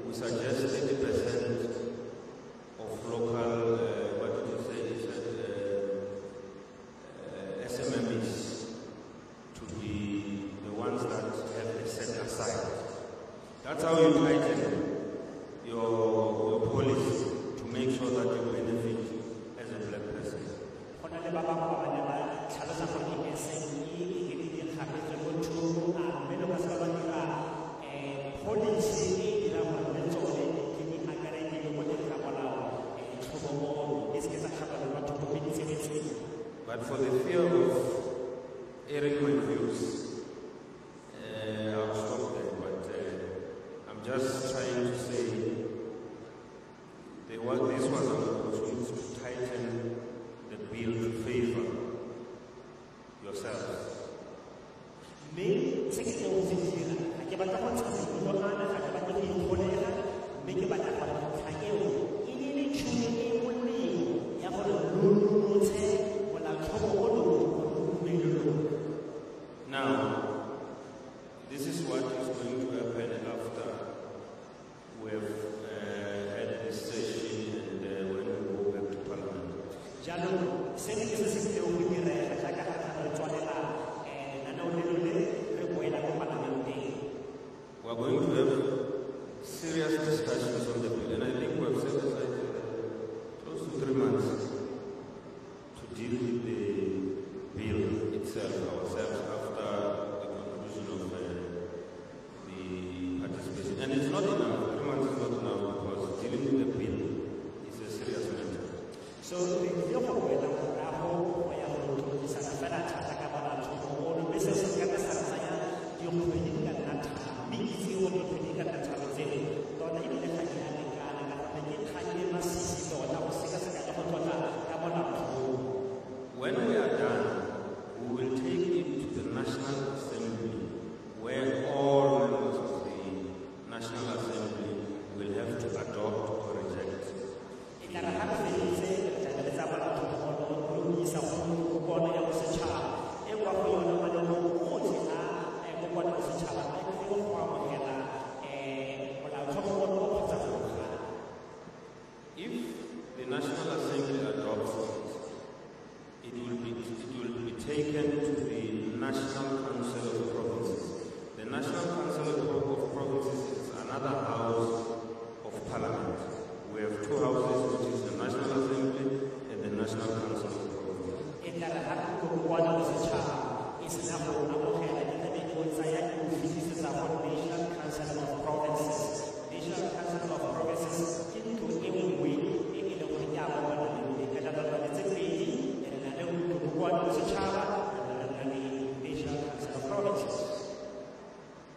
we suggest 80% of local, what did you say, SMMEs to be the ones that have been set aside. That's how you tighten your policy to make sure that you benefit as a black person. But for the fear of airing my views, I'll stop there. But I'm just trying to say this was an opportunity to tighten the bill to favor yourselves. Now, this is what is going to happen after we have had this session and when we go back to Parliament. We're going to have serious discussions on the bill.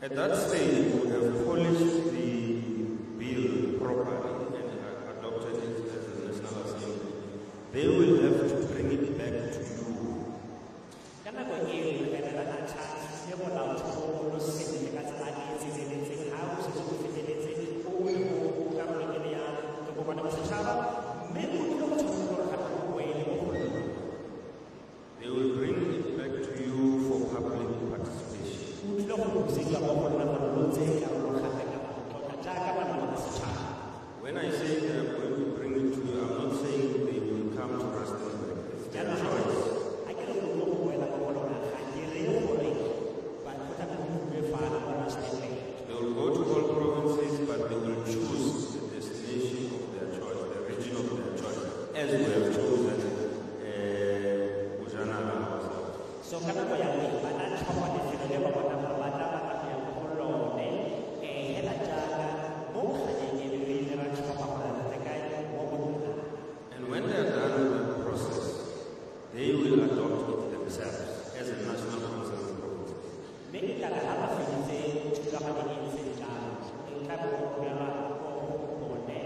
At that stage, we would have polished the bill properly and adopted it as a National Assembly. They will have to bring it back to you. They will bring it back to you for public participation. When I say they are going to bring it to you, I'm not saying they will come to Rustenburg. It's their choice. They will go to all provinces, but they will choose the destination of their choice, the region of their choice, as we have chosen Bujanala ourselves. So kana go ya le bana tshwa le fele ba bona ba batla ba ya go lone hela jaaka mo kganyeng e le le ra tshwa ba bona le kae mo bona. And when they are done with that process, they will adopt it themselves as a national council of provinces. Me ka la ba fitse ka ba ni ntse ja ka bo ya ko bone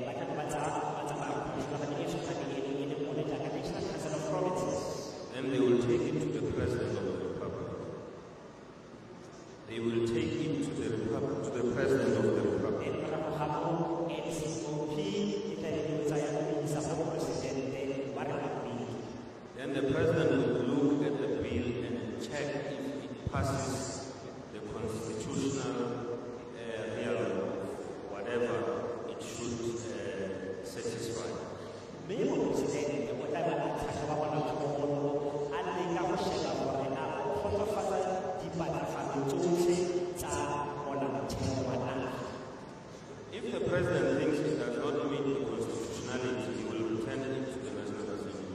ba ka ba tsa ba ba ni e tshwa ni e mo le ja ka national council of provinces. Then they will take it to the President of the Republic. They will take it to the President of the Republic. Then the President will look at the bill and check if it passes the constitutional realm of whatever it should satisfy. If the President thinks it does not meet the constitutionality, he will return it to the National Assembly.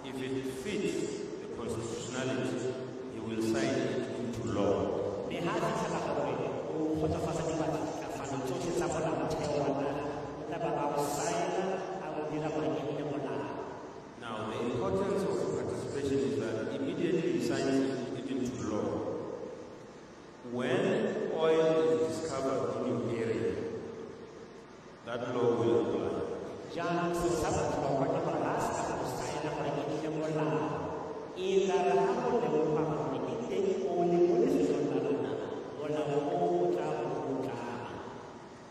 If it fits the constitutionality, he will sign it into law. Now, the importance of participation is that immediately he signs it into law. When oil is discovered in your area, that law will apply.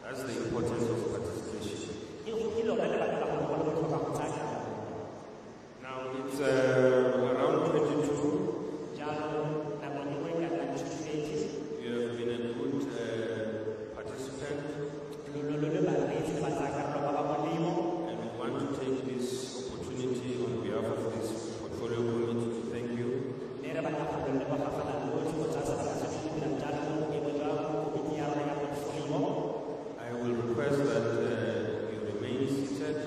That's the importance of participation. Now it's around 22. You have been a good participant. And we want to take this opportunity on behalf of this portfolio committee to thank you. I will request that you remain seated.